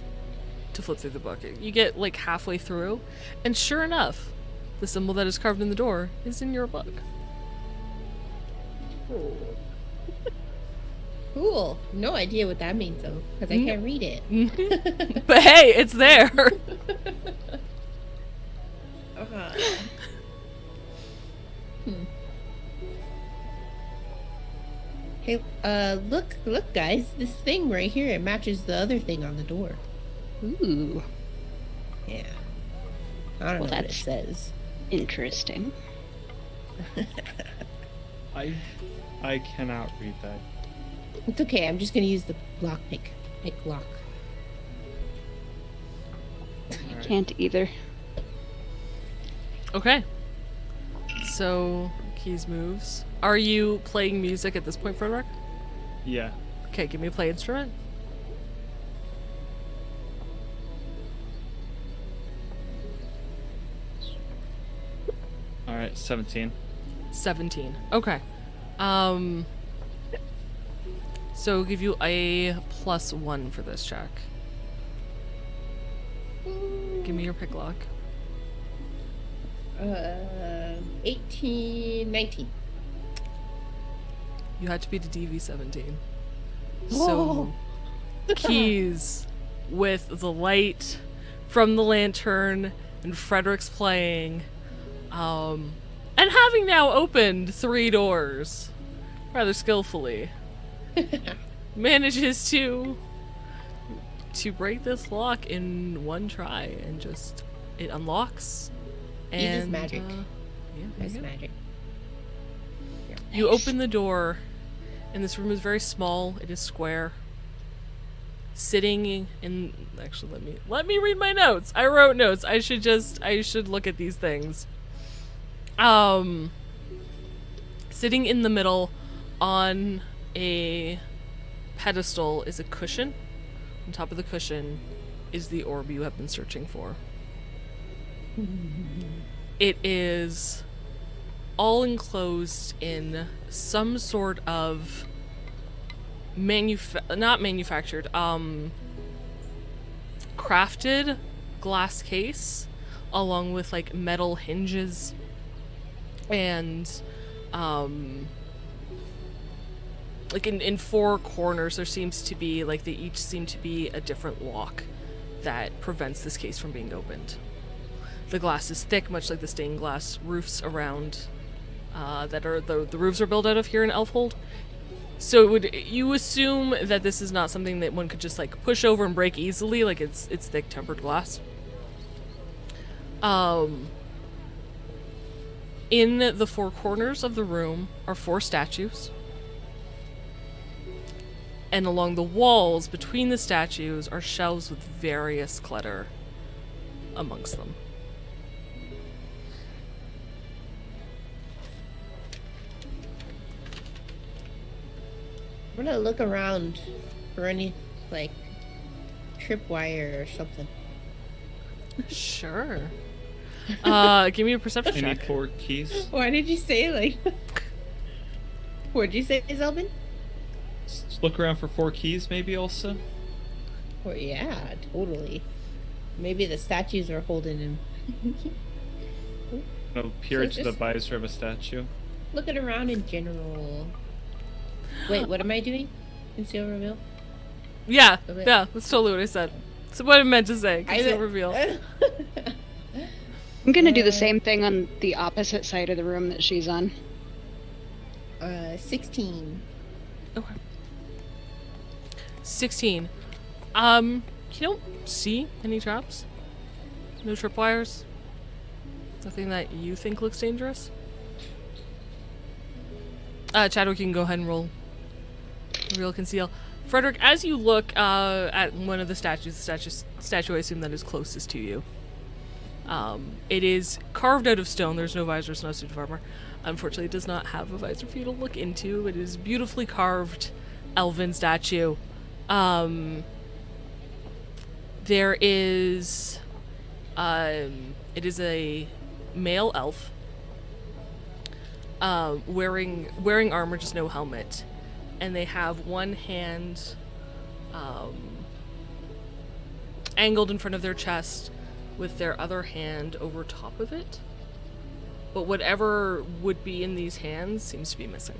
to flip through the book. You get like halfway through, and sure enough, the symbol that is carved in the door is in your book. Cool. No idea what that means though, because I can't read it. But hey, it's there. Hey, look, guys! This thing right here, it matches the other thing on the door. Ooh. Yeah. I don't know what it says. Interesting. I cannot read that. It's okay. I'm just gonna use the lock pick lock. I can't either. Okay. So, Keys moves. Are you playing music at this point, Frederick? Yeah. Okay, give me a play instrument. Alright, 17. 17. Okay. So give you a +1 for this check. Give me your pick lock. 18, 19. You had to beat a DV17. So, Keys, with the light from the lantern and Frederick's playing, and having now opened 3 doors, rather skillfully, manages to to break this lock in one try, and just it unlocks. Easy as And magic. Yeah, there That's you go. magic. You open the door, and this room is very small. It is square. Sitting in, actually, let me read my notes. I wrote notes. I should look at these things. Sitting in the middle, on a pedestal, is a cushion. On top of the cushion is the orb you have been searching for. It is all enclosed in some sort of not manufactured, crafted glass case, along with like metal hinges, and like in four corners there seems to be, like, they each seem to be a different lock that prevents this case from being opened. The glass is thick, much like the stained glass roofs around that are the roofs are built out of here in Elfhold. So you assume that this is not something that one could just like push over and break easily, like it's thick tempered glass. In the four corners of the room are 4 statues. And along the walls between the statues are shelves with various clutter amongst them. I'm gonna look around for any, like, tripwire or something. Sure. Give me a perception Any check. 4 keys? Why did you say, like... What'd you say, Zelbin? Just look around for 4 keys, maybe, also? Well, yeah, totally. Maybe the statues are holding him. No, peer So into the just- visor of a statue. Looking around in general. Wait, what am I doing? Conceal reveal? Yeah, Okay. yeah, that's totally what I said. That's what I meant to say. I Conceal meant- reveal. I'm gonna do the same thing on the opposite side of the room that she's on. 16. Okay. 16. You don't see any traps? No tripwires? Nothing that you think looks dangerous? Chadwick, you can go ahead and roll. Reveal conceal. Frederick, as you look at one of the statues, the statue I assume that is closest to you, it is carved out of stone. There's no visors, no suit of armor. Unfortunately, it does not have a visor for you to look into. It is beautifully carved elven statue. There is, it is a male elf, wearing armor, just no helmet, and they have one hand, angled in front of their chest, with their other hand over top of it. But whatever would be in these hands seems to be missing.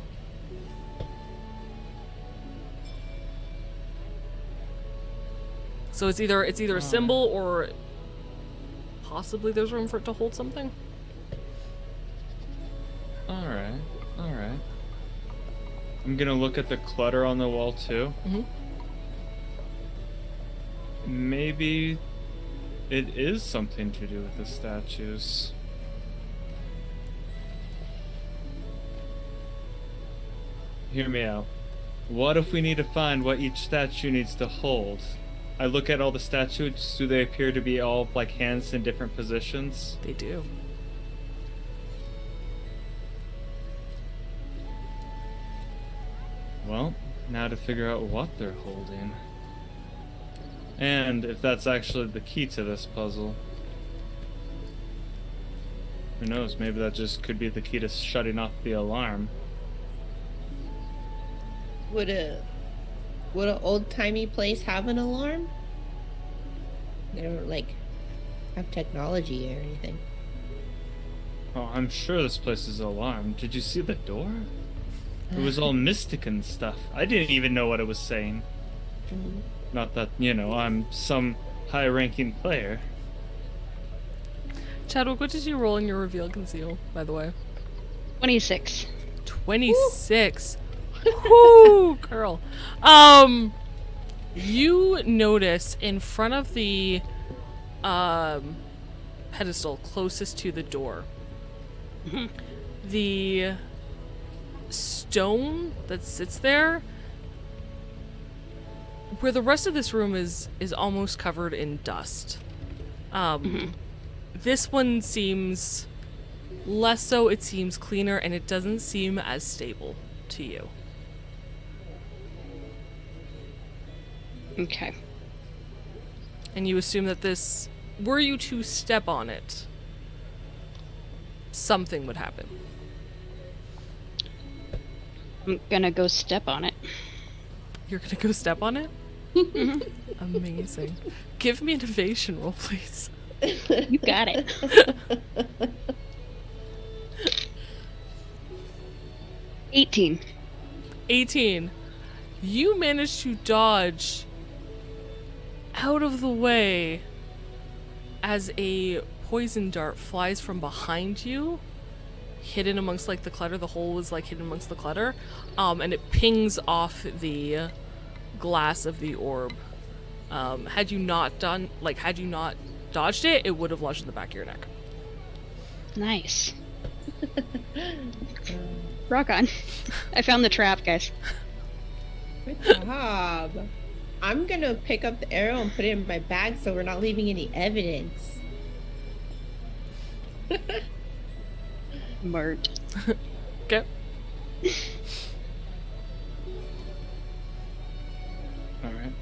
So it's either a symbol, or possibly there's room for it to hold something. Alright, alright. I'm gonna look at the clutter on the wall too. Mhm. Maybe it is something to do with the statues. Hear me out. What if we need to find what each statue needs to hold? I look at all the statues, do they appear to be all like hands in different positions? They do. Well, now to figure out what they're holding. And if that's actually the key to this puzzle. Who knows, maybe that just could be the key to shutting off the alarm. Would an old-timey place have an alarm? They don't, like, have technology or anything. Oh, I'm sure this place is alarmed. Did you see the door? It was all mystic and stuff. I didn't even know what it was saying. Mhm. Not that, I'm some high-ranking player. Chadwick, what did you roll in your reveal conceal, by the way? You notice in front of the pedestal closest to the door, the stone that sits there, where the rest of this room is almost covered in dust. This one seems less so. It seems cleaner, and it doesn't seem as stable to you. Okay. And you assume that this, were you to step on it, something would happen. I'm gonna go step on it. You're gonna go step on it? Amazing. Give me an evasion roll, please. You got it. 18. 18. You managed to dodge out of the way as a poison dart flies from behind you, hidden amongst like the clutter. The hole was like hidden amongst the clutter, and it pings off the glass of the orb. Had you not dodged it, it would have lodged in the back of your neck. Nice. Rock on. I found the trap, guys. Good job. I'm gonna pick up the arrow and put it in my bag so we're not leaving any evidence. Murt. Okay. Alright.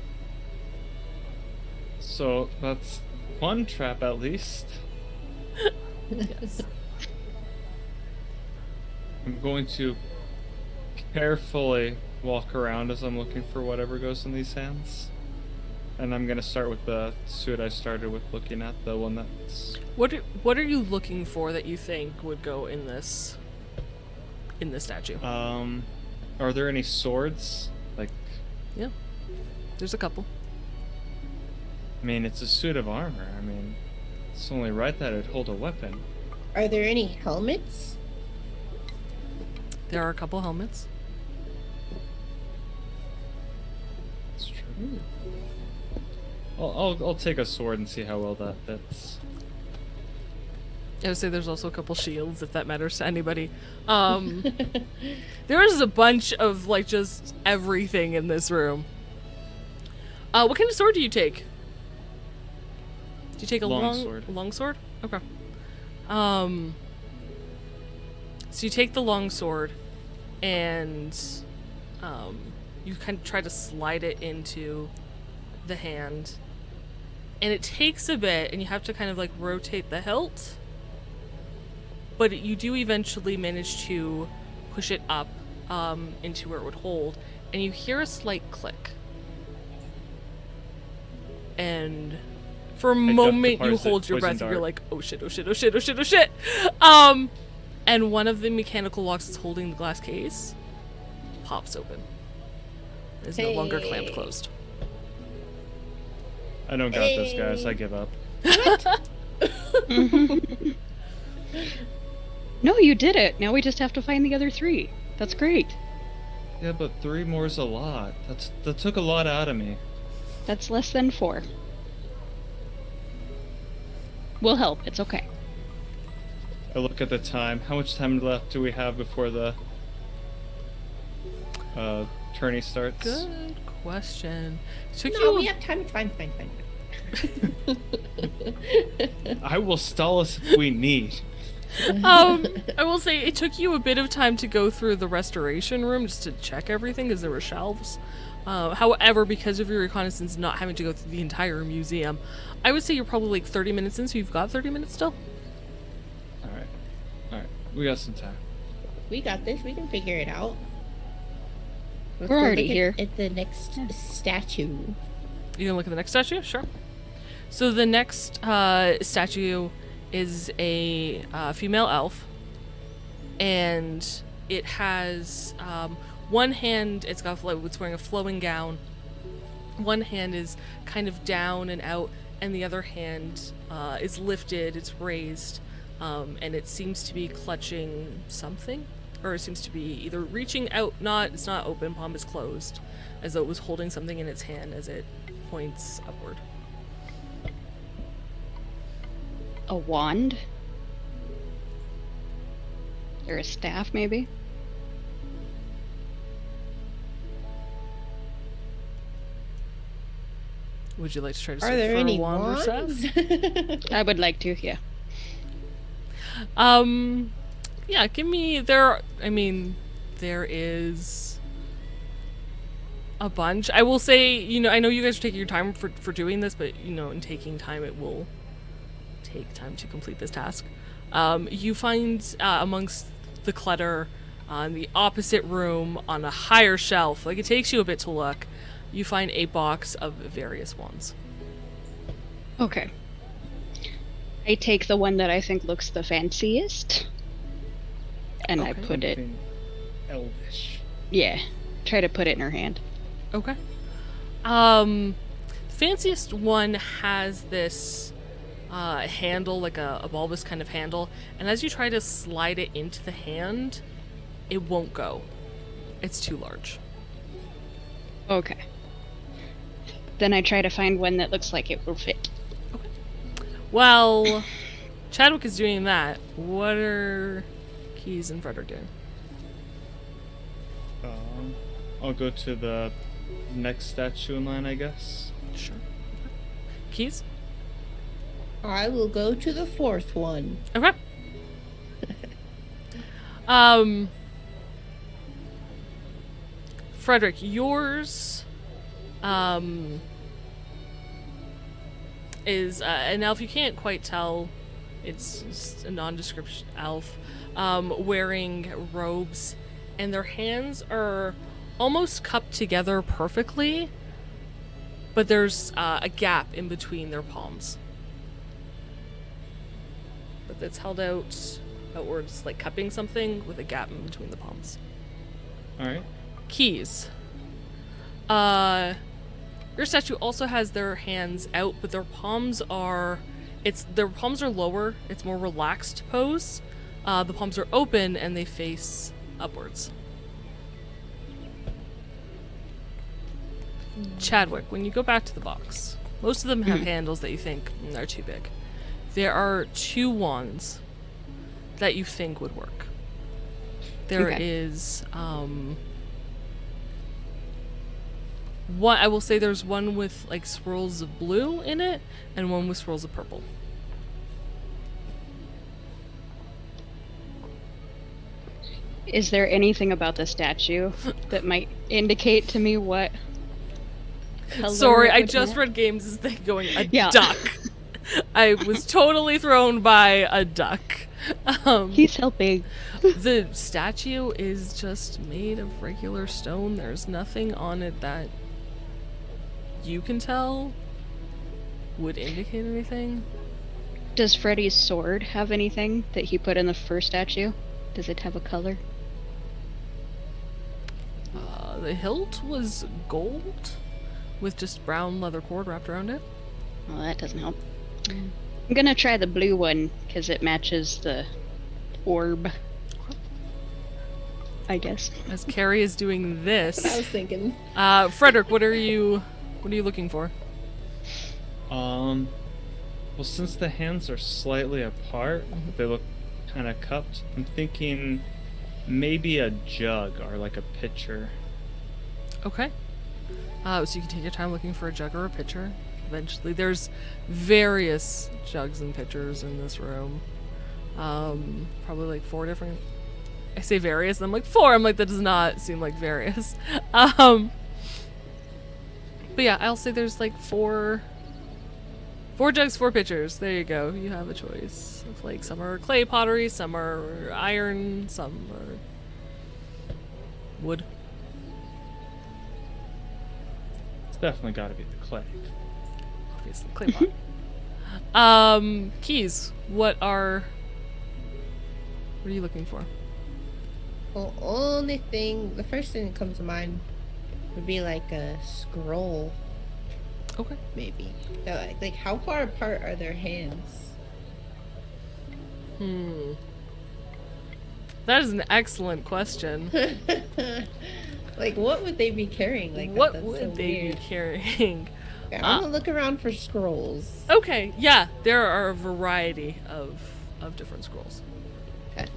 So that's one trap at least. Yes. I'm going to carefully walk around as I'm looking for whatever goes in these hands. And I'm going to start with the suit I started with looking at, the one that's... What are you looking for that you think would go in this statue? Are there any swords? Like... Yeah. There's a couple. I mean, it's a suit of armor. I mean, it's only right that it'd hold a weapon. Are there any helmets? There are a couple helmets. That's true. I'll take a sword and see how well that fits. I would say there's also a couple shields, if that matters to anybody. There is a bunch of, like, just everything in this room. What kind of sword do you take? Do you take a long sword? Okay. So you take the long sword, and you kind of try to slide it into the hand. And it takes a bit, and you have to kind of like rotate the hilt. But you do eventually manage to push it up into where it would hold, and you hear a slight click. And for a moment you hold your breath and you're like, oh shit, oh shit, oh shit, oh shit, oh shit. And one of the mechanical locks that's holding the glass case pops open. It is no longer clamped closed. I don't got this, guys. I give up. No, you did it. Now we just have to find the other 3. That's great. Yeah, but 3 more is a lot. That took a lot out of me. That's less than 4. We'll help. It's okay. I look at the time. How much time left do we have before the tourney starts? Good question. We have time. It's fine. I will stall us if we need. I will say it took you a bit of time to go through the restoration room just to check everything because there were shelves. However, because of your reconnaissance not having to go through the entire museum, I would say you're probably like 30 minutes in, so you've got 30 minutes still. Alright. We got some time. We got this. We can figure it out. Let's We're go already look here. At the next statue. You gonna look at the next statue? Sure. So the next statue is a female elf, and it has one hand. It's wearing a flowing gown. One hand is kind of down and out, and the other hand is lifted. It's raised, and it seems to be clutching something or seems to be either reaching out, it's not open, palm is closed, as though it was holding something in its hand as it points upward. A wand? Or a staff, maybe? Would you like to try to Are search there for any a wand or wands? staff? I would like to, yeah. Yeah, give me there is a bunch. I will say, I know you guys are taking your time for doing this, but in taking time it will take time to complete this task. You find amongst the clutter in the opposite room on a higher shelf, like it takes you a bit to look, you find a box of various wands. Okay. I take the one that I think looks the fanciest. And I Okay. put it, Something elvish. yeah, try to put it in her hand. Okay. Fanciest one has this handle, like a bulbous kind of handle, and as you try to slide it into the hand, it won't go. It's too large. Okay. Then I try to find one that looks like it will fit. Well, Chadwick is doing that. What are Keys and Frederick doing? I'll go to the next statue in line, I guess. Sure. Keys? I will go to the fourth one. Okay. Frederick, yours is an elf. You can't quite tell. It's just a nondescript elf wearing robes, and their hands are almost cupped together perfectly, but there's a gap in between their palms. But it's held outwards, like cupping something with a gap in between the palms. Alright. Keys. Your statue also has their hands out, but their palms are lower. It's more relaxed pose. The palms are open and they face upwards. Chadwick, when you go back to the box, most of them have handles that you think are too big. There are 2 wands that you think would work. There is one, I will say there's one with like swirls of blue in it and one with swirls of purple. Is there anything about the statue that might indicate to me what color Sorry, it I would just match? read games as they going a Yeah. duck. I was totally thrown by a duck. He's helping. The statue is just made of regular stone. There's nothing on it that you can tell would indicate anything. Does Freddy's sword have anything that he put in the first statue? Does it have a color? The hilt was gold with just brown leather cord wrapped around it. Well, that doesn't help. I'm gonna try the blue one because it matches the orb. I guess. As Carrie is doing I this, was thinking. Frederick, what are you looking for? Well, since the hands are slightly apart, they look kind of cupped. I'm thinking maybe a jug or like a pitcher. Okay. So you can take your time looking for a jug or a pitcher. Eventually, there's various jugs and pitchers in this room. Probably like 4 different. I say various, and I'm like 4. I'm like, that does not seem like various. But yeah, I'll say there's like 4 jugs, 4 pitchers. There you go. You have a choice. Of like some are clay pottery, some are iron, some are wood. It's definitely got to be the clay. Obviously, clay pot. Keys. What are you looking for? Well, the first thing that comes to mind would be like a scroll, Okay. maybe. Like how far apart are their hands? That is an excellent question. Like, what would they be carrying? Like, What that's would so they weird. be carrying? Okay, I'm gonna look around for scrolls. Okay, yeah, there are a variety of different scrolls. Okay.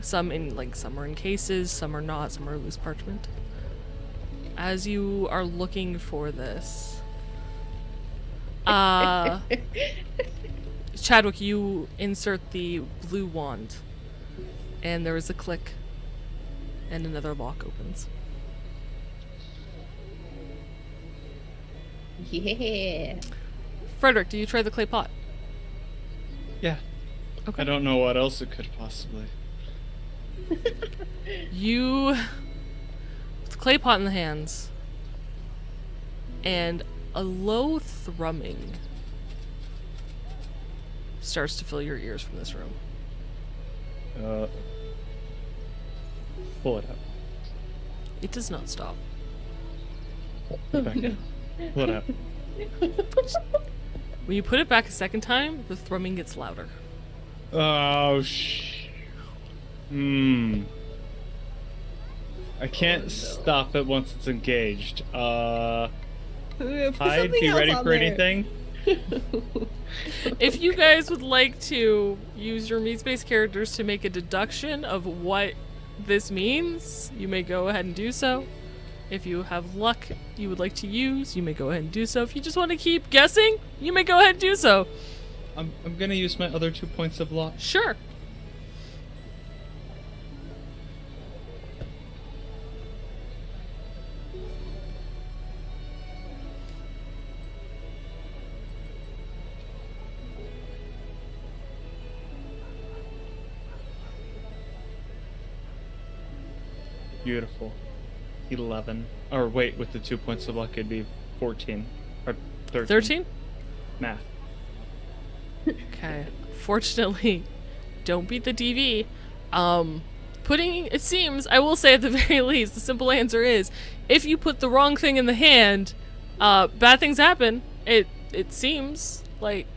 Some are in cases, some are not, some are loose parchment. As you are looking for this, Chadwick, you insert the blue wand, and there is a click, and another lock opens. Yeah. Frederick, do you try the clay pot? Yeah. Okay. I don't know what else it could possibly. You, with the clay pot in the hands, and a low thrumming starts to fill your ears from this room. Pull it out. It does not stop. Put it back in. Pull it out. When you put it back a second time, the thrumming gets louder. Oh, I can't stop it once it's engaged. Hide, be ready for anything. If you guys would like to use your meat space characters to make a deduction of what this means, you may go ahead and do so. If you have luck you would like to use, you may go ahead and do so. If you just want to keep guessing, you may go ahead and do so. I'm gonna use my other 2 points of luck. Sure. Beautiful. 11. Or wait, with the 2 points of luck, it'd be 14. Or 13. 13? Math. Okay. Fortunately, don't beat the DV. It seems, I will say at the very least, the simple answer is, if you put the wrong thing in the hand, bad things happen. It seems like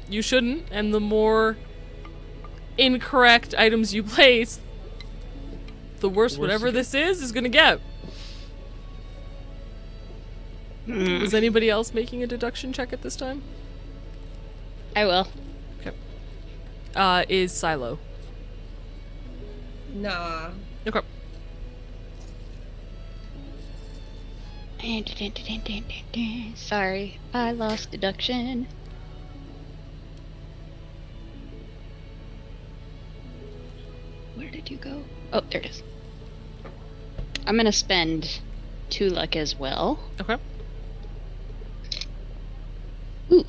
you shouldn't, and the more incorrect items you place, the worse whatever this is gonna get. Is anybody else making a deduction check at this time? I will. Okay. Is Silo. Nah. Okay. Sorry, I lost deduction. Where did you go? Oh, there it is. I'm gonna spend 2 luck as well. Okay. Ooh,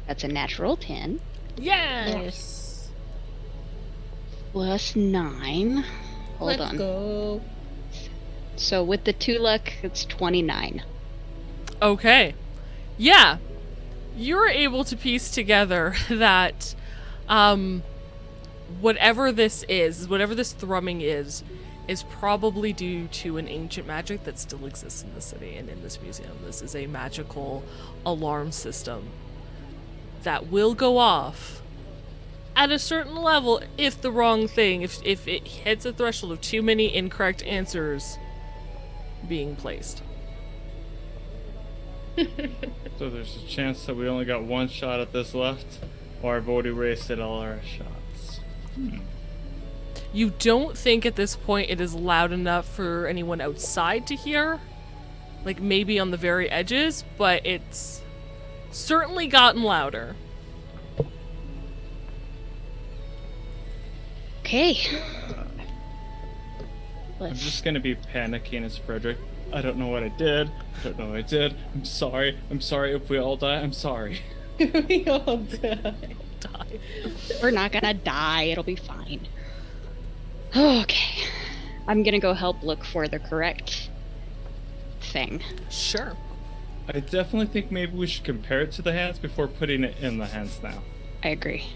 that's a natural 10. Yes! Plus 9. Hold Let's on. go. So with the 2 luck, it's 29. Okay. Yeah. You're able to piece together that whatever this thrumming is probably due to an ancient magic that still exists in the city and in this museum. This is a magical alarm system that will go off at a certain level if the wrong thing, if it hits a threshold of too many incorrect answers being placed. So there's a chance that we only got 1 shot at this left, or I've already wasted all our shots. You don't think at this point it is loud enough for anyone outside to hear? Like maybe on the very edges, but it's certainly gotten louder. Okay. I'm just gonna be panicking as Frederick. I don't know what I did. I don't know what I did. I'm sorry. I'm sorry if we all die. I'm sorry. We all die. Die. We're not gonna die. It'll be fine. Okay. I'm gonna go help look for the correct thing. Sure. I definitely think maybe we should compare it to the hands before putting it in the hands now. I agree.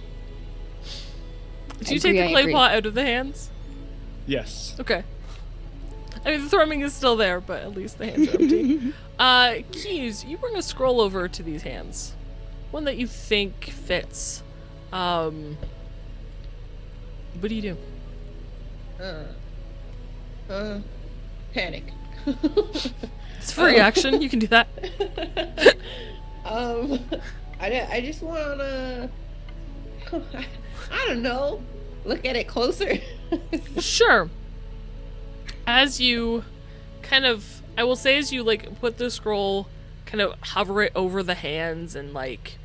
Did you take the I clay agree. pot out of the hands? Yes. Okay. I mean, the thrumming is still there, but at least the hands are empty. Keys, you bring a scroll over to these hands. One that you think fits. What do you do? Panic. It's free action. You can do that. I just wanna, I don't know, look at it closer. Sure. As you kind of, I will say, as you like put the scroll, kind of hover it over the hands and like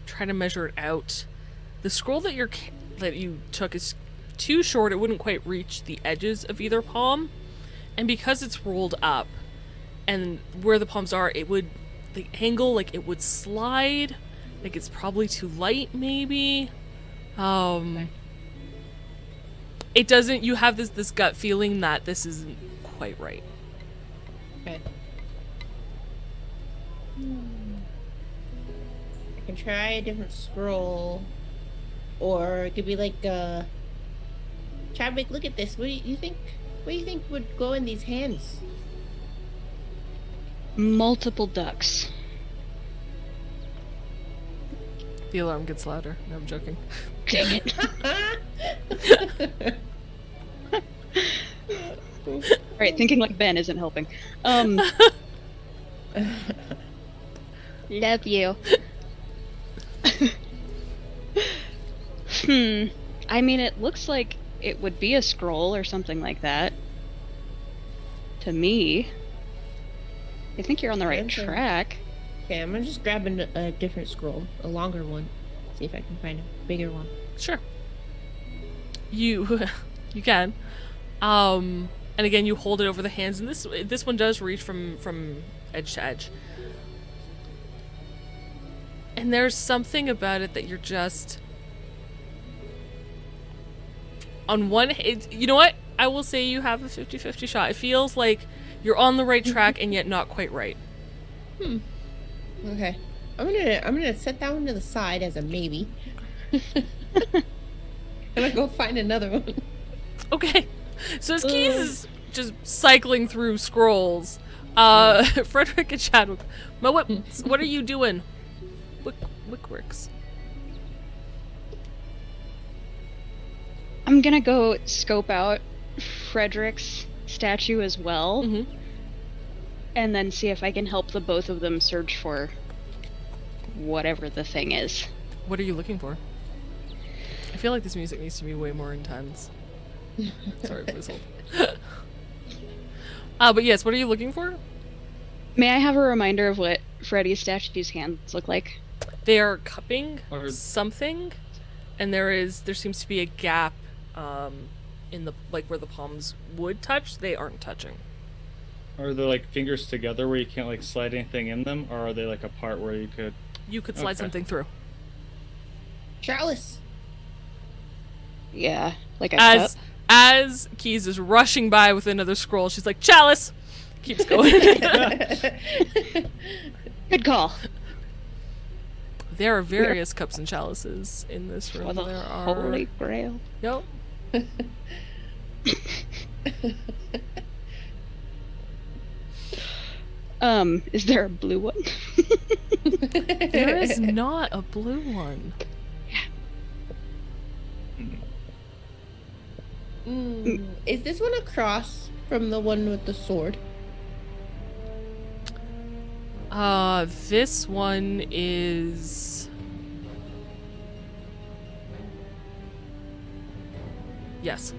try to measure it out. The scroll that you took is too short. It wouldn't quite reach the edges of either palm, and because it's rolled up, and where the palms are, it would, the angle, like it would slide. Like it's probably too light, maybe. It doesn't. You have this gut feeling that this isn't quite right. Okay. I can try a different scroll, or it could be like, Chadwick, look at this. What do you think? What do you think would go in these hands? Multiple ducks. The alarm gets louder. No, I'm joking. Dang it. Alright, thinking like Ben isn't helping. Love you. I mean, it looks like it would be a scroll or something like that. To me. I think you're on the right Okay. track. Okay, I'm gonna just grab a different scroll, a longer one. See if I can find a bigger one. Sure. You can. And again, you hold it over the hands, and this one does reach from edge to edge. And there's something about it that you're just on one. You know what? I will say you have a 50-50 shot. It feels like you're on the right track and yet not quite right. Okay. I'm gonna set that one to the side as a maybe. I'm gonna go find another one. Okay. So as Keys is just cycling through scrolls, Frederick and Chadwick, what are you doing? Wickworks. I'm gonna go scope out Frederick's statue as well, Mm-hmm. and then see if I can help the both of them search for whatever the thing is. What are you looking for? I feel like this music needs to be way more intense. Sorry, please hold. But yes, what are you looking for? May I have a reminder of what Freddy's statue's hands look like? They are cupping Or- something, and there seems to be a gap in the, like, where the palms would touch. They aren't touching. Are they like fingers together where you can't like slide anything in them, or are they like apart where you could? You could slide Okay. something through. Chalice. Yeah, like a As cup. as Keys is rushing by with another scroll, she's like, "Chalice!" Keeps going. Good call. There are various cups and chalices in this room. For the There are. Holy Grail. Yep. Is there a blue one? There is not a blue one. Is this one across from the one with the sword? This one is. Yes.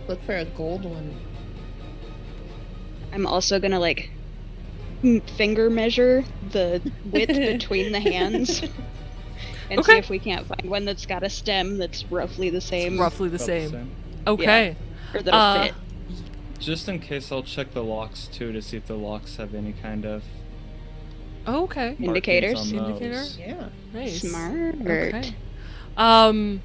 Look for a gold one. I'm also gonna like finger measure the width between the hands and see Okay. if we can't find one that's got a stem that's roughly the same Roughly the About same. Okay. or that'll fit. Just in case, I'll check the locks too to see if the locks have any kind of Okay. markings Indicators? on those. Indicator? Yeah. Nice. Smart. Okay.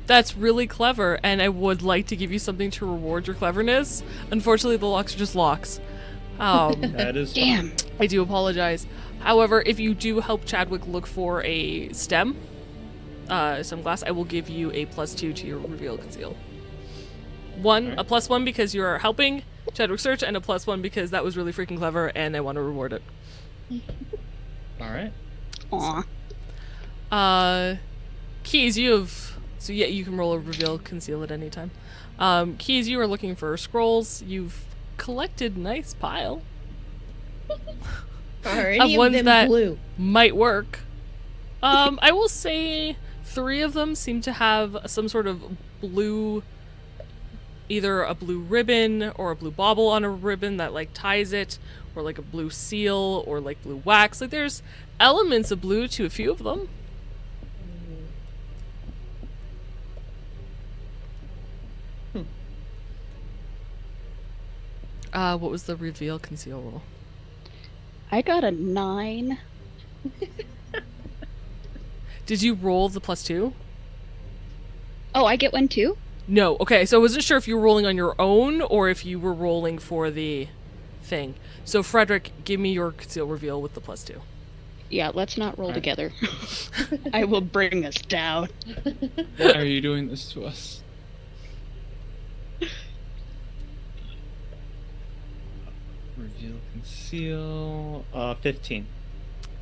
That's really clever, and I would like to give you something to reward your cleverness. Unfortunately, the locks are just locks. That is Damn. I do apologize. However, if you do help Chadwick look for a stem, sunglass, I will give you a +2 to your reveal conceal. A +1 because you're helping Chadwick search, and a +1 because that was really freaking clever, and I want to reward it. All right. Aw. Keys, you have So yeah, you can roll a reveal conceal at any time. Keys, you are looking for scrolls. You've collected a nice pile Are of any of ones them that blue? might work. I will say 3 of them seem to have some sort of blue, either a blue ribbon or a blue bauble on a ribbon that like ties it, or like a blue seal or like blue wax. Like there's elements of blue to a few of them. What was the reveal conceal roll? I got a 9. Did you roll the +2? Oh, I get one too? No. Okay, so I wasn't sure if you were rolling on your own or if you were rolling for the thing. So Frederick, give me your conceal reveal with the +2. Yeah, let's not roll Alright. together. I will bring us down. Why are you doing this to us? Reveal conceal. 15.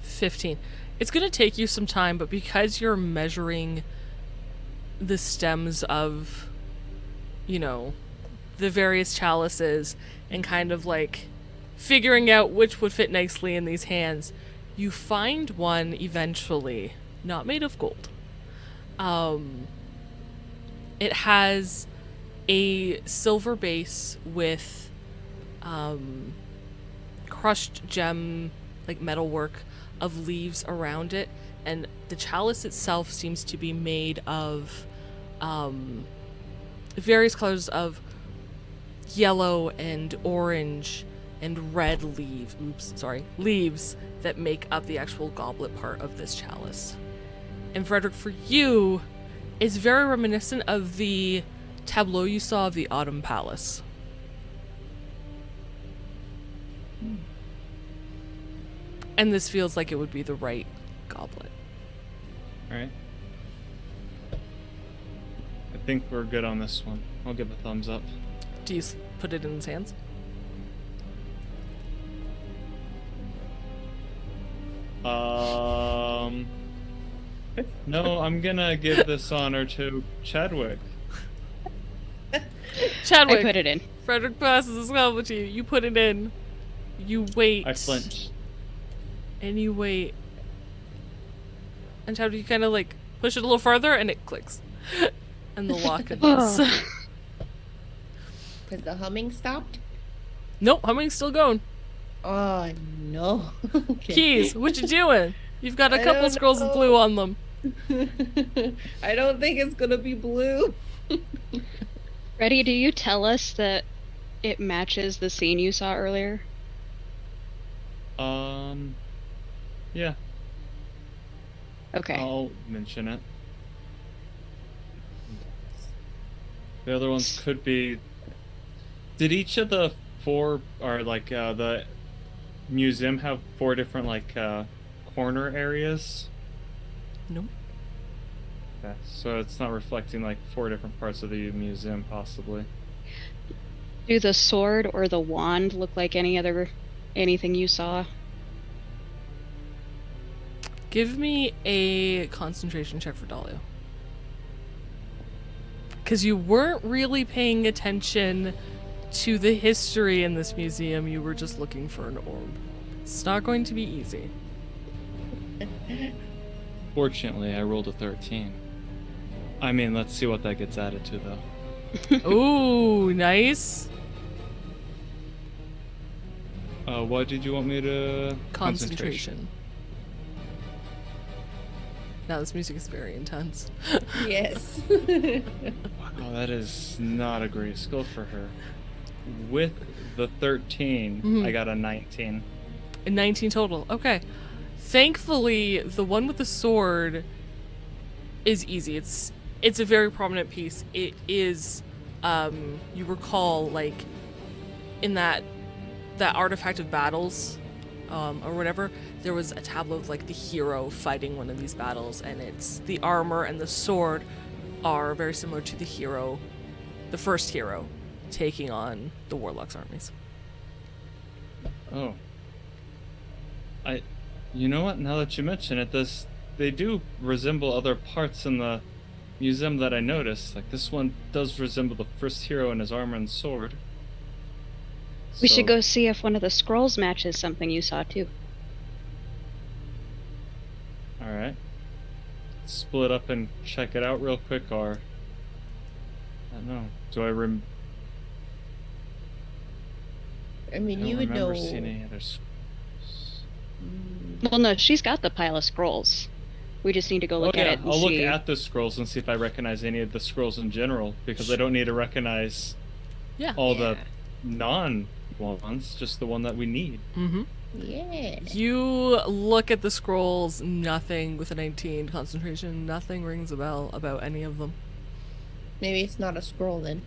15. It's going to take you some time, but because you're measuring the stems of, you know, the various chalices and kind of like figuring out which would fit nicely in these hands, you find one eventually, not made of gold. It has a silver base with crushed gem, like metalwork of leaves around it, and the chalice itself seems to be made of various colors of yellow and orange and red leaves that make up the actual goblet part of this chalice. And Frederick, for you, is very reminiscent of the tableau you saw of the Autumn Palace. And this feels like it would be the right goblet. Alright. I think we're good on this one. I'll give a thumbs up. Do you put it in his hands? No, I'm gonna give this honor to Chadwick. Chadwick, I put it in. Frederick passes this goblet to you. You put it in. You wait. I flinch. And you wait. And Chadwick, you kind of like push it a little farther and it clicks. And the lock undoes. Because the humming stopped? Nope, humming's still going. Oh, no. Okay. Keys, what you doing? You've got a I couple don't scrolls of know. blue on them. I don't think it's gonna be blue. Reddy, do you tell us that it matches the scene you saw earlier? Yeah, Okay. I'll mention it. The other ones could be... Did each of the 4, or like, the museum have 4 different, like, corner areas? Nope. Okay, so it's not reflecting, like, 4 different parts of the museum, possibly. Do the sword or the wand look like anything you saw? Give me a concentration check for Dahlia. Because you weren't really paying attention to the history in this museum. You were just looking for an orb. It's not going to be easy. Fortunately, I rolled a 13. I mean, let's see what that gets added to, though. Ooh, nice. What did you want me to... Concentration. Now this music is very intense. Yes. Wow, that is not a great skill for her. With the 13, I got a 19. 19 total. Okay. Thankfully, the one with the sword is easy. It's a very prominent piece. It is, you recall, like, in that artifact of battles, or whatever, there was a tableau of, like, the hero fighting one of these battles, and it's the armor and the sword are very similar to the hero, the first hero, taking on the warlock's armies. Oh. You know what? Now that you mention it, they do resemble other parts in the museum that I noticed. Like, this one does resemble the first hero in his armor and sword. We should So, go see if one of the scrolls matches something you saw too. Alright. Split up and check it out real quick, or... I don't know. Do I I mean, don't you would remember know. seeing any other Well, no, she's got the pile of scrolls. We just need to go look at it and I'll see. look at the scrolls and see if I recognize any of the scrolls in general, because I don't need to recognize Yeah. all the non-ones, just the one that we need. Mm-hmm. Yeah. You look at the scrolls, nothing with a 19 concentration, nothing rings a bell about any of them. Maybe it's not a scroll then.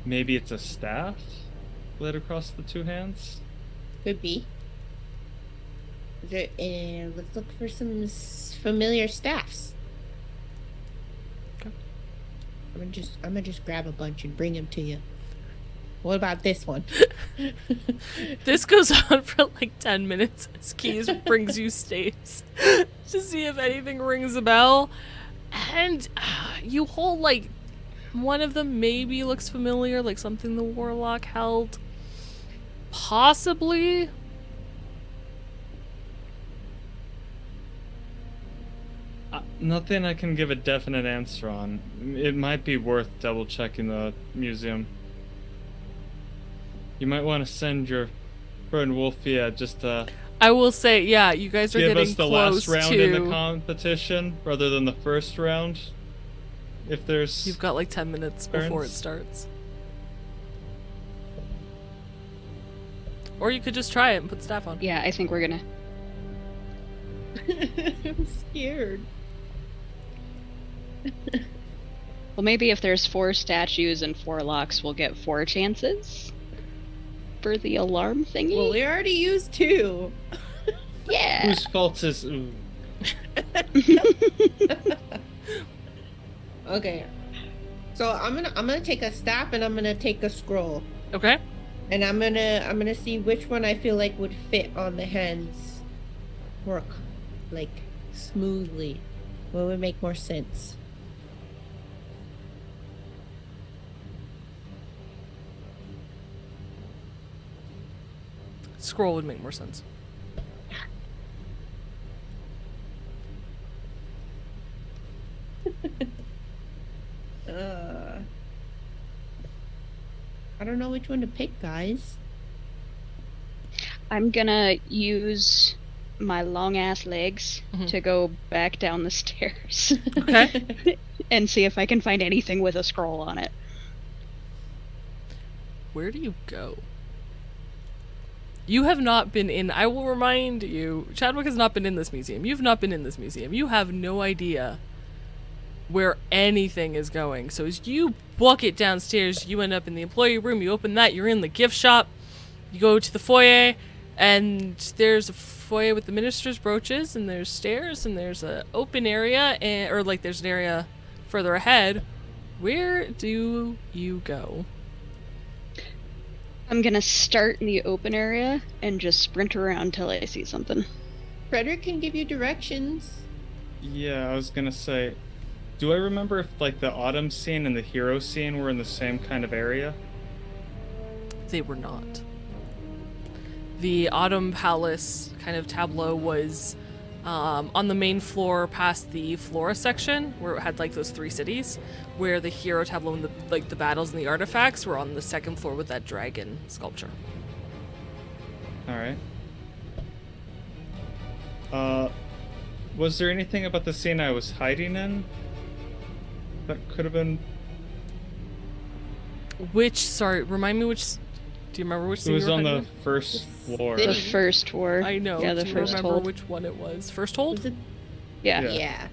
Maybe it's a staff laid across the two hands? Could be. Let's look for some familiar staffs. Okay. I'm gonna just grab a bunch and bring them to you. What about this one? This goes on for like 10 minutes as Keys brings you staves to see if anything rings a bell. And you hold like one of them maybe looks familiar, like something the warlock held. Possibly. Nothing I can give a definite answer on. It might be worth double checking the museum. You might want to send your friend Wolfie just I will say, yeah, you guys are give getting us the close last round to... in the competition rather than the first round. If there's... You've got like 10 minutes before it turns. starts. Or you could just try it and put staff on. Yeah, I think we're gonna. I'm scared. Well, maybe if there's 4 statues and 4 locks, we'll get 4 chances for the alarm thingy. Well, we already used 2. Yeah. Whose fault is... Ooh. Okay. So I'm gonna take a staff and I'm gonna take a scroll. Okay. And I'm gonna see which one I feel like would fit on the hands more like smoothly. What would make more sense? Scroll would make more sense. I don't know which one to pick, guys. I'm gonna use my long ass legs Mhm. to go back down the stairs Okay. and see if I can find anything with a scroll on it. Where do you go? You have not been in... I will remind you, Chadwick has not been in this museum. You've not been in this museum. You have no idea where anything is going. So as you book it downstairs, you end up in the employee room, you open that, you're in the gift shop, you go to the foyer, and there's a foyer with the minister's brooches, and there's stairs, and there's an open area, or like there's an area further ahead. Where do you go? I'm gonna start in the open area and just sprint around till I see something. Frederick can give you directions. Yeah, I was gonna say... Do I remember if, like, the autumn scene and the hero scene were in the same kind of area? They were not. The Autumn Palace kind of tableau was on the main floor past the Flora section, where it had like those 3 cities, where the hero tableau and the battles and the artifacts were on the second floor with that dragon sculpture. Alright. Was there anything about the scene I was hiding in that could have been... Sorry, remind me which... Do you remember which It scene was you were on the hiding first floor. The City. first war. in? I know. Yeah, the Do you first remember hold. which one it was? First hold? Was it? Yeah. Yeah. Yeah.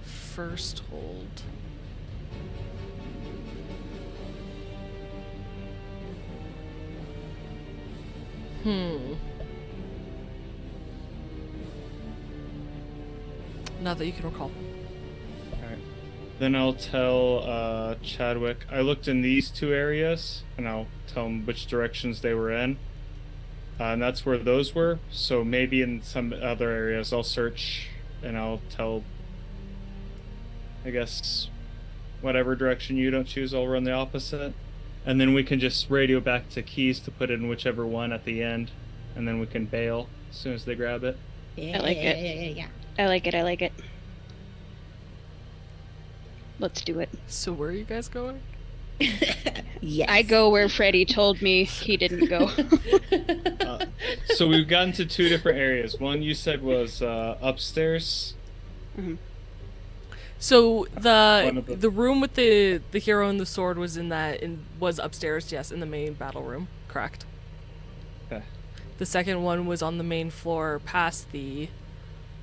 First hold. Not that you can recall. Alright. Then I'll tell Chadwick, I looked in these 2 areas, and I'll tell him which directions they were in. And that's where those were, so maybe in some other areas I'll search and I'll tell, I guess, whatever direction you don't choose, I'll run the opposite. And then we can just radio back to Keys to put in whichever one at the end, and then we can bail as soon as they grab it. I like it. Yeah. I like it. Let's do it. So where are you guys going? Yes. I go where Freddy told me he didn't go. So we've gotten to two different areas. One you said was upstairs. Mm-hmm. So One of the room with the hero and the sword was was upstairs, yes, in the main battle room, correct. Okay. The second one was on the main floor, past the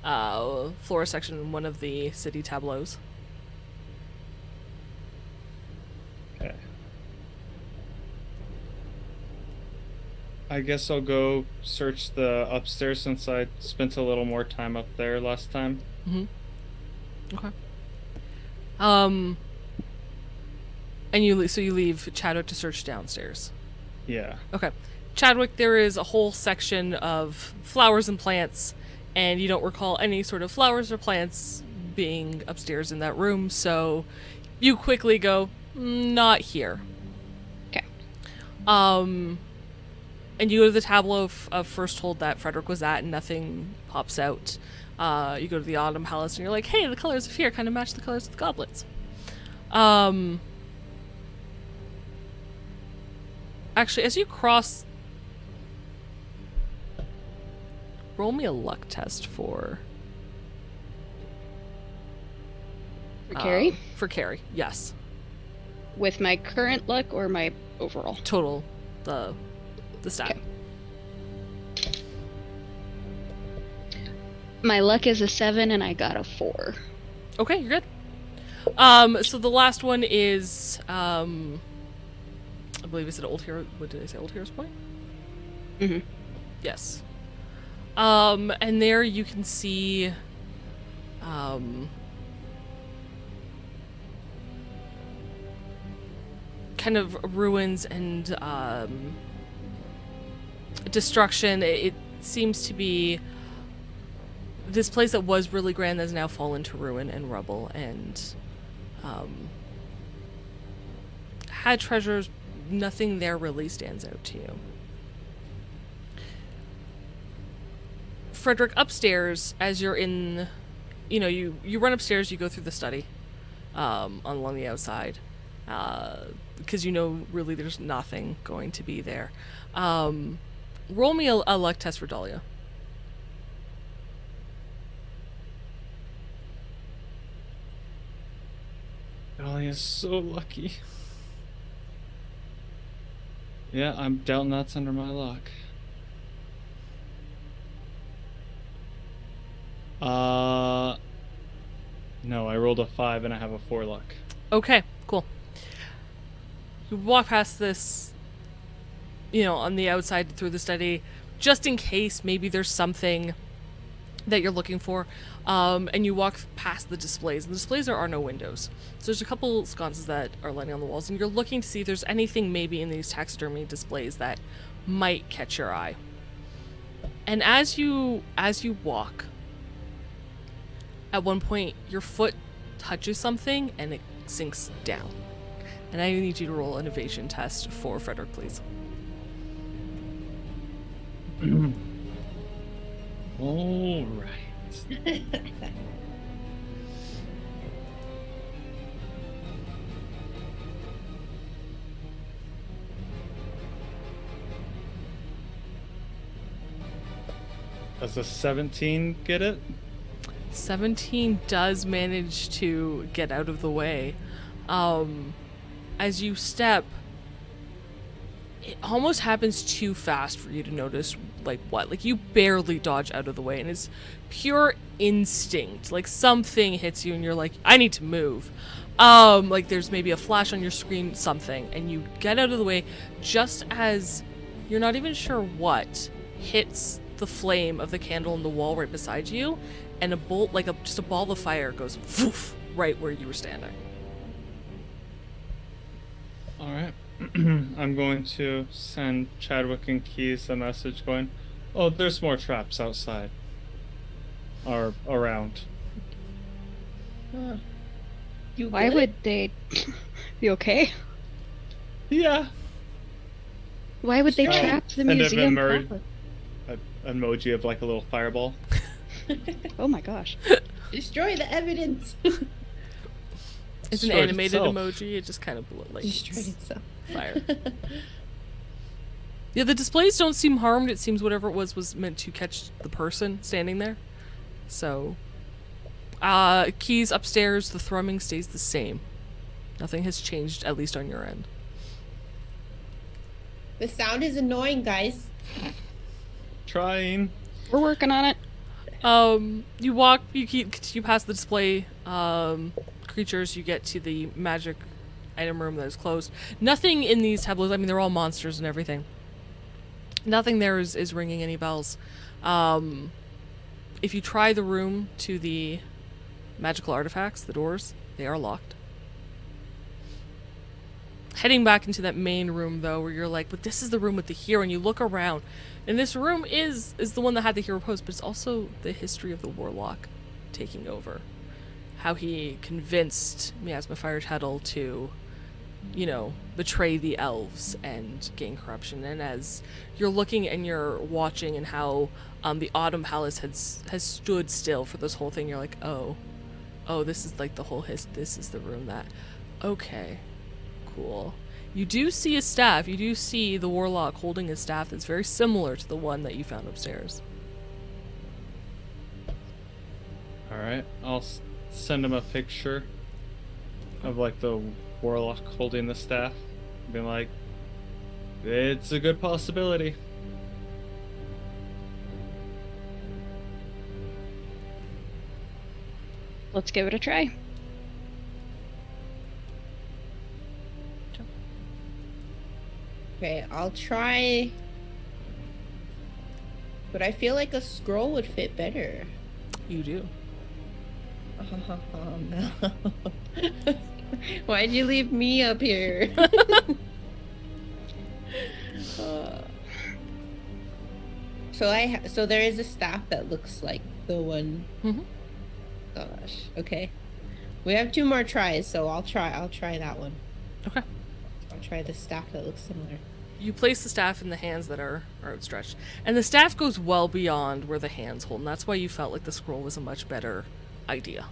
floor section in one of the city tableaus. Okay. I guess I'll go search the upstairs since I spent a little more time up there last time. Okay. And you leave Chadwick to search downstairs. Yeah. Okay. Chadwick, there is a whole section of flowers and plants, and you don't recall any sort of flowers or plants being upstairs in that room, so you quickly go, not here. Okay. And you go to the tableau of First Hold that Frederick was at, and nothing pops out. You go to the Autumn Palace, and you're like, hey, the colors of here kind of match the colors of the goblets. Actually, as you cross... Roll me a luck test for... For Carrie? For Carrie, yes. With my current luck or my overall? Total, the stat. Okay. My luck is a 7 and I got a 4. Okay, you're good. So the last one is, I believe it's an Old Hero. What did I say? Old Hero's Point? Mm-hmm. Yes. And there you can see, kind of ruins and destruction. It seems to be this place that was really grand has now fallen to ruin and rubble, and had treasures. Nothing there really stands out to you. Frederick, upstairs, as you're in, you run upstairs, you go through the study along the outside, because really there's nothing going to be there. Roll me a luck test for Dahlia. Dahlia's so lucky. Yeah, I'm dealt nuts under my luck. No, I rolled a 5 and I have a 4 luck. Okay, cool. You walk past this, on the outside through the study, just in case maybe there's something that you're looking for, and you walk past the displays. In the displays, there are no windows. So there's a couple sconces that are lining on the walls, and you're looking to see if there's anything maybe in these taxidermy displays that might catch your eye. And as you walk, at one point, your foot touches something, and it sinks down. And I need you to roll an evasion test for Frederick, please. All right. Does a 17 get it? 17 does manage to get out of the way. As you step, it almost happens too fast for you to notice, like you barely dodge out of the way, and it's pure instinct. Like, something hits you and you're like, I need to move. Like there's maybe a flash on your screen, something, and you get out of the way just as you're not even sure what hits the flame of the candle in the wall right beside you, and a bolt, just a ball of fire goes woof right where you were standing. All right. I'm going to send Chadwick and Keys a message going, oh, there's more traps outside. are around. Huh. You Why good? would they be okay? Yeah. Why would they Oh, trap the and then museum emerge- proper? An emoji of like a little fireball. Oh my gosh. Destroy the evidence. It's an Destroyed animated itself. emoji. It just kind of like Destroyed it's itself. fire. Yeah, the displays don't seem harmed. It seems whatever it was meant to catch the person standing there. So, keys upstairs, the thrumming stays the same. Nothing has changed, at least on your end. The sound is annoying, guys. Trying. We're working on it. You pass the display, creatures, you get to the magic item room that is closed. Nothing in these tableaus, I mean, they're all monsters and everything. Nothing there is ringing any bells. If you try the room to the magical artifacts, the doors, they are locked. Heading back into that main room, though, where you're like, but this is the room with the hero, and you look around, and this room is the one that had the hero pose, but it's also the history of the warlock taking over. How he convinced Miasma Firetuttle to, betray the elves and gain corruption. And as you're looking and you're watching and how the Autumn Palace has stood still for this whole thing, you're like, oh, this is like the whole this is the room that, okay. Cool. You do see a staff. You do see the warlock holding a staff that's very similar to the one that you found upstairs. Alright, I'll send him a picture of like the warlock holding the staff. Being like, it's a good possibility. Let's give it a try. Okay, I'll try. But I feel like a scroll would fit better. You do. Oh no. Why'd you leave me up here? So there is a staff that looks like the one. Mm-hmm. Gosh. Okay. We have 2 more tries, so I'll try that one. Okay. I'll try the staff that looks similar. You place the staff in the hands that are outstretched. And the staff goes well beyond where the hands hold, and that's why you felt like the scroll was a much better idea.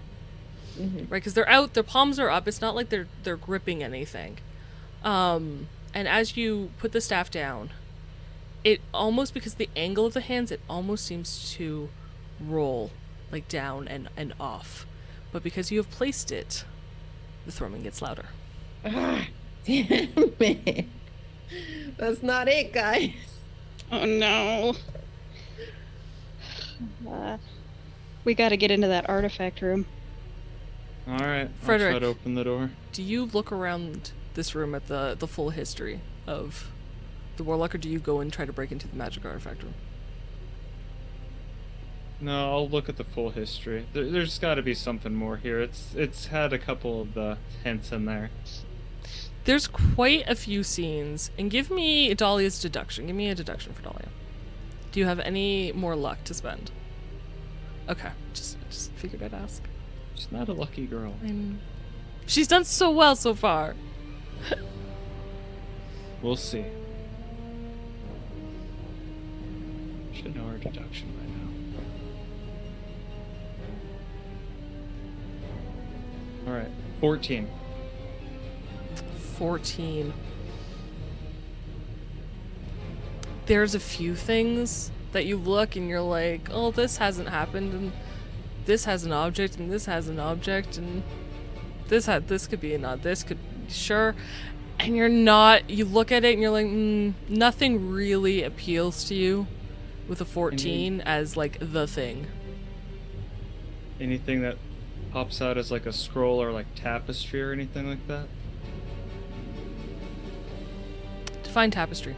Mm-hmm. Right? Because they're out, their palms are up, it's not like they're gripping anything. And as you put the staff down, it almost, because the angle of the hands, it almost seems to roll, like down and off. But because you have placed it, the thrumming gets louder. Ah, damn it. That's not it, guys. Oh no. We gotta get into that artifact room. Alright, I'll Frederick. try to open the door. Do you look around this room at the full history of the warlock, or do you go and try to break into the magic artifact room? No, I'll look at the full history. There's got to be something more here. It's had a couple of the hints in there. There's quite a few scenes, and give me Dahlia's deduction. Give me a deduction for Dahlia. Do you have any more luck to spend? Okay, just figured I'd ask. She's not a lucky girl. She's done so well so far. We'll see. Should know her deduction by now. Alright, 14. 14. There's a few things that you look and you're like, oh, this hasn't happened, and this has an object, and this has an object, and this could be this could, sure. And you look at it and you're like, nothing really appeals to you with a 14 as like the thing. Anything that pops out as like a scroll or like tapestry or anything like that? Define tapestry.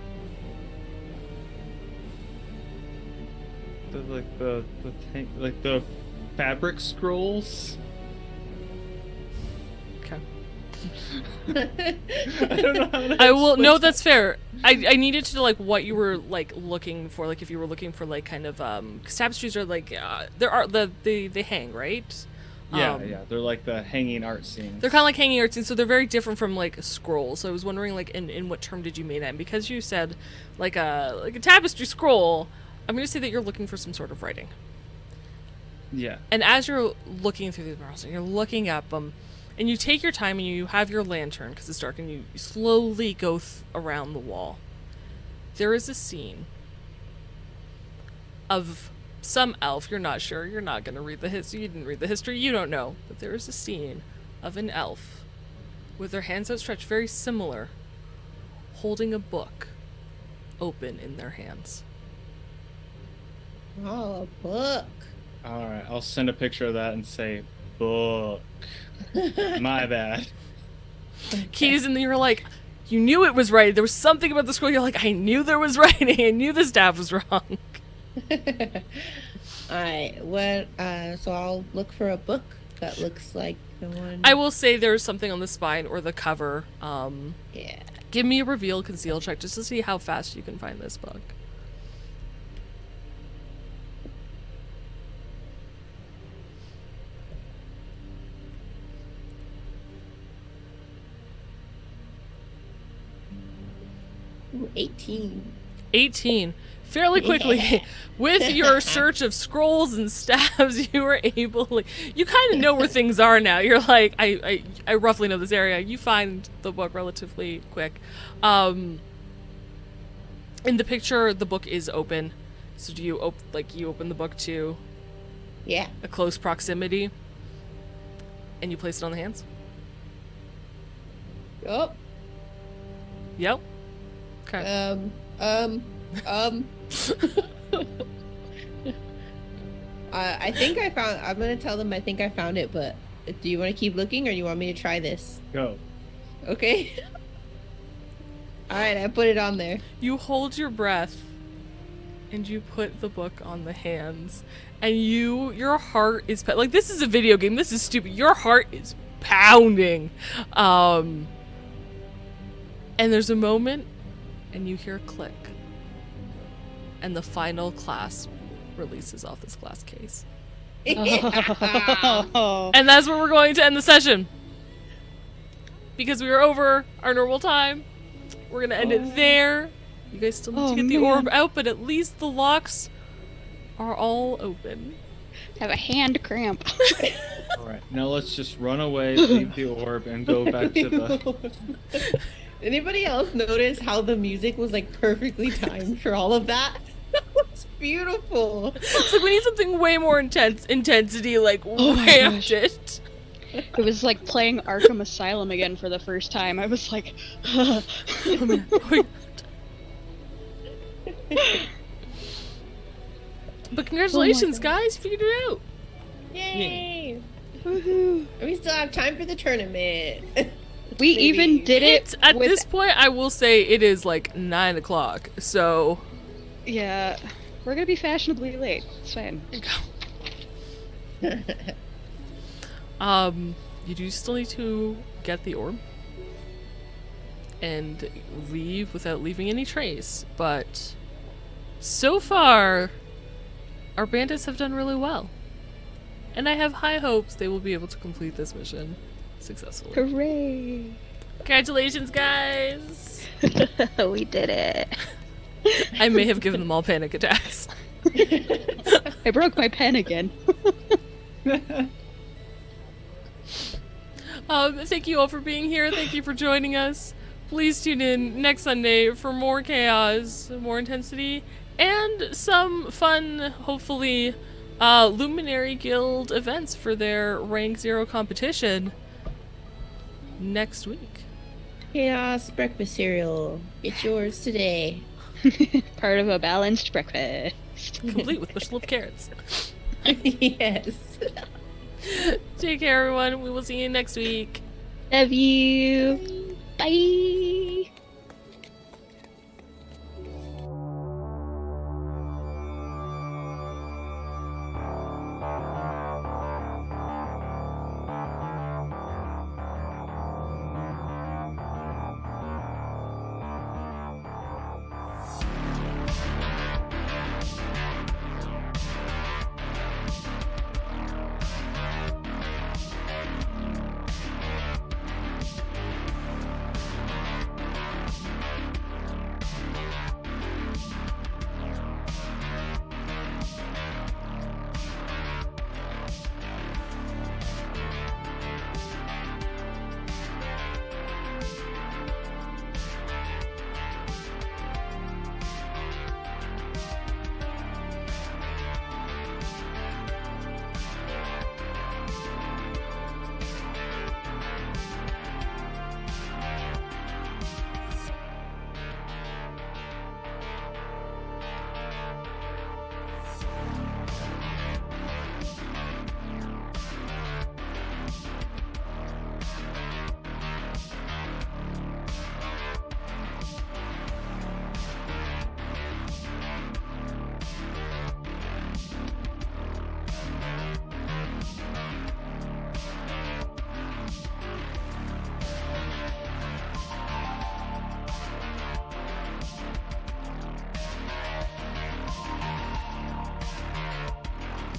The fabric scrolls. Okay. I don't know how to I will. No, explain that's fair. I needed to like what you were like looking for. Like if you were looking for like kind of 'cause tapestries are like there are they hang, right? Yeah, they're like the hanging art scenes. They're kind of like hanging art scenes, so they're very different from like scrolls. So I was wondering like in what term did you mean that? And because you said like a tapestry scroll, I'm going to say that you're looking for some sort of writing. Yeah. And as you're looking through these murals and you're looking at them, and you take your time and you have your lantern because it's dark, and you slowly go around the wall. There is a scene of some elf. You're not sure. You're not going to read the history. You didn't read the history. You don't know. But there is a scene of an elf with their hands outstretched, very similar, holding a book open in their hands. Oh, a book. All right, I'll send a picture of that and say, book. My bad. Keys, and you were like, you knew it was right. There was something about the scroll. You're like, I knew there was writing. I knew the staff was wrong. Alright, what, so I'll look for a book that looks like the one. I will say there's something on the spine or the cover. Yeah. Give me a reveal conceal check just to see how fast you can find this book. Ooh, 18. 18. Fairly quickly, Yeah. with your search of scrolls and staves, you were able to, you kind of know where things are now. You're like, I roughly know this area. You find the book relatively quick. In the picture, the book is open. So do you you open the book to Yeah. a close proximity, and you place it on the hands? Oh. Yep. Okay. I think I found. I'm gonna tell them I think I found it, but do you want to keep looking or do you want me to try this? Go. Okay. All right, I put it on there. You hold your breath, and you put the book on the hands, and your heart is like, this is a video game. This is stupid. Your heart is pounding, and there's a moment, and you hear a click, and the final clasp releases off this glass case. Oh. And that's where we're going to end the session. Because we are over our normal time. We're going to end it there. You guys still need to get the orb out, but at least the locks are all open. Have a hand cramp. All right, now let's just run away, leave the orb, and go back to the... Anybody else notice how the music was like perfectly timed for all of that? That was beautiful. It's like we need something way more intensity, like Oh my ramped gosh. it. It was like playing Arkham Asylum again for the first time. I was like, Oh, man. Oh, but congratulations, guys! You figured it out. Yay! woohoo. We still have time for the tournament. We Maybe. even did it It's, at with, this point, I will say it is like 9 o'clock. So yeah, we're gonna be fashionably late. It's fine. you do still need to get the orb and leave without leaving any trace, but so far, our bandits have done really well. And I have high hopes they will be able to complete this mission successfully. Hooray! Congratulations, guys! We did it. I may have given them all panic attacks. I broke my pen again. Thank you all for being here. Thank you for joining us. Please tune in next Sunday for more chaos, more intensity, and some fun, hopefully, Luminary Guild events for their Rank 0 competition next week. Chaos breakfast cereal. Get yours today. Part of a balanced breakfast. Complete with bushel of carrots. Yes. Take care, everyone. We will see you next week. Love you. Bye.